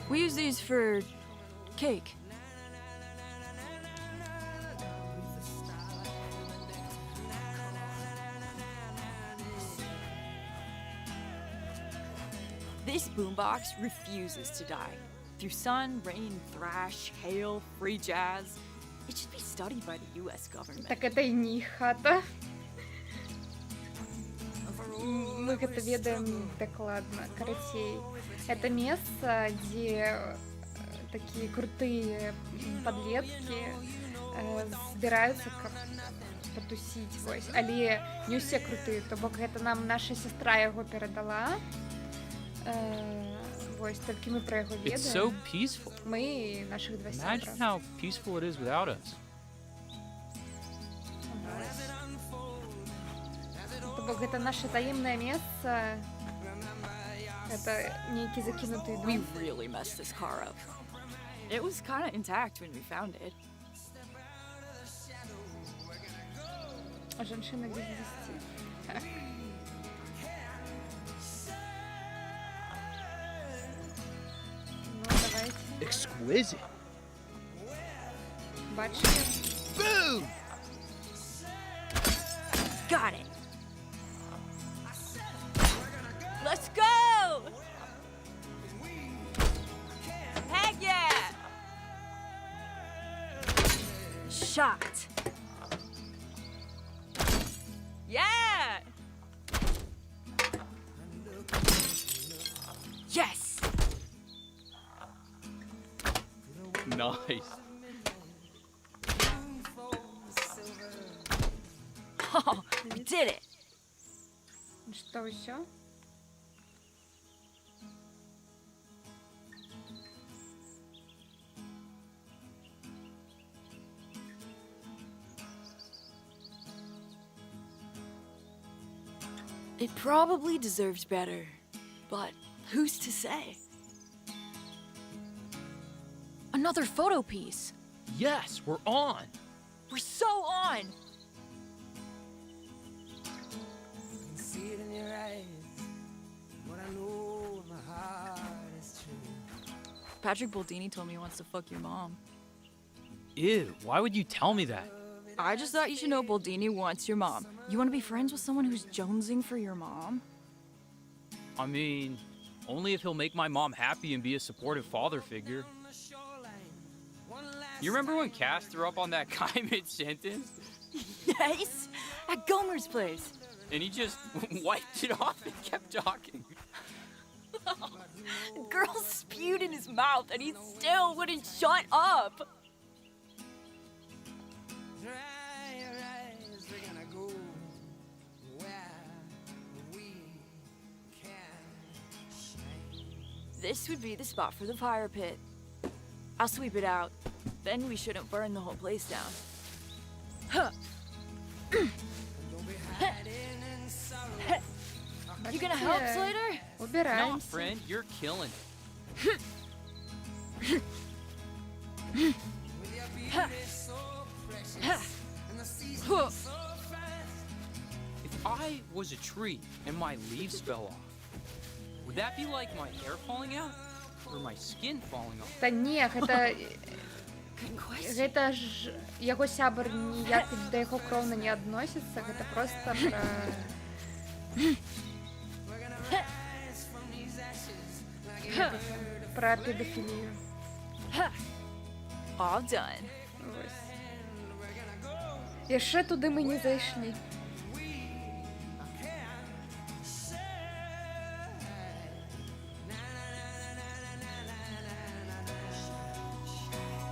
We use these for cake. This boombox refuses to die. Through sun, rain, thrash, hail, free jazz. It should be studied by the US government. Так это и не их хата. Мы это ведаем докладно. Короче, это место, где такие крутые подлетки збираються потусить. Ось. Але не усі крутые, то бок это нам наша сестра його передала. Ось, тільки ми про його ведаємо. It's so peaceful. Ми і наших два сестра. Imagine how peaceful it is without us. То бок это наше таємне місце. Это некий закинутый дом. We really messed this car up. It was kind of intact when we found it. А женщина без 10. Ну, давайте. Exquisite. Бачите? Boom! Got it. Let's go! shot. Yeah! Yes! Nice. Oh, we did it! Что еще? It probably deserves better, but who's to say? Another photo piece. Yes, we're on. We're so on! See it in your eyes. What I know in my heart is true. Patrick Baldini told me he wants to fuck your mom. Ew, why would you tell me that? I just thought you should know Baldini wants your mom. You want to be friends with someone who's jonesing for your mom? I mean, only if he'll make my mom happy and be a supportive father figure. You remember when Cass threw up on that guy mid-sentence? Yes! At Gomer's place. And he just wiped it off and kept talking. The girl spewed in his mouth and he still wouldn't shut up. Dry your eyes, we're gonna go where we can shine. This would be the spot for the fire pit. I'll sweep it out. Then we shouldn't burn the whole place down. Huh. You gonna help, Slater? No, friend, you're killing it. If I was a tree and my leaves fell off, would that be like my hair falling out? Or my skin falling off? Та ні, гэта ж яго сябар ніяк да яго кроўна не адносіцца, гэта проста пра педафілію. All done. Яшчэ туды мы не зайшлі.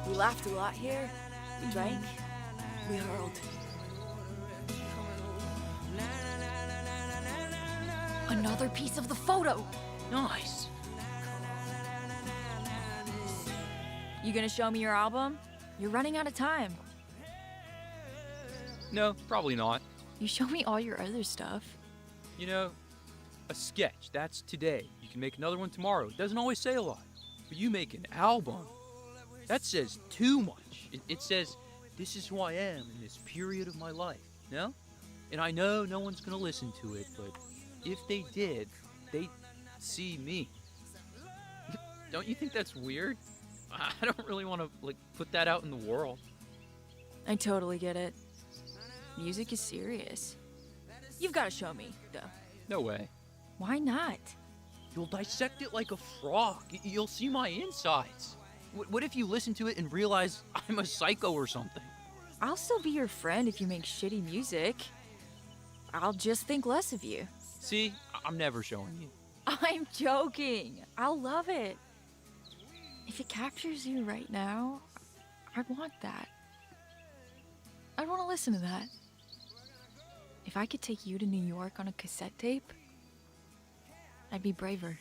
We laughed a lot here. We drank. We hurled. Another piece of the photo. Nice. You gonna show me your album? You're running out of time. No, probably not. You show me all your other stuff. You know, a sketch, that's today. You can make another one tomorrow. It doesn't always say a lot. But you make an album, that says too much. It says, this is who I am in this period of my life, you know? And I know no one's gonna listen to it, but if they did, they'd see me. Don't you think that's weird? I don't really want to, like, put that out in the world. I totally get it. Music is serious. You've got to show me, though. No way. Why not? You'll dissect it like a frog. You'll see my insides. What if you listen to it and realize I'm a psycho or something? I'll still be your friend if you make shitty music. I'll just think less of you. See, I'm never showing you. I'm joking. I'll love it. If it captures you right now, I want that. I'd want to listen to that. If I could take you to New York on a cassette tape, I'd be braver.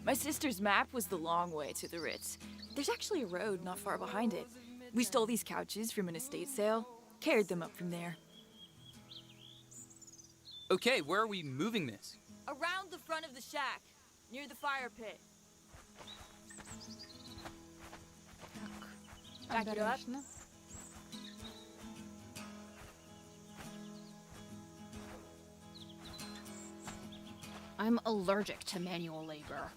My sister's map was the long way to the Ritz. There's actually a road not far behind it. We stole these couches from an estate sale, carried them up from there. Okay, where are we moving this? Around the front of the shack, near the fire pit. Back it up. I'm allergic to manual labor.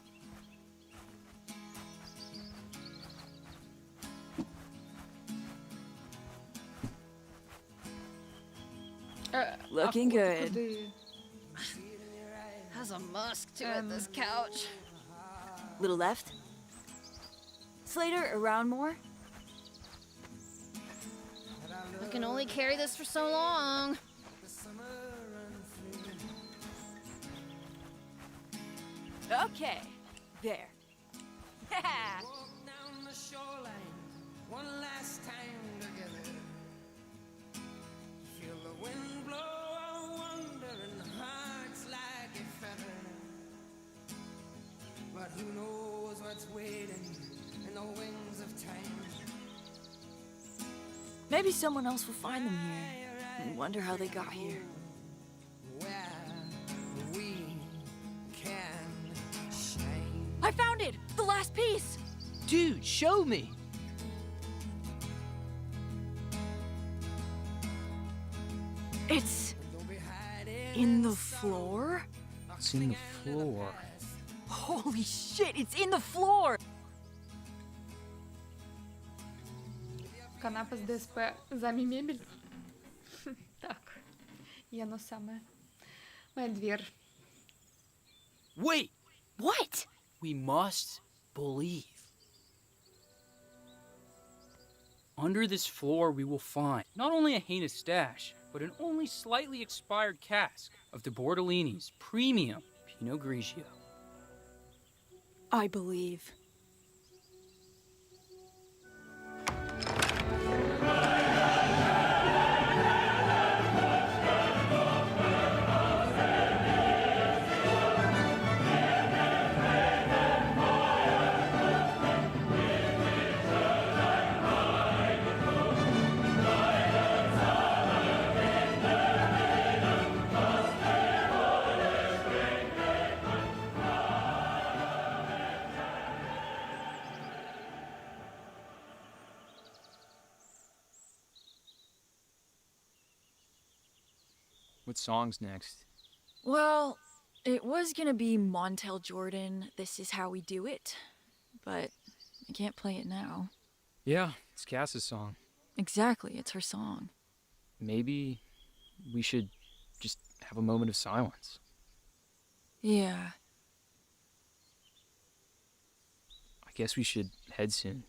Looking good. Куди? Has a musk to it, this couch. Little left. Slater, around more. I can only carry this for so long. Okay, there. One last time together. Feel the wind blow our wandering hearts like a feather. But who knows what's waiting in the wings of time? Maybe someone else will find them here and wonder how they got here. We can shine. I found it! The last piece! Dude, show me. It's in the floor? It's in the floor. Holy shit, it's in the floor! Канапа з ДСП замі мебель. Так, яно саме. Медвір. Wait! What? We must believe. Under this floor, we will find not only a heinous stash, but an only slightly expired cask of the Bordellini's premium Pinot Grigio. I believe. What song's next? Well, it was gonna be Montel Jordan, This Is How We Do It, but I can't play it now. Yeah, it's Cass's song. Exactly, it's her song. Maybe we should just have a moment of silence. Yeah. I guess we should head soon.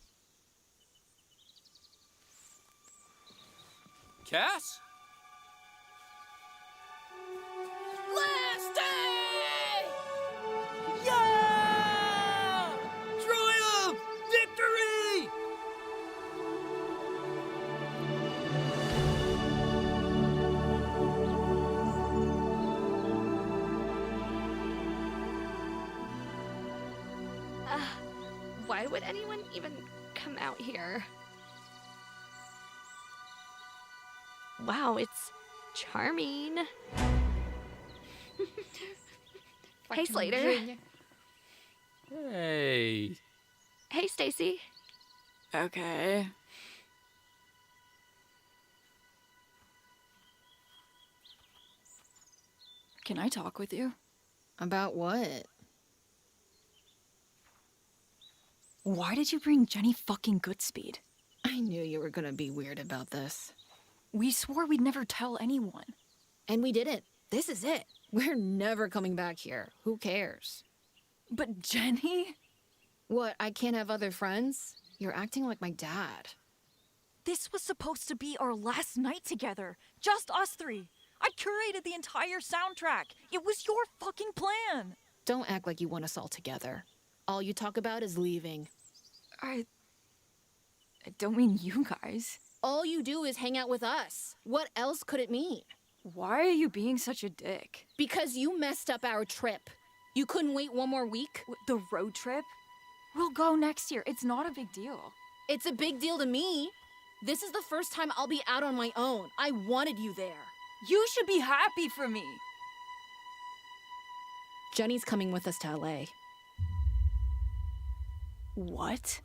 Cass? Last day! Yeah! Triumph! Victory! Why would anyone even come out here? Wow, it's charming. Hey, Slater. Женя. Hey. Hey, Stacy. Okay. Can I talk with you? About what? Why did you bring Jenny fucking Goodspeed? I knew you were gonna be weird about this. We swore we'd never tell anyone. And we didn't. This is it. We're never coming back here. Who cares? But Jenny? What, I can't have other friends? You're acting like my dad. This was supposed to be our last night together. Just us three. I curated the entire soundtrack. It was your fucking plan. Don't act like you want us all together. All you talk about is leaving. I don't mean you guys. All you do is hang out with us. What else could it mean? Why are you being such a dick? Because you messed up our trip. You couldn't wait one more week? The road trip? We'll go next year. It's not a big deal. It's a big deal to me. This is the first time I'll be out on my own. I wanted you there. You should be happy for me. Jenny's coming with us to LA. What?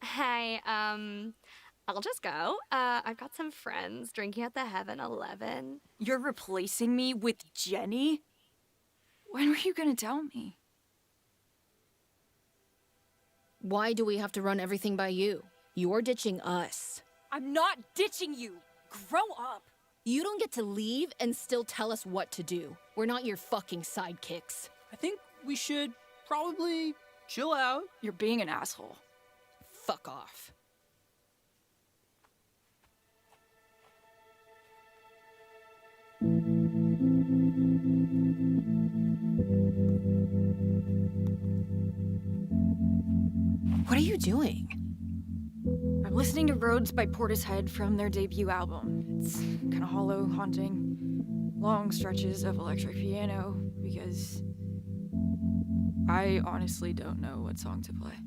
Hey, I'll just go. I've got some friends drinking at the Heaven 11. You're replacing me with Jenny? When were you gonna tell me? Why do we have to run everything by you? You're ditching us. I'm not ditching you. Grow up. You don't get to leave and still tell us what to do. We're not your fucking sidekicks. I think we should probably chill out. You're being an asshole. Fuck off. What are you doing? I'm listening to Roads by Portishead from their debut album. It's kind of hollow, haunting, long stretches of electric piano, because I honestly don't know what song to play.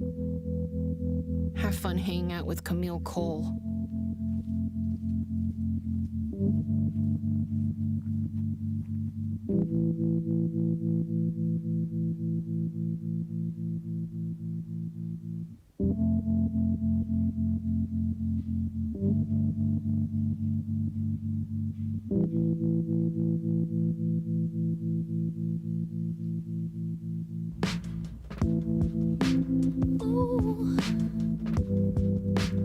Have fun hanging out with Camille Cole. Oh,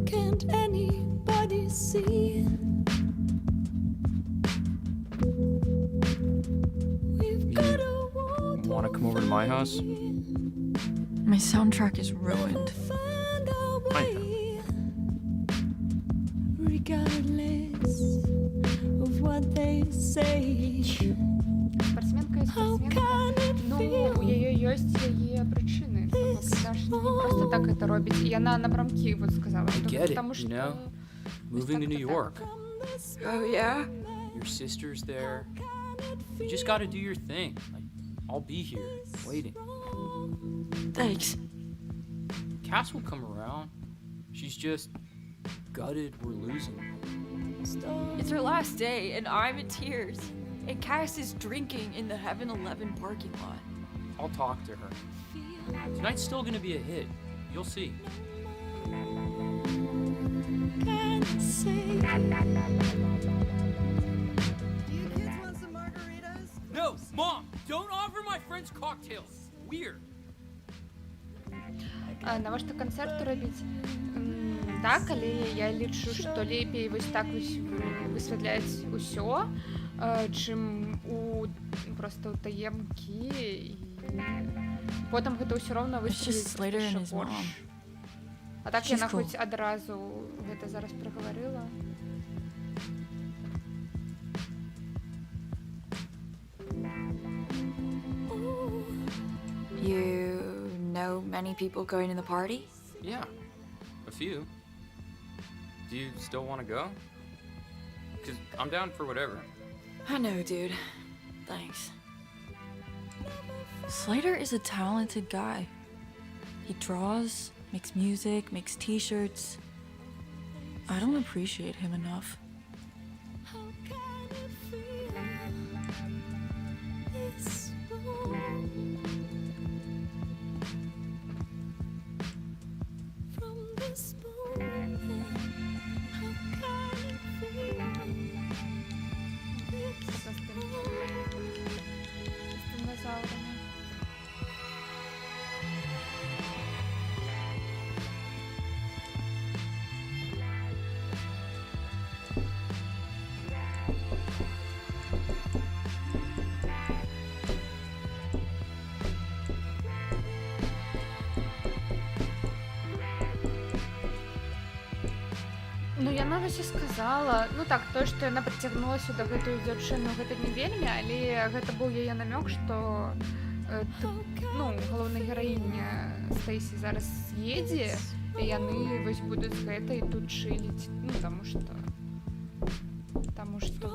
can't anybody see? Want to come over to my house? My soundtrack is ruined. Regardless of what they say. Спортсменка и спортсменка, ну, у її є її причини. Вона ж не просто так це робить. І вона на промки вот сказала, I get it, потому you что... know? Moving to New York. Oh, yeah? Your sister's there. You just gotta do your thing. Like, I'll be here, waiting. Thanks. Cass will come around. She's just gutted we're losing. It's her last day, and I'm in tears. And Cass is drinking in the Heaven 11 parking lot. I'll talk to her. Tonight's still gonna be a hit. You'll see. Can't say. No, Mom! Don't offer my friends cocktails. Weird. Навошта канцэрту рабіць? Так, але я лічу, што лепей вось так высвятляць усё, чым проста ў таемкі, і потым гэта ўсё роўна высветліць яшчэ горш. А так яна хоць адразу гэта зараз прагаварыла. You know many people going to the party? Yeah, a few. Do you still want to go? Because I'm down for whatever. I know, dude. Thanks. Slater is a talented guy. He draws, makes music, makes t-shirts. I don't appreciate him enough. Ну, яна вось і сказала, ну так, тое, што яна прыцягнулася да гэтую дзяўчыну, гэта не вельмі, але гэта быў яе намёк, што ну, галоўная гераіня Стейсі зараз з'едзе, і яны вось будуць з гэтай тут чыліць, ну, таму што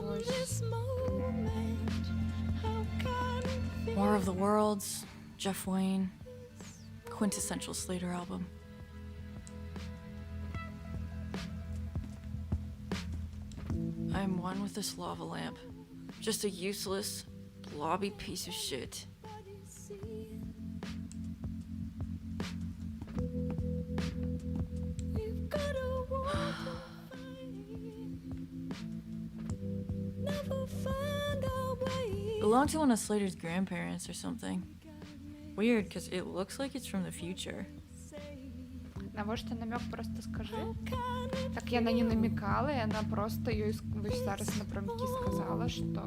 вось... War of the Worlds, Jeff Wayne, quintessential Slater album. I'm one with this lava lamp. Just a useless, blobby piece of shit. Belonged to one of Slater's grandparents or something. Weird, because it looks like it's from the future. Навошта намёк, просто скажи. Так яна не намекала, яна просто ёй вось зараз напрамкі сказала, што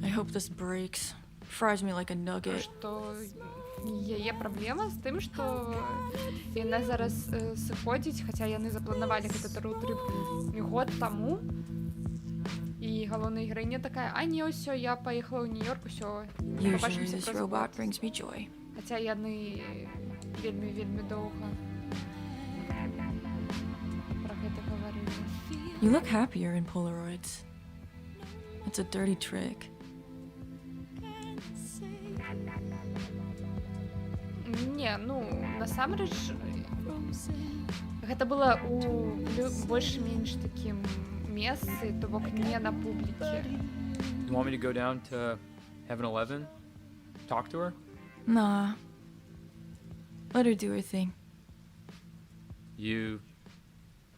I hope this breaks. Fries me like a nugget. Што яе праблема з тым, што яна зараз сыходзіць, хаця яны запланавалі гэты роуд-трып год таму. І галоўная гераіня такая: "А не, ўсё, я паехала ў Нью-Йорк, усё. Usually this robot brings me joy. Хаця яны вельмі доўга пра гэта гаварылі. You look happier in Polaroids. It's a dirty trick. Не, ну, насамрэч, гэта было у больш-менш такім месцы, то бок не на публіке. You want me to go down to Heaven 11? Talk to her? Nah. Let her do her thing. You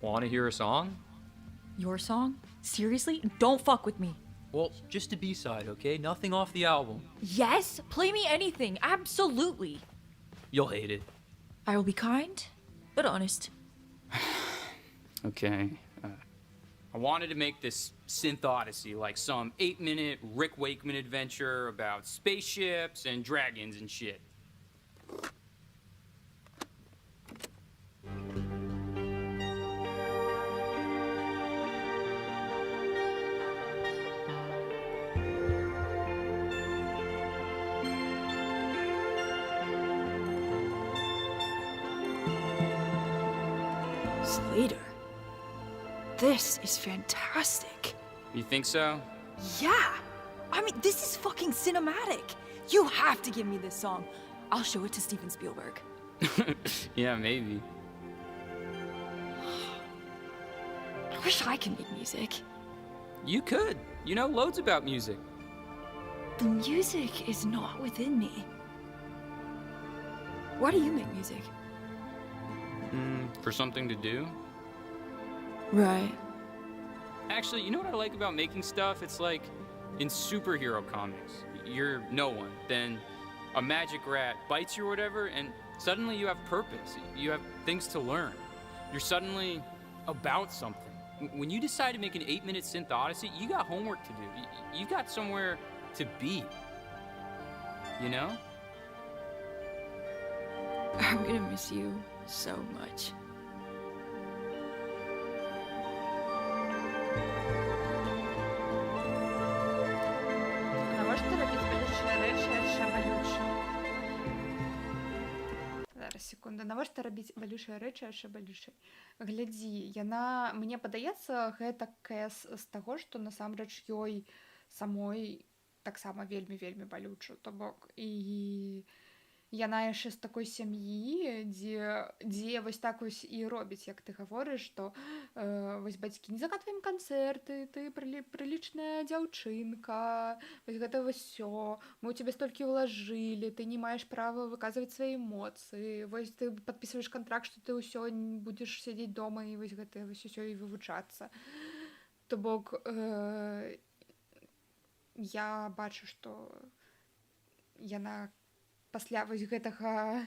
want to hear a song? Your song? Seriously? Don't fuck with me. Well, just a B-side, okay? Nothing off the album. Yes? Play me anything. Absolutely. You'll hate it. I will be kind, but honest. Okay. I wanted to make this synth odyssey, like some 8-minute Rick Wakeman adventure about spaceships and dragons and shit. Slater. This is fantastic. You think so? Yeah! I mean, this is fucking cinematic. You have to give me this song. I'll show it to Steven Spielberg. Yeah, maybe. I wish I could make music. You could. You know loads about music. The music is not within me. Why do you make music? For something to do? Right. Actually, you know what I like about making stuff? It's like in superhero comics. You're no one. Then a magic rat bites you or whatever, and suddenly you have purpose. You have things to learn. You're suddenly about something. When you decide to make an 8-minute synth odyssey, you got homework to do. You got somewhere to be. You know? I'm gonna miss you so much. Навошта рабіць балючыя рэчы яшчэ балючыя? Зараз, секунду. Навошта рабіць балючыя рэчы яшчэ балючай? Глядзі, яна, мне падаецца, гэта кэс з таго, што насамрэч ёй самой таксама вельмі балюча. То бок, і яна яшчэ з такой сям'і, дзе вось так вось і робіць, як ты гаворыш, што вось бацькі: "Не закатваем канцэрты, ты прылічная дзяўчынка, вось гэта ўсё, мы ў цябе столькі ўлажылі, ты не маеш права выказваць свае эмоцыі, вось ты падпісваеш кантракт, што ты ўсё будзеш сядзець дома і вось гэта вось усё і вывучацца". То бок, я бачу, што яна пасля вось гэтага,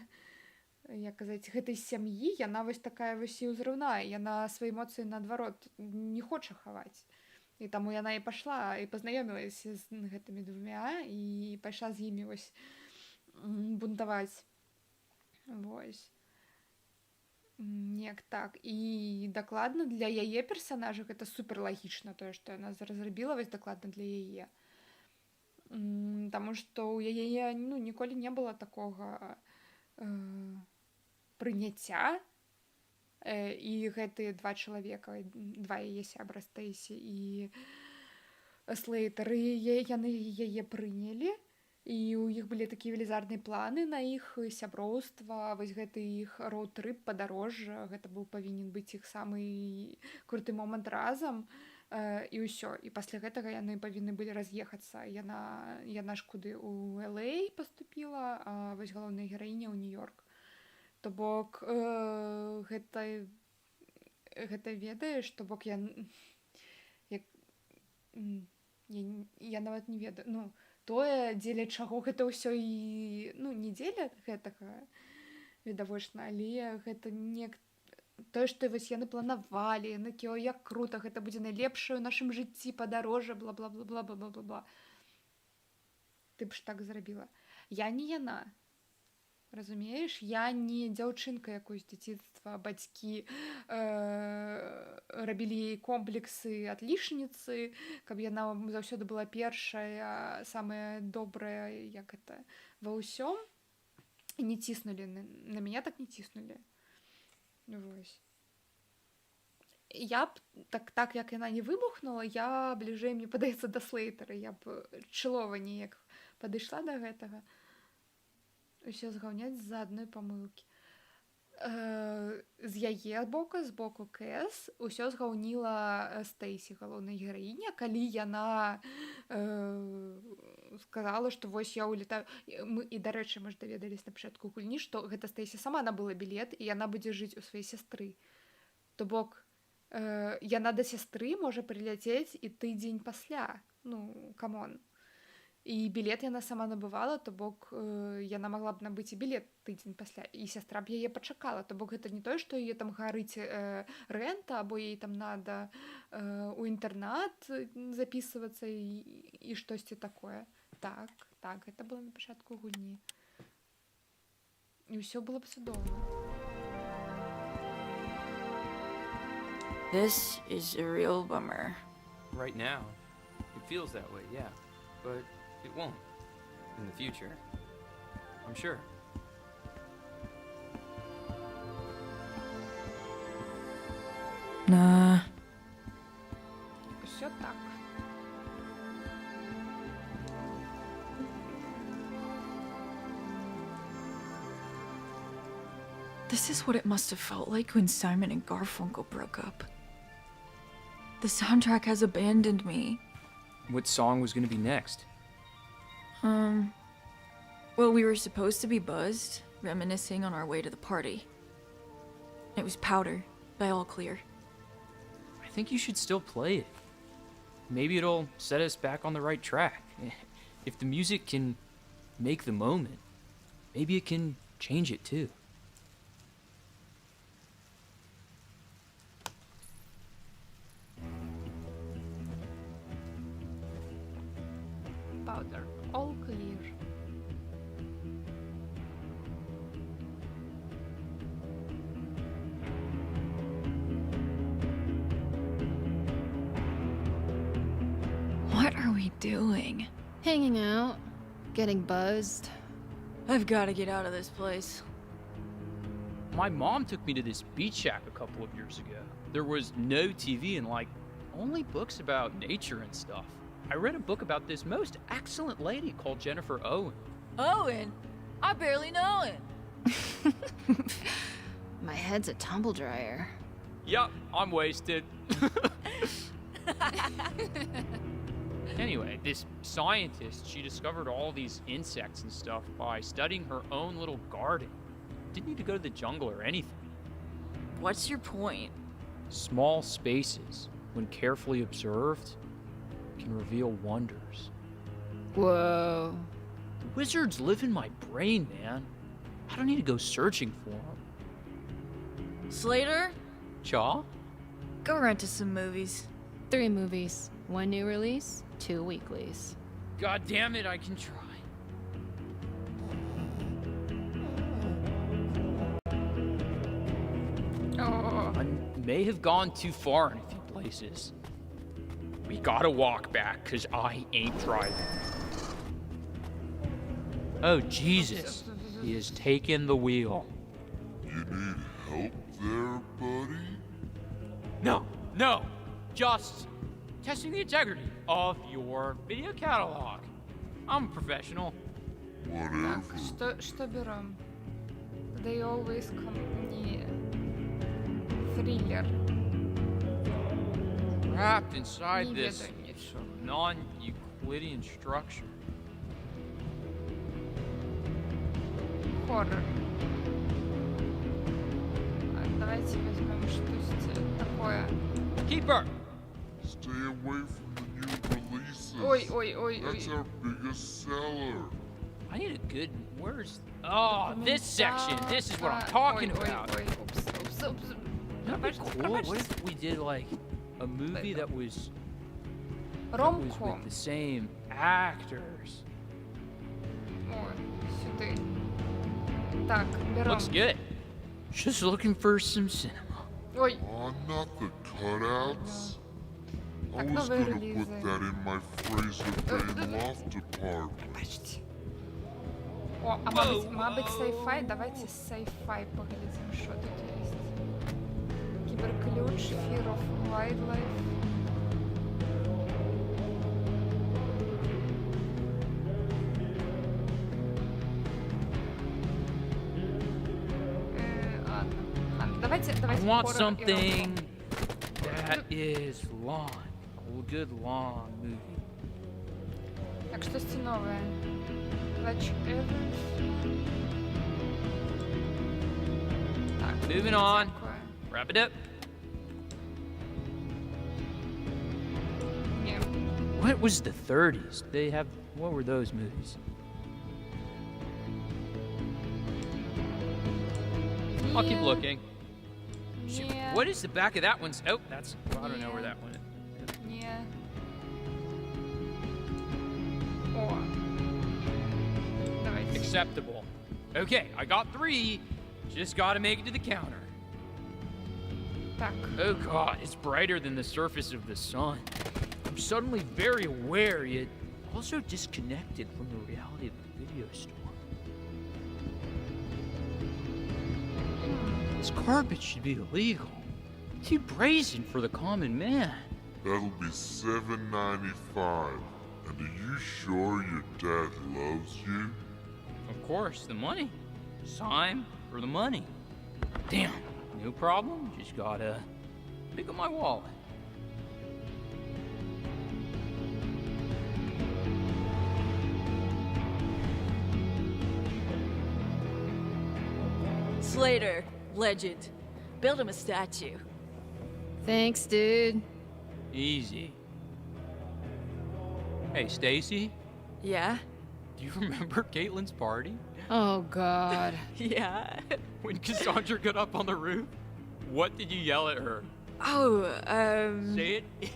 як казаць, гэтай сям'і, яна вось такая вось і ўзрыўная, яна свае эмоцыі наадварот не хоча хаваць. І таму яна і пашла і пазнаёмілася з гэтымі двумя і пайшла з імі вось бунтаваць. Вось. Неяк так. І дакладна для яе персанажа гэта суперлагічна, тое, што яна зараз зрабіла, вось дакладна для яе. Таму што ў яе ніколі не было такога прыняцця, і гэтыя два чалавека, два яе сябра, Стейсі і Слейтер, яны яе прынялі, і ў іх былі такія велізарныя планы на іх сяброўства, вось гэты іх роуд-трып, падарожжа, гэта быў павінен быць іх самы круты момант разам. І ўсё, і пасля гэтага яны павінны былі раз'ехацца. Яна ж куды ў LA паступіла, а вось галоўная гераіня ў Нью-Йорк. То бок, гэта ведаеш, то бок я нават не ведаю. Тое, дзеля чаго гэта ўсё і... не дзеля гэтага, відавочна, але гэта не тое, што вось яны планавалі, яны такія, ой, як крута, гэта будзе найлепшае ў нашым жыцці падарожжа, бла-бла-бла-бла-бла-бла-бла. Ты б ж так зрабіла. Я не яна. Разумееш, я не дзяўчынка якой з дзяцінства, бацькі рабілі ей комплексы атлічніцы, каб яна заўсёды была першая, самая добрая, як это, ва ўсём. І не ціснулі, на мяне так не ціснулі. Вось. Я б, так як яна не выбухнула, я бліжэй, мне падаецца, да Слейтера, я б чылова неяк падышла да гэтага. Усё згаўняць з-за адной памылкі. З яе боку, з боку Кэс, усё згаўніла Стейсі, галоўная гераіня, калі яна сказала, што вось я улетаю. І, дарэчы, мы ж даведались на пачатку гульні, што гэта Стейсі сама набыла білет, і яна будзе жыць у сваёй сястры. То бок, яна да сястры можа прыляцець і тыдзень пасля. Ну, камон. І білет яна сама набывала, то бок яна магла б набыць і білет тыдзень пасля, і сястра б яе пачакала, то бок гэта не тое, што яе там гарыць рэнта, або ей там надо у інтэрнат запісвацца і штосьці такое. Так, гэта было на пачатку гульні. І ўсё было б цудоўна. This is a real bummer. Right now, it feels that way, yeah. But it won't. In the future. I'm sure. Nah. Усё так. This is what it must have felt like when Simon and Garfunkel broke up. The soundtrack has abandoned me. What song was gonna be next? Well, we were supposed to be buzzed, reminiscing on our way to the party. It was Powder, by All Clear. I think you should still play it. Maybe it'll set us back on the right track. If the music can make the moment, maybe it can change it too. Powder. All Clear. What are we doing? Hanging out, getting buzzed. I've got to get out of this place. My mom took me to this beach shack a couple of years ago. There was no TV and only books about nature and stuff. I read a book about this most excellent lady called Jennifer Owen. Owen? I barely know him. My head's a tumble dryer. Yup, I'm wasted. Anyway, this scientist, she discovered all these insects and stuff by studying her own little garden. Didn't need to go to the jungle or anything. What's your point? Small spaces, when carefully observed, can reveal wonders. Whoa. The wizards live in my brain, man. I don't need to go searching for them. Slater? Cha? Go rent us some movies. 3 movies. 1 new release, 2 weeklies. God damn it, I can try. Oh. I may have gone too far in a few places. We gotta walk back, cause I ain't driving. Oh, Jesus. He has taken the wheel. You need help there, buddy? No. Just testing the integrity of your video catalog. I'm a professional. Whatever. Что берем? They always come... Не. Thriller. Trapped inside Не this ведаю ничего. non-Euclidean structure. Хоррор. Давайте возьмем что-то такое. Keeper! Stay away from the new releases. Ой. That's our biggest seller. I need a good. Where's? Oh, this section. This is what I'm talking about. That'd be cool. What if we did like a movie that was with the same actors? О, сюди. Так, берем. Looks good. Just looking for some cinema. Ой. Oh, not the cutouts. I Так, was новые gonna put релизы. that in my Fraser Bay loft department. Почти. О, а мабуть, sci-fi? Давайте sci-fi поглядим, что тут есть. Киберключ, Fear of Wildlife. Ладно, давайте I want хоррор и something ром-ком. that is long. A good long movie. Так, что новое? Watch Evans. Так, Moving on. такое. Wrap it up. Не. What was the 30s? What were those movies? I'll keep looking. Shoot, Не. what is the back of that one's? Oh, that's. I don't know where that one is. Не. О. Давайте. Acceptable. Okay, I got 3. Just gotta make it to the counter. Так. Oh god, it's brighter than the surface of the sun. I'm suddenly very aware, yet also disconnected from the reality of the video store. This carpet should be illegal. Too brazen for the common man. That'll be $7.95. And are you sure your dad loves you? Of course, the money. Time for the money. Damn, no problem. Just gotta pick up my wallet. Slater, legend. Build him a statue. Thanks, dude. Easy. Hey, Stacy, Yeah? do you remember Caitlin's party? Oh, God. Yeah. When Cassandra got up on the roof? What did you yell at her? Oh, Say it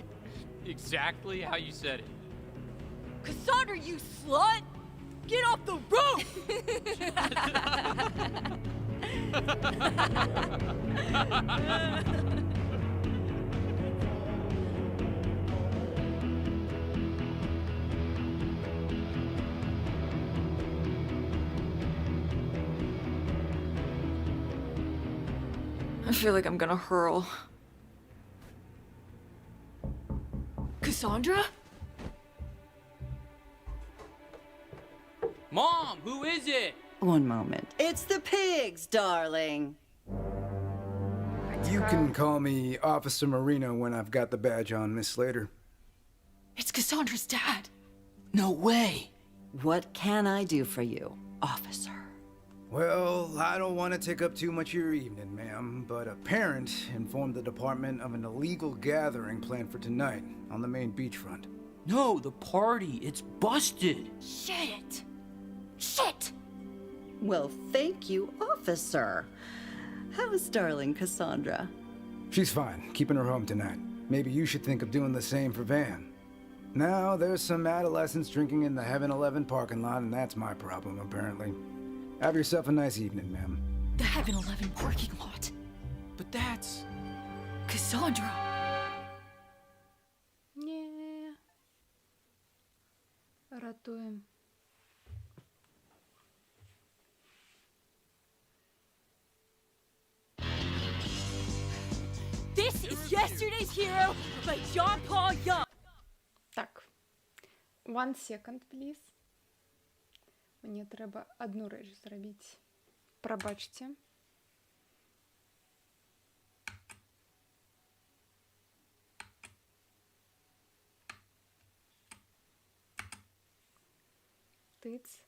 exactly how you said it. Cassandra, you slut! Get off the roof! I feel like I'm gonna hurl. Cassandra? Mom, who is it? One moment. It's the pigs, darling. You can call me Officer Marino when I've got the badge on, Miss Slater. It's Cassandra's dad. No way. What can I do for you, officer? Well, I don't want to take up too much of your evening, ma'am, but a parent informed the department of an illegal gathering planned for tonight on the main beachfront. No, the party. It's busted. Shit! Shit! Well, thank you, officer. How is darling Cassandra? She's fine, keeping her home tonight. Maybe you should think of doing the same for Van. Now, there's some adolescents drinking in the Heaven 11 parking lot, and that's my problem, apparently. Have yourself a nice evening, ma'am. The Heaven 11 parking lot. But that's... Cassandra! Не. Ратуем. This is Yesterday's Hero by John Paul Young. Так. 1 second, please. Мені треба одну річ зробити. Пробачте. Тиц.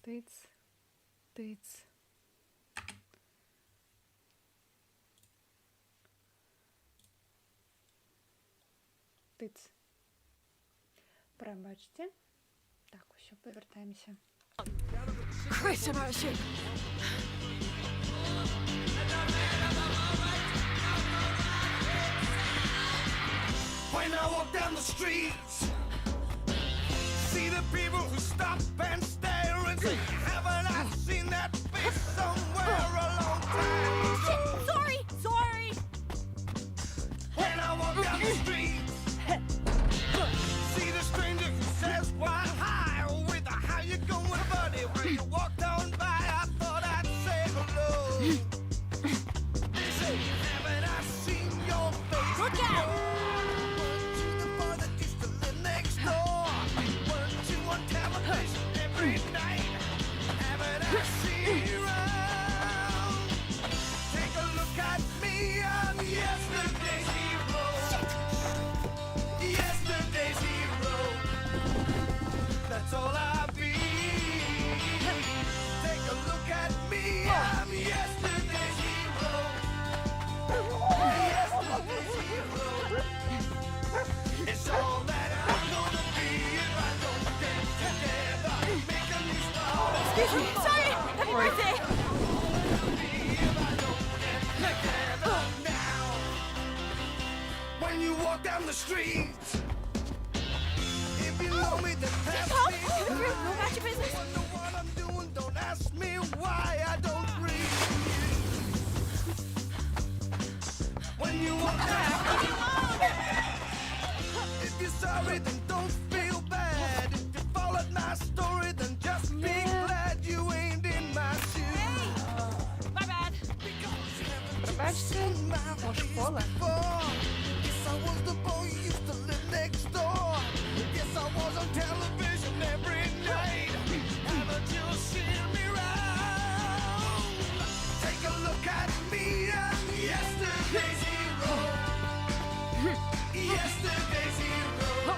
Тиць. Тиць. Тиць. Пробачте. Так, все, повертаємося. Christ, I'm out of shape. When I walk down the streets, see the people who stop and stare and say, haven't I seen that face somewhere a long time ago? Sorry, sorry. When I walk down the streets, see the stranger who says, why hi, with a how you going, buddy? When you walked on by, I thought I'd say hello. They say, haven't I seen your face? Look out! That's all I be. Take a look at me, I'm yesterday's hero. Yesterday's hero. It's all that I'm gonna be if I don't get together. Make a new start. Excuse me, sorry. Happy birthday. If I don't get together now. When you walk down the street, if you know me, then pass me. Come through. Go about your business. Wonder what I'm doing. Don't ask me why I don't breathe. When you walk down, if you're sorry, then don't feel bad. If you followed my story, then just be glad you ain't in my shoes. My bad. Пробачте, о, школа. Yes, I was the boy who used to live next door. Yes, I was on television every night. Haven't you seen me round? Take a look at me, I'm yesterday's hero. Yesterday's hero.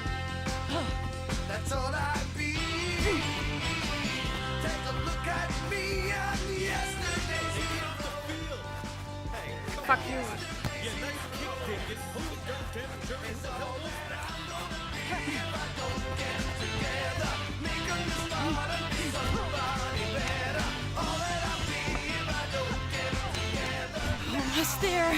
That's all I be. Take a look at me, I'm yesterday's hero. Fuck you. Almost there.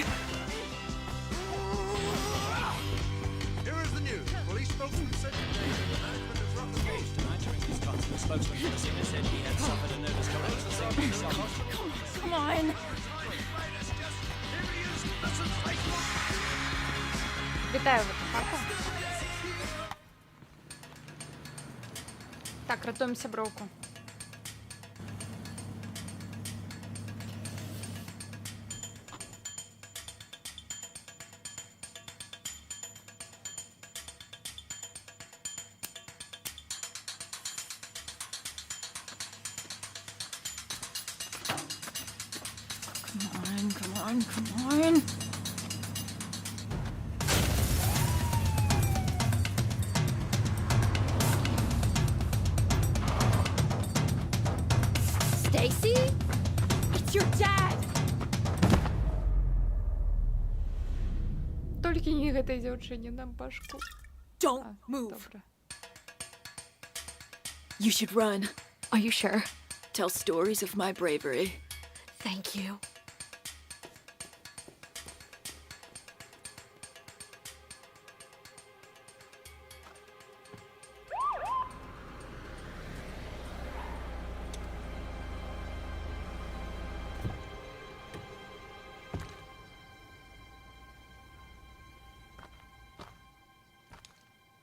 Here is the news. Police spokesman said today that the management has run the case tonight during his concert. The spokesman for the singer said he had suffered a nervous collapse and sent him to hospital. Come on. Вітаю, Ватахаку. Так, рятуємося бровку. Come on, come on. Stacy? It's your dad! Тільки не этой дзяўчыне на башку. Don't move. Добре. You should run. Are you sure? Tell stories of my bravery. Thank you.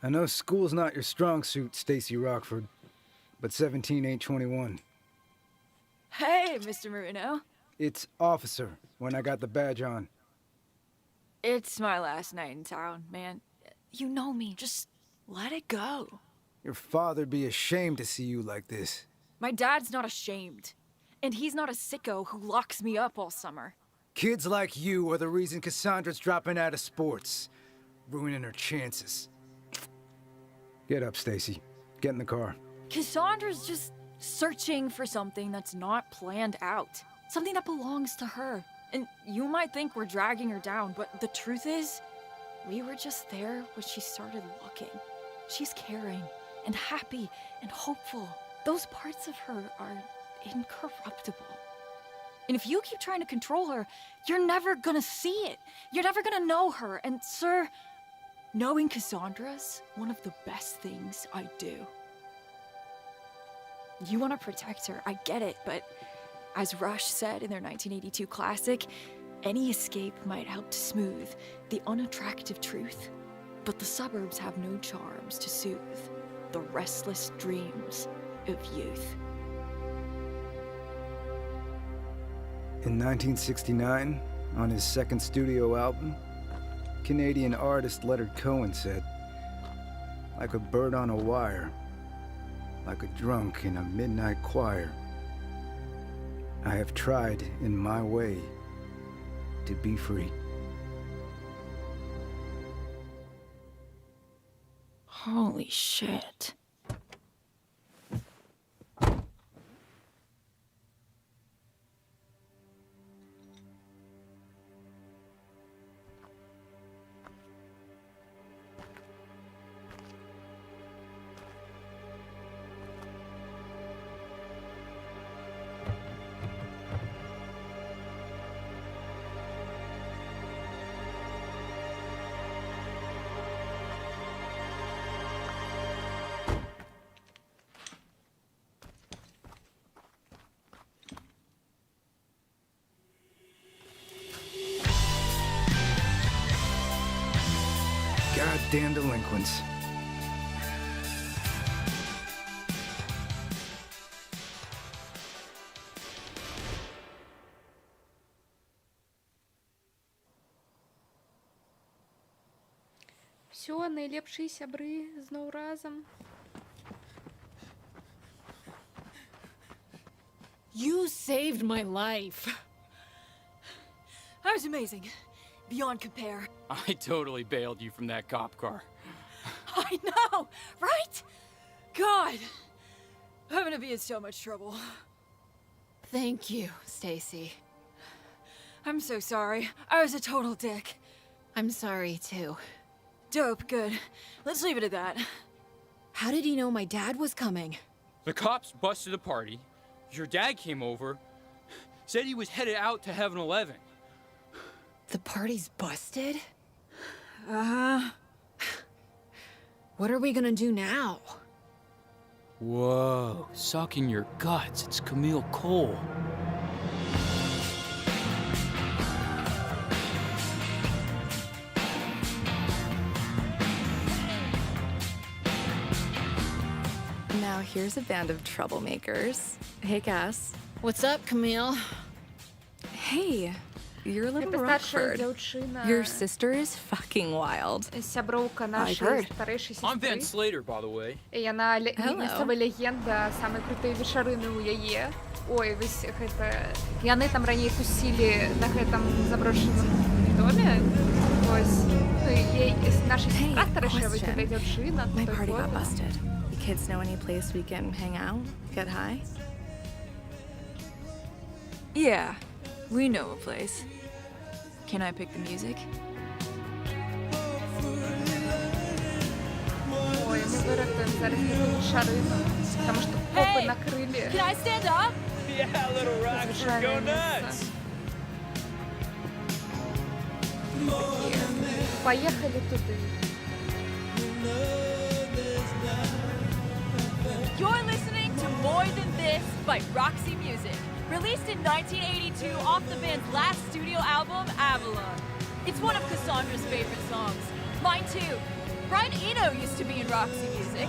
I know school's not your strong suit, Stacy Rockford, but 17 ain't 21. Hey, Mr. Marino. It's officer when I got the badge on. It's my last night in town, man. You know me. Just let it go. Your father'd be ashamed to see you like this. My dad's not ashamed. And he's not a sicko who locks me up all summer. Kids like you are the reason Cassandra's dropping out of sports, ruining her chances. Get up, Stacy. Get in the car. Cassandra's just searching for something that's not planned out, something that belongs to her. And you might think we're dragging her down, but the truth is, we were just there when she started looking. She's caring and happy and hopeful. Those parts of her are incorruptible. And if you keep trying to control her, you're never gonna see it. You're never gonna know her. And sir, knowing Cassandra's one of the best things I do. You want to protect her, I get it, but as Rush said in their 1982 classic, any escape might help to smooth the unattractive truth, but the suburbs have no charms to soothe the restless dreams of youth. In 1969, on his second studio album, Canadian artist Leonard Cohen said, "Like a bird on a wire, like a drunk in a midnight choir, I have tried in my way to be free." Holy shit. Goddamn delinquents. Все, найлепші сябры зноў разам. You saved my life. That was amazing. Beyond compare. I totally bailed you from that cop car. I know, right? God, I'm gonna be in so much trouble. Thank you, Stacy. I'm so sorry. I was a total dick. I'm sorry, too. Dope, good. Let's leave it at that. How did he know my dad was coming? The cops busted the party. Your dad came over, said he was headed out to Heaven 11. The party's busted? What are we gonna do now? Whoa, sucking your guts. It's Camille Cole. Now here's a band of troublemakers. Hey, Cass. What's up, Camille? Hey, you're a little Это старшая Rockford. дзяўчына. Your sister is fucking wild. Сяброўка I've нашай heard. старэйшай I'm Van сестры. Slater, by the way. І яна Hello. мясцовая легенда, самыя крутыя вечарыны ў яе. Ой, вось гэта... Яны там раней тусілі на гэтым заброшаным доме. Вось. Ну, і наша Hey, сестра старэйшая, вось question. гэта дзяўчына. My той party got форме. busted. You kids know any place we can hang out, get high? Yeah, we know a place. Can I pick the music? Ой, ми виратуємо зараз таку вечарину, тому що копи накрили. Can I stand up? Yeah, little Rockford, go nuts! Поїхали туди. You're listening to More Than This by Roxy Music, released in 1982 off the band's last studio album, Avalon. It's one of Cassandra's favorite songs. Mine too. Brian Eno used to be in Roxy Music.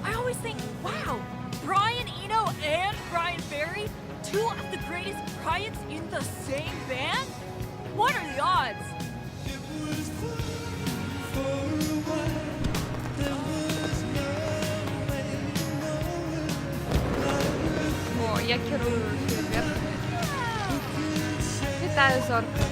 I always think, wow, Brian Eno and Brian Ferry, two of the greatest Bryans in the same band? What are the odds? О, я керую фейерверками. Вітаю, Зорка.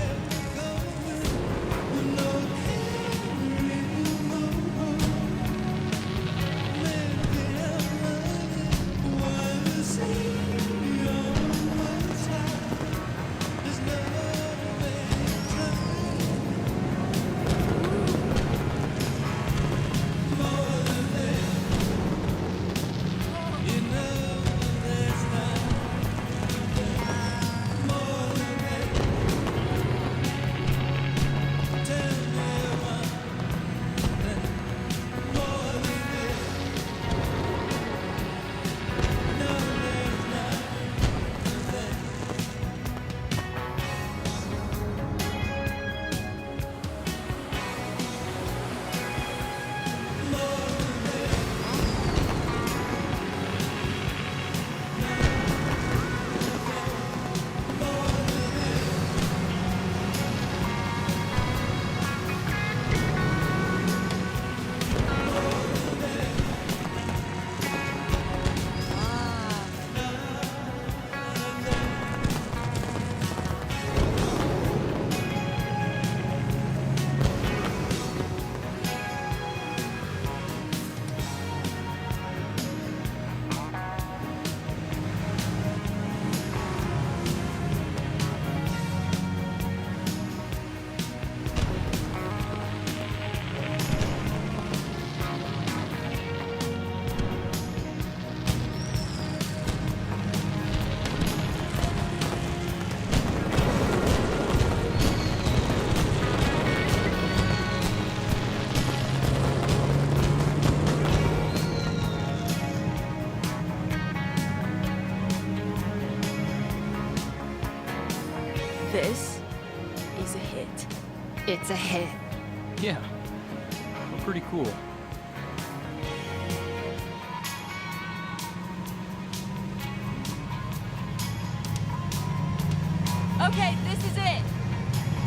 This is a hit. It's a hit. Yeah, pretty cool. Okay, this is it.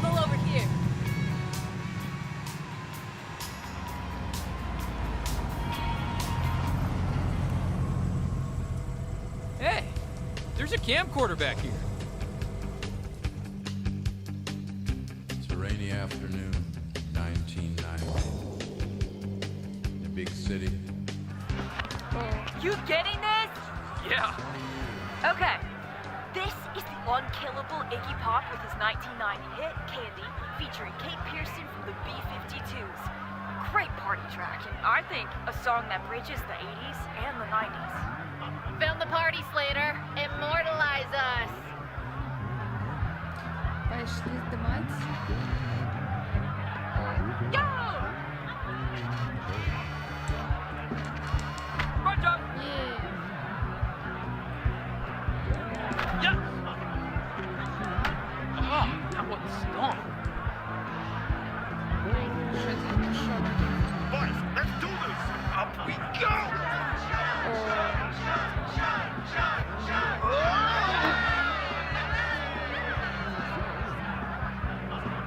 Pull over here. Hey, there's a camcorder back here. It's a rainy afternoon, 1990. In a big city. You getting this? Yeah. Okay. This is the unkillable Iggy Pop with his 1990 hit, Candy, featuring Kate Pearson from the B-52s. Great party track, and I think a song that bridges the 80s and the 90s. Film the party, Slater. Immortalize us. Пошли сдымать. Let's do this! Up we go!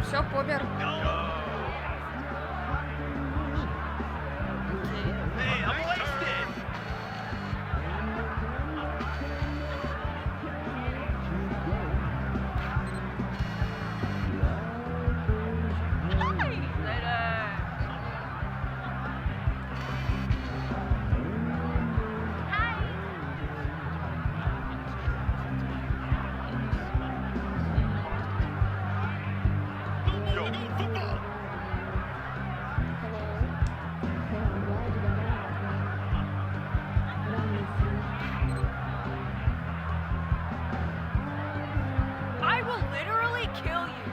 Все, помер. Hey, I'm wasted! I will literally kill you.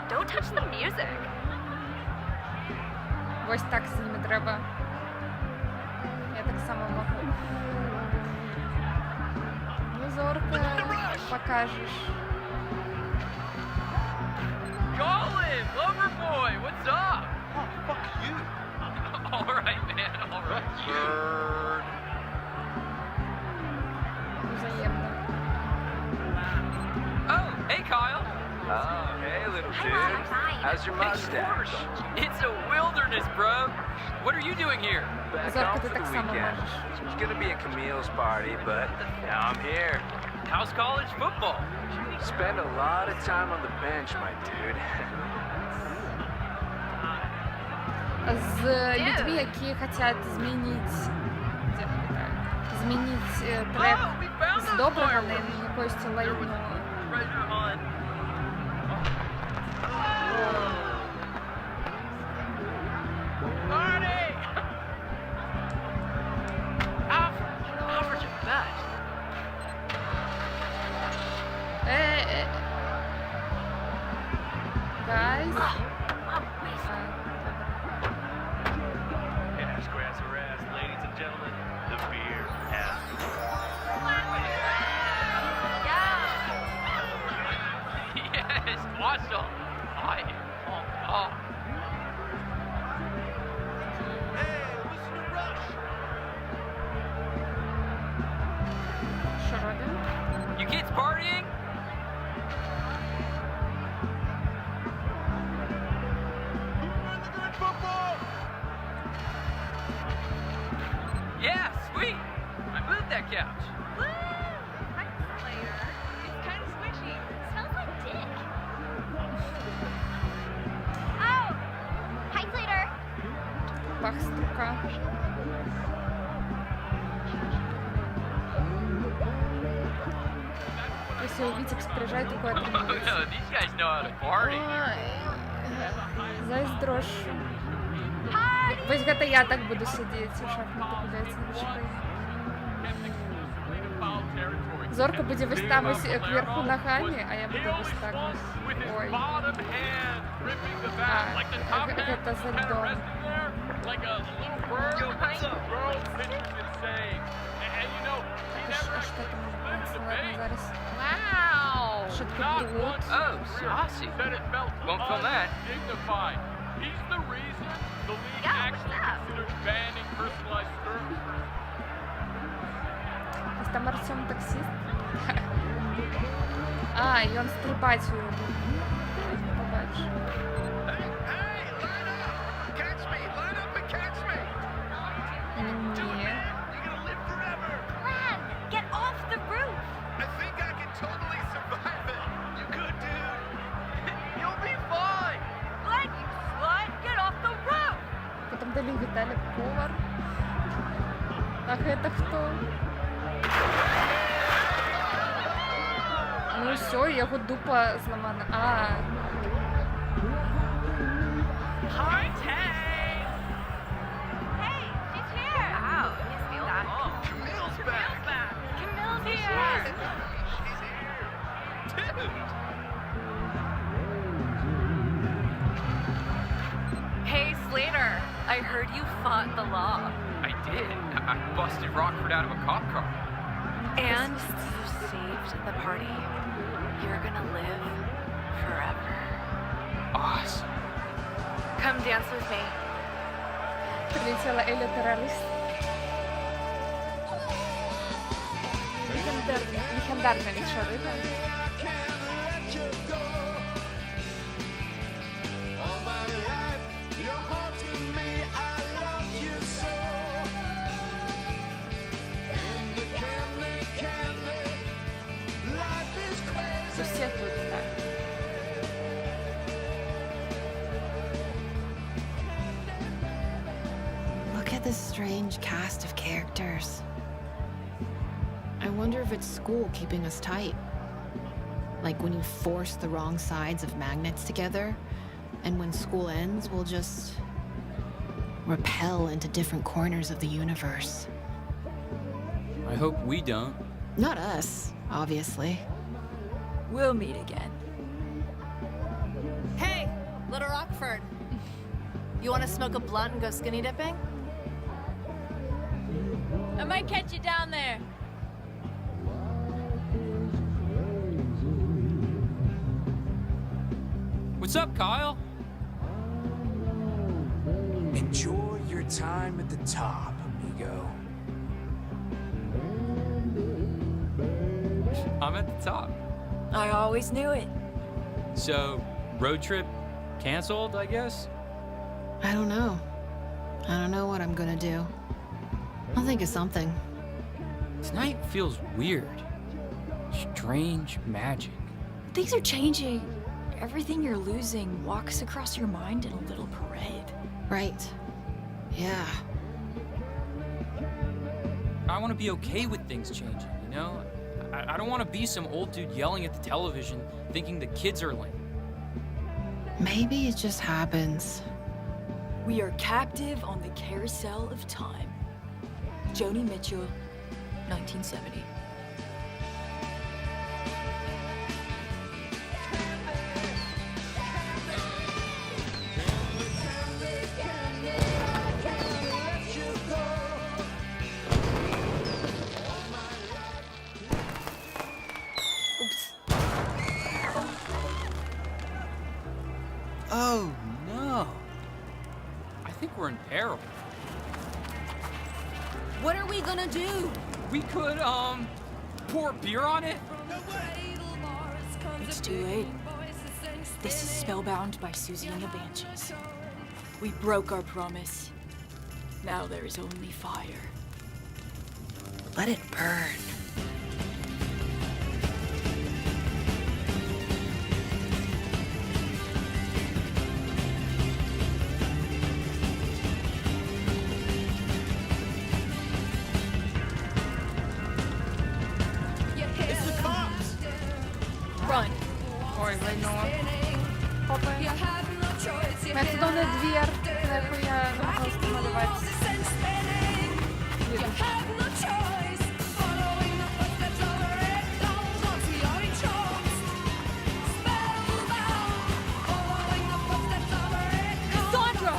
Don't touch the music. Ось так з ними треба. Я так само можу. Ну, Зорка, покажеш. Colin, Loverboy, what's up? Oh, fuck you. All right, man, all right. Bird. Взаємно. Oh, hey, Kyle. Oh, hey, little dude. How's your mustache? It's a wilderness, bro. What are you doing here? Back Зорка, home ти for так the само weekend. можеш. It's gonna be a Camille's party, but now I'm here. How's college football? Spend a lot of time on the bench, my dude. З людьми, які хочуть змінити трек з доброго на якоюсь лайну. Marty! Alfred's your best. Guys. Ass, grass, harass, ladies and gentlemen, the beer has Yes, awesome. I am pumped up. Що робимо? You kids partying? Yeah, sweet. I moved that couch. It's kind of squishy. Smells like dick. Oh! Hi, Slater. Бах, струка. Если увидите, приезжает такое Oh no, these guys know how to party. Зайздрошу. Ось гэта я так буду сидіти у шахмати гуляється на вечері. Зорка буде весь там ось кверху ногами, а я буду весь так. Ой. Это за льдом. А що там називається? Ладно, зараз. Wow! що таке Not бруд. one Oh, saucy. said it felt Won't film that. undignified. He's the reason the league actually considered banning personalized skirts. Ось там Артем таксист. А, і он стрибать у його. Побачиш. Catch me! Line up and catch me! Ні. Glenn, get off the roof! I think I can totally survive it. You could, dude. You'll be fine. Glenn, you slut, get off the roof! Потім далі Віталік повар. Ах, это хто? Ну все, його дупа зламана. А. Hi, Tay! Hey, she's here! Wow, you feel that? Camille's back. Camille's here! Dude. Hey, Slater, I heard you fought the law. I did. I busted Rockford out of a cop car. And you saved the party. You're gonna live forever. Awesome. Come dance with me. Прилетіла Еля терорист. Легендарна вечорина. У всех тут так. Look at this strange cast of characters. I wonder if it's school keeping us tight. Like when you force the wrong sides of magnets together, and when school ends, we'll just repel into different corners of the universe. I hope we don't. Not us, obviously. We'll meet again. Hey, Little Rockford. You want to smoke a blunt and go skinny dipping? I might catch you down there. What's up, Kyle? Enjoy your time at the top, amigo. I'm at the top. I always knew it. So, road trip canceled, I guess? I don't know. I don't know what I'm gonna do. I'll think of something. Tonight feels weird. Strange magic. Things are changing. Everything you're losing walks across your mind in a little parade. Right. Yeah. I want to be okay with things changing, you know? I don't want to be some old dude yelling at the television thinking the kids are lame. Maybe it just happens. We are captive on the carousel of time. Joni Mitchell, 1970. Oh, no. I think we're in peril. What are we gonna do? We could, pour beer on it? It's too late. This is Spellbound by Susie and the Banshees. We broke our promise. Now there is only fire. Let it burn. It's the cops! Run. Ой, войну. Опа. Методовный дверь, нахуй я могла намалевать. Cassandra!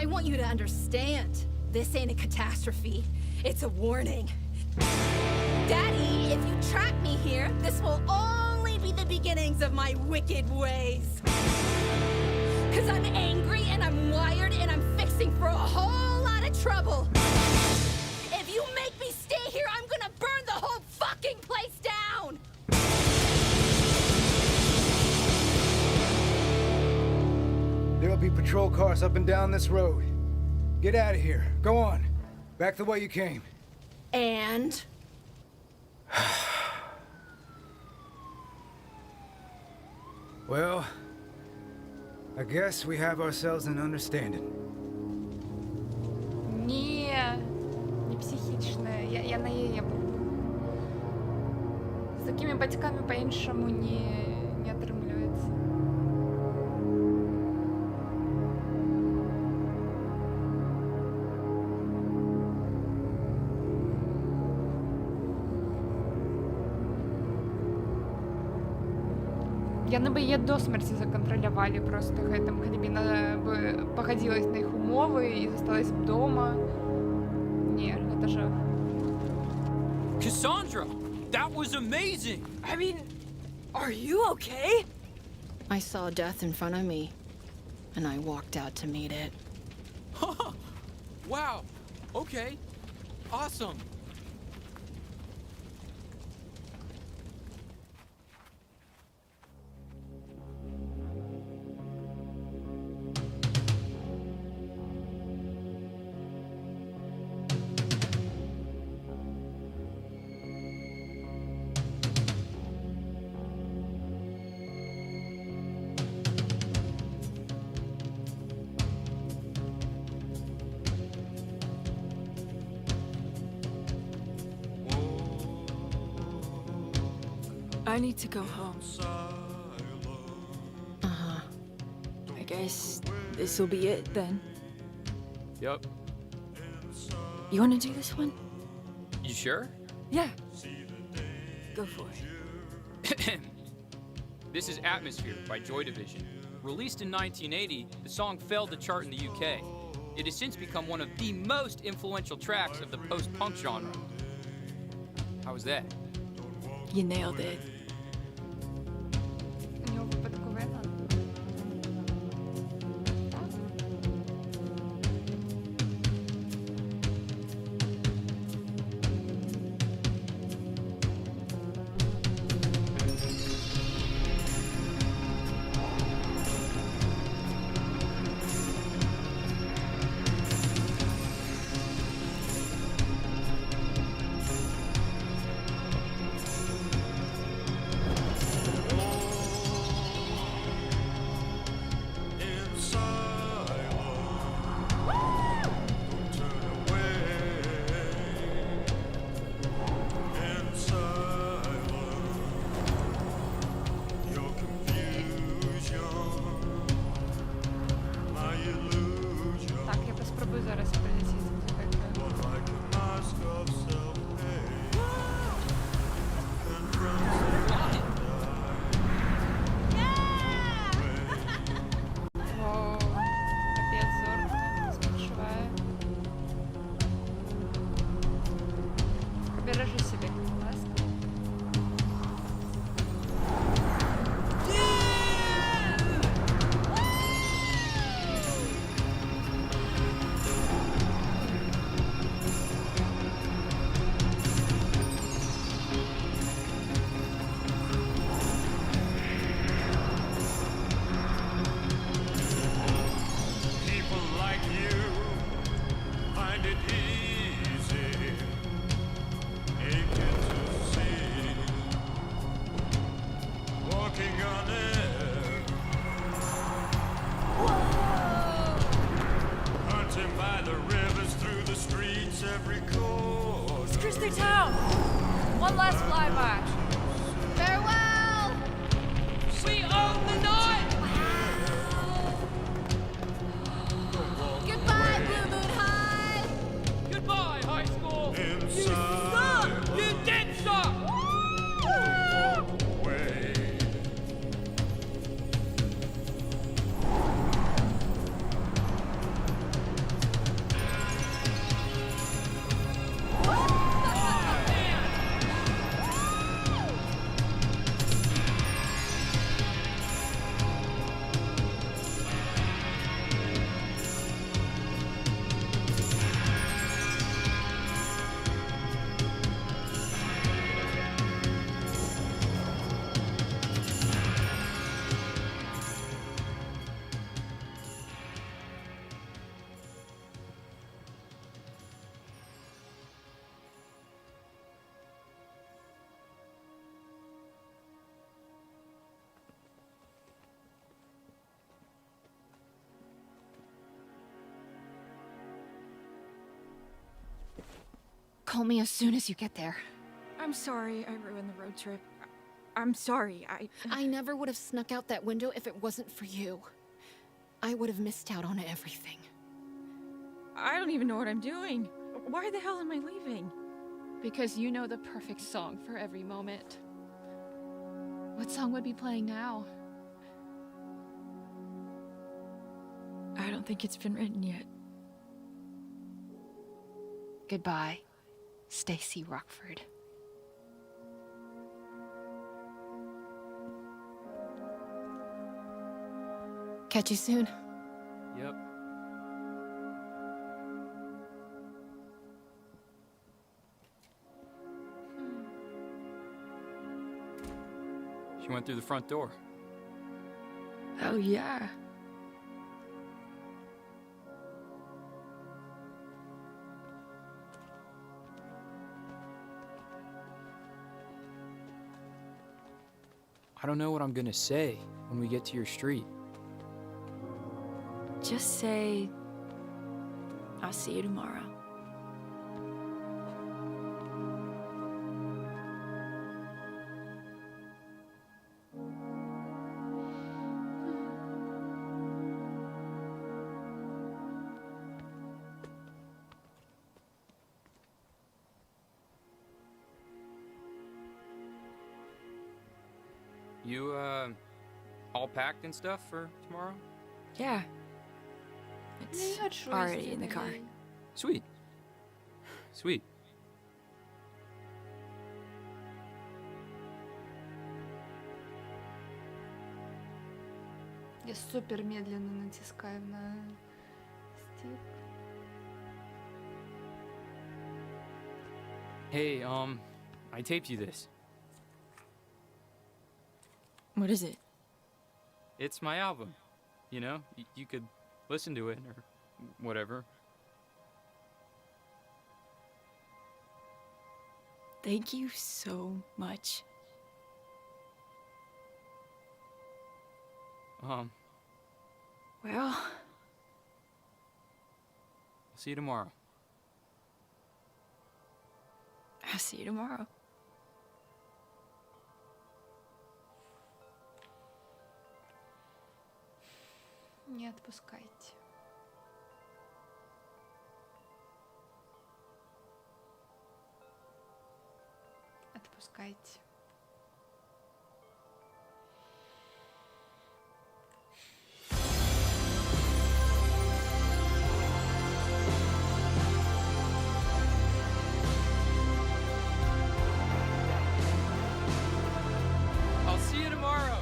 I want you to understand. This ain't a catastrophe. It's a warning. Daddy, if you trap me here, this will only be the beginnings of my wicked ways. 'Cause I'm angry and I'm wired and I'm fixing for a whole lot of trouble. If you make me stay here, I'm gonna burn the whole fucking place down! There'll be patrol cars up and down this road. Get out of here. Go on. Back the way you came. And? Well, I guess we have ourselves an understanding. Не психічне, я на її був. З такими батьками по-іншому не отримлюється. Яны бы яе до смерти законтролявали просто гэтым, калі б яна бы пагадзілась на іх умовы і засталась б дома. Не, гэта жах. Cassandra, that was amazing. I mean, are you okay? I saw death in front of me, and I walked out to meet it. Wow. Okay. Awesome. I need to go home. Uh-huh. I guess this'll be it then. Yup. You wanna do this one? You sure? Yeah. Go for it. This is Atmosphere by Joy Division. Released in 1980, the song failed to chart in the UK. It has since become one of the most influential tracks of the post-punk genre. How was that? You nailed it. У нього випадковина. Так, я поспробую зараз прилетіти з музикою. Воу, капець, Зор, співчуваю. Бережи себе, будь ласка. People like you find it easy, aching to see, walking on air, hunting by the rivers, through the streets, every corner. It's Christie Town! One last flyby. Farewell! We own the night! Goodbye, Blue Moon High! Goodbye, high school! Inside. You did suck! Way. Call me as soon as you get there. I'm sorry I ruined the road trip. I'm sorry, I never would have snuck out that window if it wasn't for you. I would have missed out on everything. I don't even know what I'm doing. Why the hell am I leaving? Because you know the perfect song for every moment. What song would be playing now? I don't think it's been written yet. Goodbye, Stacy Rockford. Catch you soon. Yep. She went through the front door. Oh, yeah. I don't know what I'm gonna say when we get to your street. Just say, I'll see you tomorrow. You, all packed and stuff for tomorrow? Yeah. It's already in the car. Sweet. Sweet. Я супер медленно натискаю на стик. Hey, I taped you this. What is it? It's my album. You know, you could listen to it or whatever. Thank you so much. Well, I'll see you tomorrow. I'll see you tomorrow. Не отпускайте. Отпускайте. I'll see you tomorrow.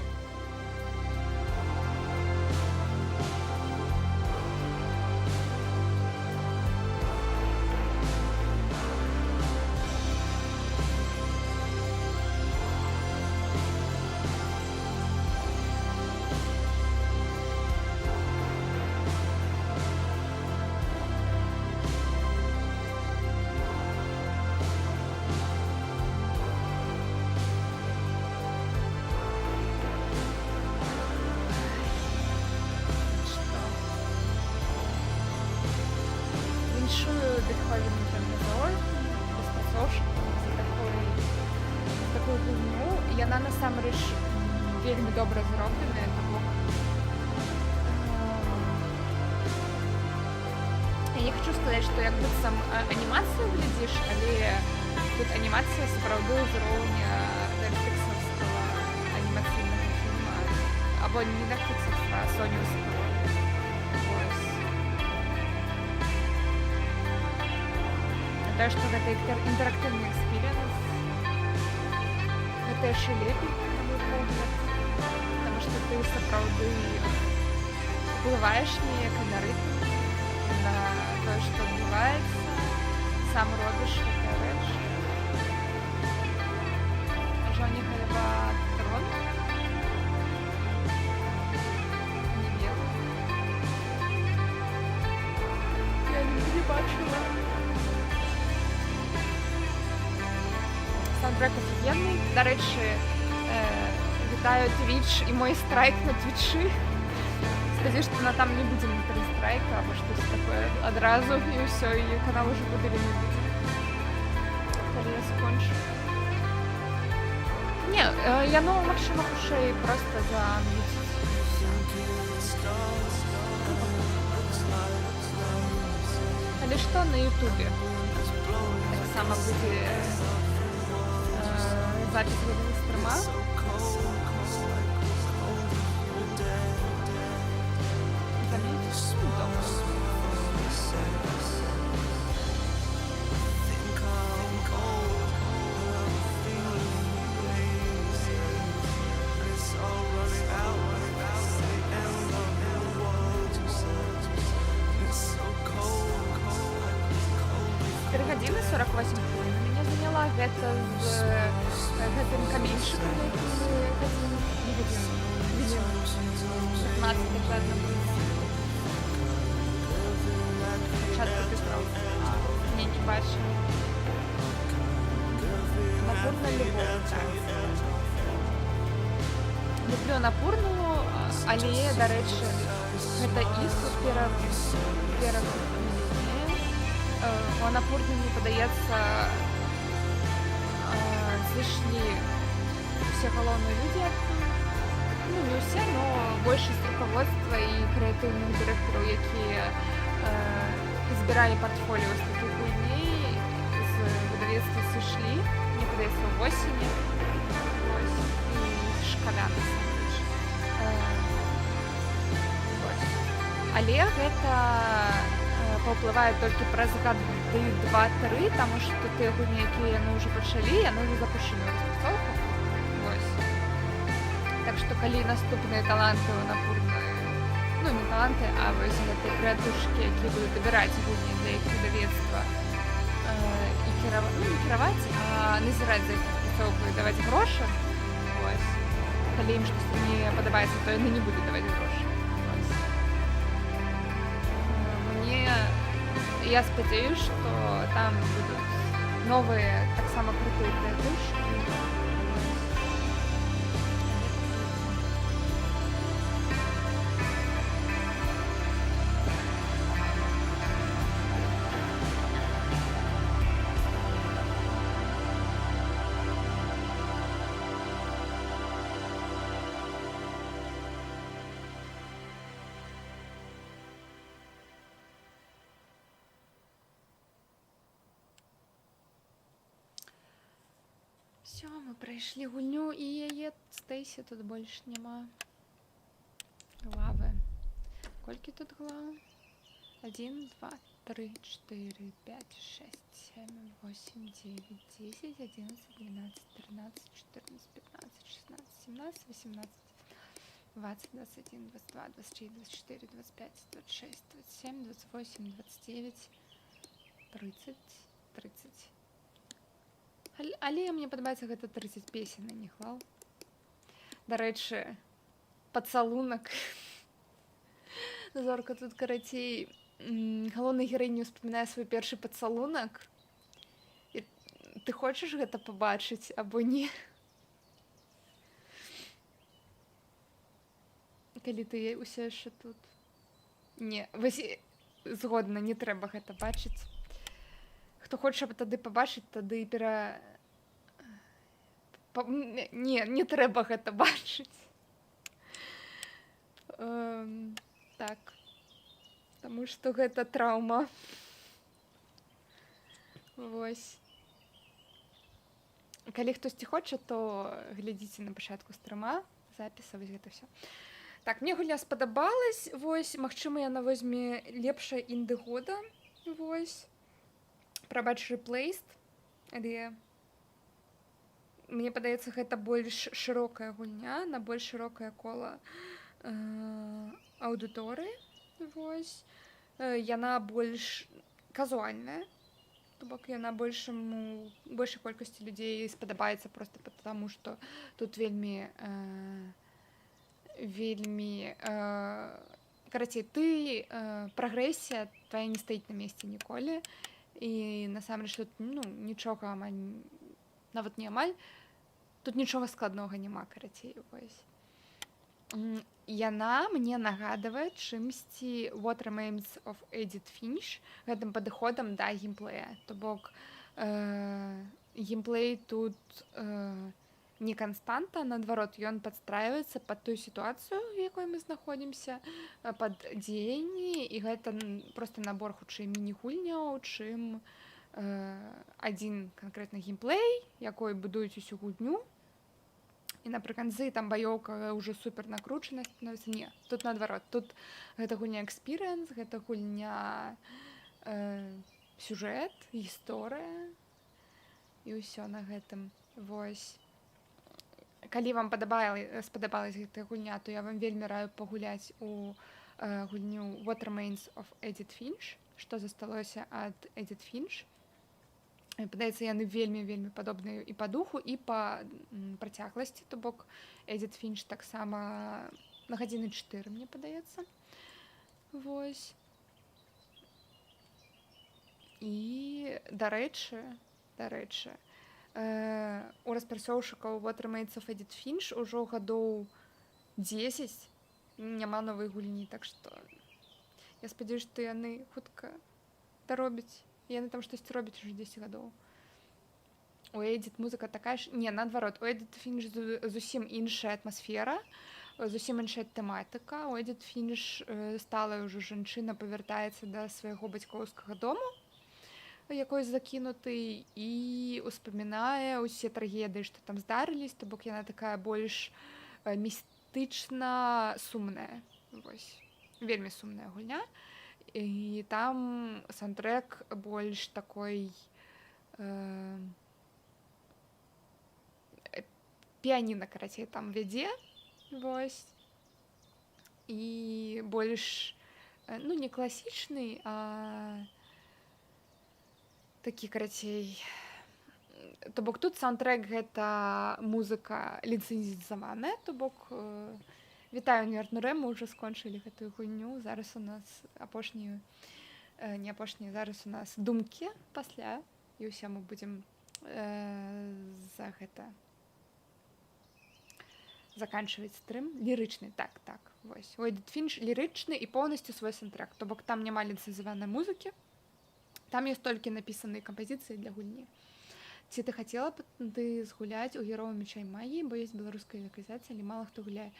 Віншую Бетховену Фемізор, безпасошку за таку гульню. Яна насамрэч вельмі добра зробленая, таму я не хочу сказаць, што як быццам анімацыю глядзіш, але тут анімацыя сапраўды ўзроўня нетфліксаўскага анімацыйнага фільма, або не нетфліксаўскага, а сонёўскага. Тое, што гэта інтэрактыўны экспірыенс, гэта яшчэ лепей, на мой погляд, таму што ты сапраўды уплываеш неяк на рытм, на тое, што адбываецца, сам робіш гэтыя рэчы. Жоні Галева Трон. Не ведаю. Я не бачила. Саундтрек офігенний. До речі, вітаю Twitch і мой страйк на Твічі. Сподіваюсь, що там не буде внутрі страйка або щось таке одразу, і все, і канал уже буде не буде. я скончу. Не, яно, магчыма, хутчэй проста замьюціць. Але што на ютубе? Таксама будзе запіс гэтага стрима. Замьюціць? Ну, добра. Годины 48 хвилин меня заняла гэта з гэтым каменьчыкам, які мы видим 15 докладно спочатку ти прав, не бачу. Напурна любов, так. Люблю напурну, але, до речі, гэта іх перад у Анапурні, мені подається, зайшли все головные люди, ну не все, но большасць руководства і креативных директоров, якія збирали портфолио з таких гульней, з видавецтва сышлі, мне подаецца, в осені, і шкада, насамрэч. Але гэта паўплывае толькі праз гады 2-3, таму што тыя гульні, якія яны ўжо пачалі, яны ўжо запушчаны ў распрацоўку. Вось. Так што калі наступныя таланты ў Анапурнай, ну не таланты, а вось гэтыя крэатыўшкі, якія будуць дабіраць гульні для іх выдавецтва і кіраваць, а назіраць за іх распрацоўку і даваць грошы, вось. Калі ім штосьці не падабаецца, то яны не будуць даваць грошы. Я спадзяюсь, что там будут новые, так само крутые креативши. Все, мы пройшли гульню, і яе Стейсі тут больше нема. Главы. Колькі тут глав? 1, 2, 3, 4, 5, 6, 7, 8, 9, 10, 11, 12, 13, 14, 15, 16, 17, 18, 20, 21, 22, 23, 24, 25, 26, 27, 28, 29, 30, 30. Але мне падабаецца гэта 30 песен, а не хвал. Дарэчы, пацалунак. Зорка тут, карацей, галоўная гераіня успамінае свой першы пацалунак. І ты хочаш гэта пабачыць, або не? Калі ты ўсё яшчэ тут. Не, вось згодна, не трэба гэта бачыць. Хто хоча тады пабачыць, тады Не трэба гэта бачыць. Так. Таму што гэта траўма. Вось. Калі хтосьці хоча, то глядзіце на пачатку стрыма, запіса, вось гэта ўсё. Так, мне гульня спадабалась, вось, магчыма, яна возьме лепшая інды года, вось. Прабач рэплейст, але мне падаецца, гэта больш шырокая гульня, на больш шырокае кола аўдыторыі, вось. Яна больш казуальная, то бок яна большай колькасці людзей спадабаецца проста потому, што тут вельмі карацей, ты прагрэсія твая не стаіць на месцы ніколі. І насамрэч тут нічога амаль, нават не амаль, тут нічога складнога няма, карацей, вось. Яна мне нагадвае чымсьці What Remains of Edith Finch, гэтым падыходам да геймплея. То бок геймплей тут не канстанта, наадварот, ён падстрайваецца пад тую сітуацыю, у якой мы знаходзімся, пад дзеянні, і гэта проста набор хутчэй міні-гульняў, чым адзін канкрэтны геймплей, якой будуюць усю гульню. І напрыканцы там баёўка ўжо супер накручана становіцца. Не, тут наадварот, тут гэта гульня экспірыенс, гэта гульня сюжэт, гісторыя і ўсё на гэтым. Вось. Калі вам спадабалась гэтая гульня, то я вам вельмі раю пагуляць у гульню What Remains of Edith Finch, што засталося ад Edith Finch. Падаецца, яны вельмі падобныя і па духу, і па працягласці, то бок Edith Finch таксама на гадзіны 4, мне падаецца. Вось. І, дарэчы, у распрацоўшчыкаў What Remains of Edith Finch ужо гадоў 10 няма новай гульні, так што я спадзяюся, што яны хутка даробяць. Яны там штосьці робяць ужо 10 гадоў. У Edith музыка такая ж... Не, наадварот, у Edith Finch зусім іншая атмасфера, зусім іншая тэматыка. У Edith Finch сталая ўжо жанчына павяртаецца да свайго бацькоўскага дому, якой закінуты, і успамінае ўсе трагедыі, што там здарылись, то бок яна такая больш містычна сумная. Вось. Вельмі сумная гульня. І там саундтрэк больш такой піяніна, карацей, там вядзе. Вось. І больш, ну, не класічны, а такі, карацей, то бок тут саундтрэк гэта музыка ліцэнзаваная, то бок вітаю Нерднурэ, мы ўжо скончылі гэтую гульню, зараз у нас апошнія, не апошнія, зараз у нас думкі пасля, і ўсе мы будзем за гэта заканчваць стрым. Лірычны, так, вось. У Edith Finch лірычны і поўнасцю свой саундтрэк, то бок там няма ліцэнзаванай музыкі. Там ёсць толькі напісаныя кампазіцыі для гульні. Ці ты хацела б ты згуляць у Героя меча і магіі, бо ёсць беларуская лакалізацыя, але мала хто гуляе.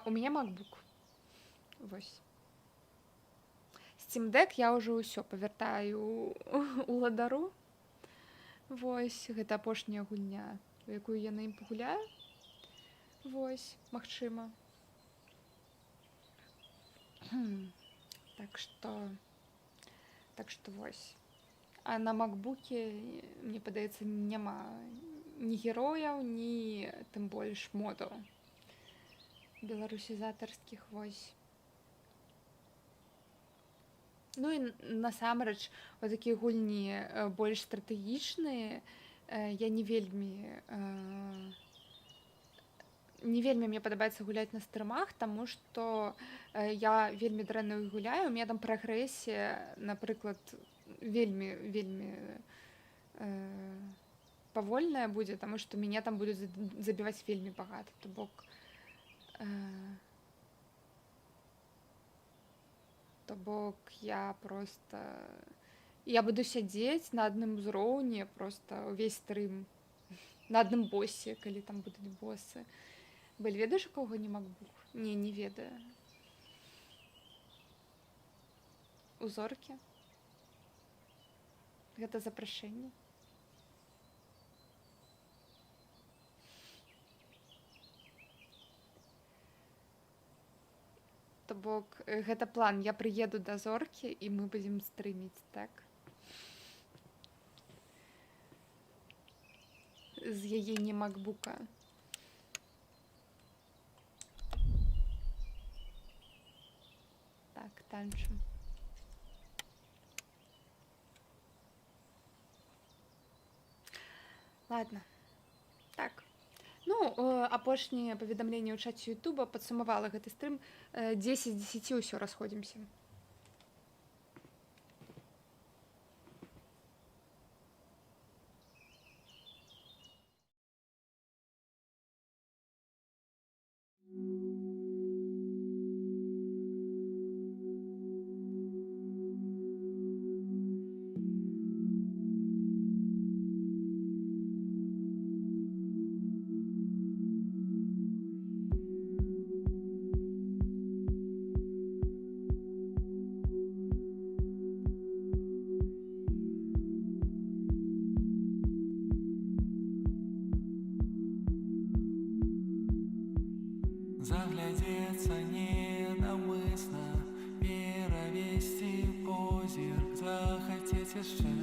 У мяне MacBook. Вось. Steam Deck я ўжо ўсё павяртаю уладару. Вось, гэта апошняя гульня, у якую я на ім пагуляю. Вось, магчыма. Так што вось. А на макбуке, мне падаецца, няма ні герояў, ні тым больш модаў беларусізатарскіх, вось. Ну і насамрэч, вот такія гульні больш стратэгічныя, я не вельмі мне падабаецца гуляць на стрымах, таму што я вельмі дрэнна гуляю, у меня там прагрэсія, напрыклад, вельмі павольная будзе, таму што мяне там будуць забіваць вельмі багата, то бок я проста... Я буду сядзець на адным узроўні, проста ўвесь стрым, на адным босе, калі там будуць босы. Быль, ведаеш, у кого не MacBook? Не ведаю. Узоркі? Гэта запрашэнне. То бок, гэта план. Я прыеду да зоркі, і мы будзем стрыміць, так? З яе не макбука. Так, танчым. Ладно. Так. Ну, апошнія паведамленні ў чаце Ютуба падсумавала гэты стрым. 10 з 10 ўсё, расходзімся. satisfied.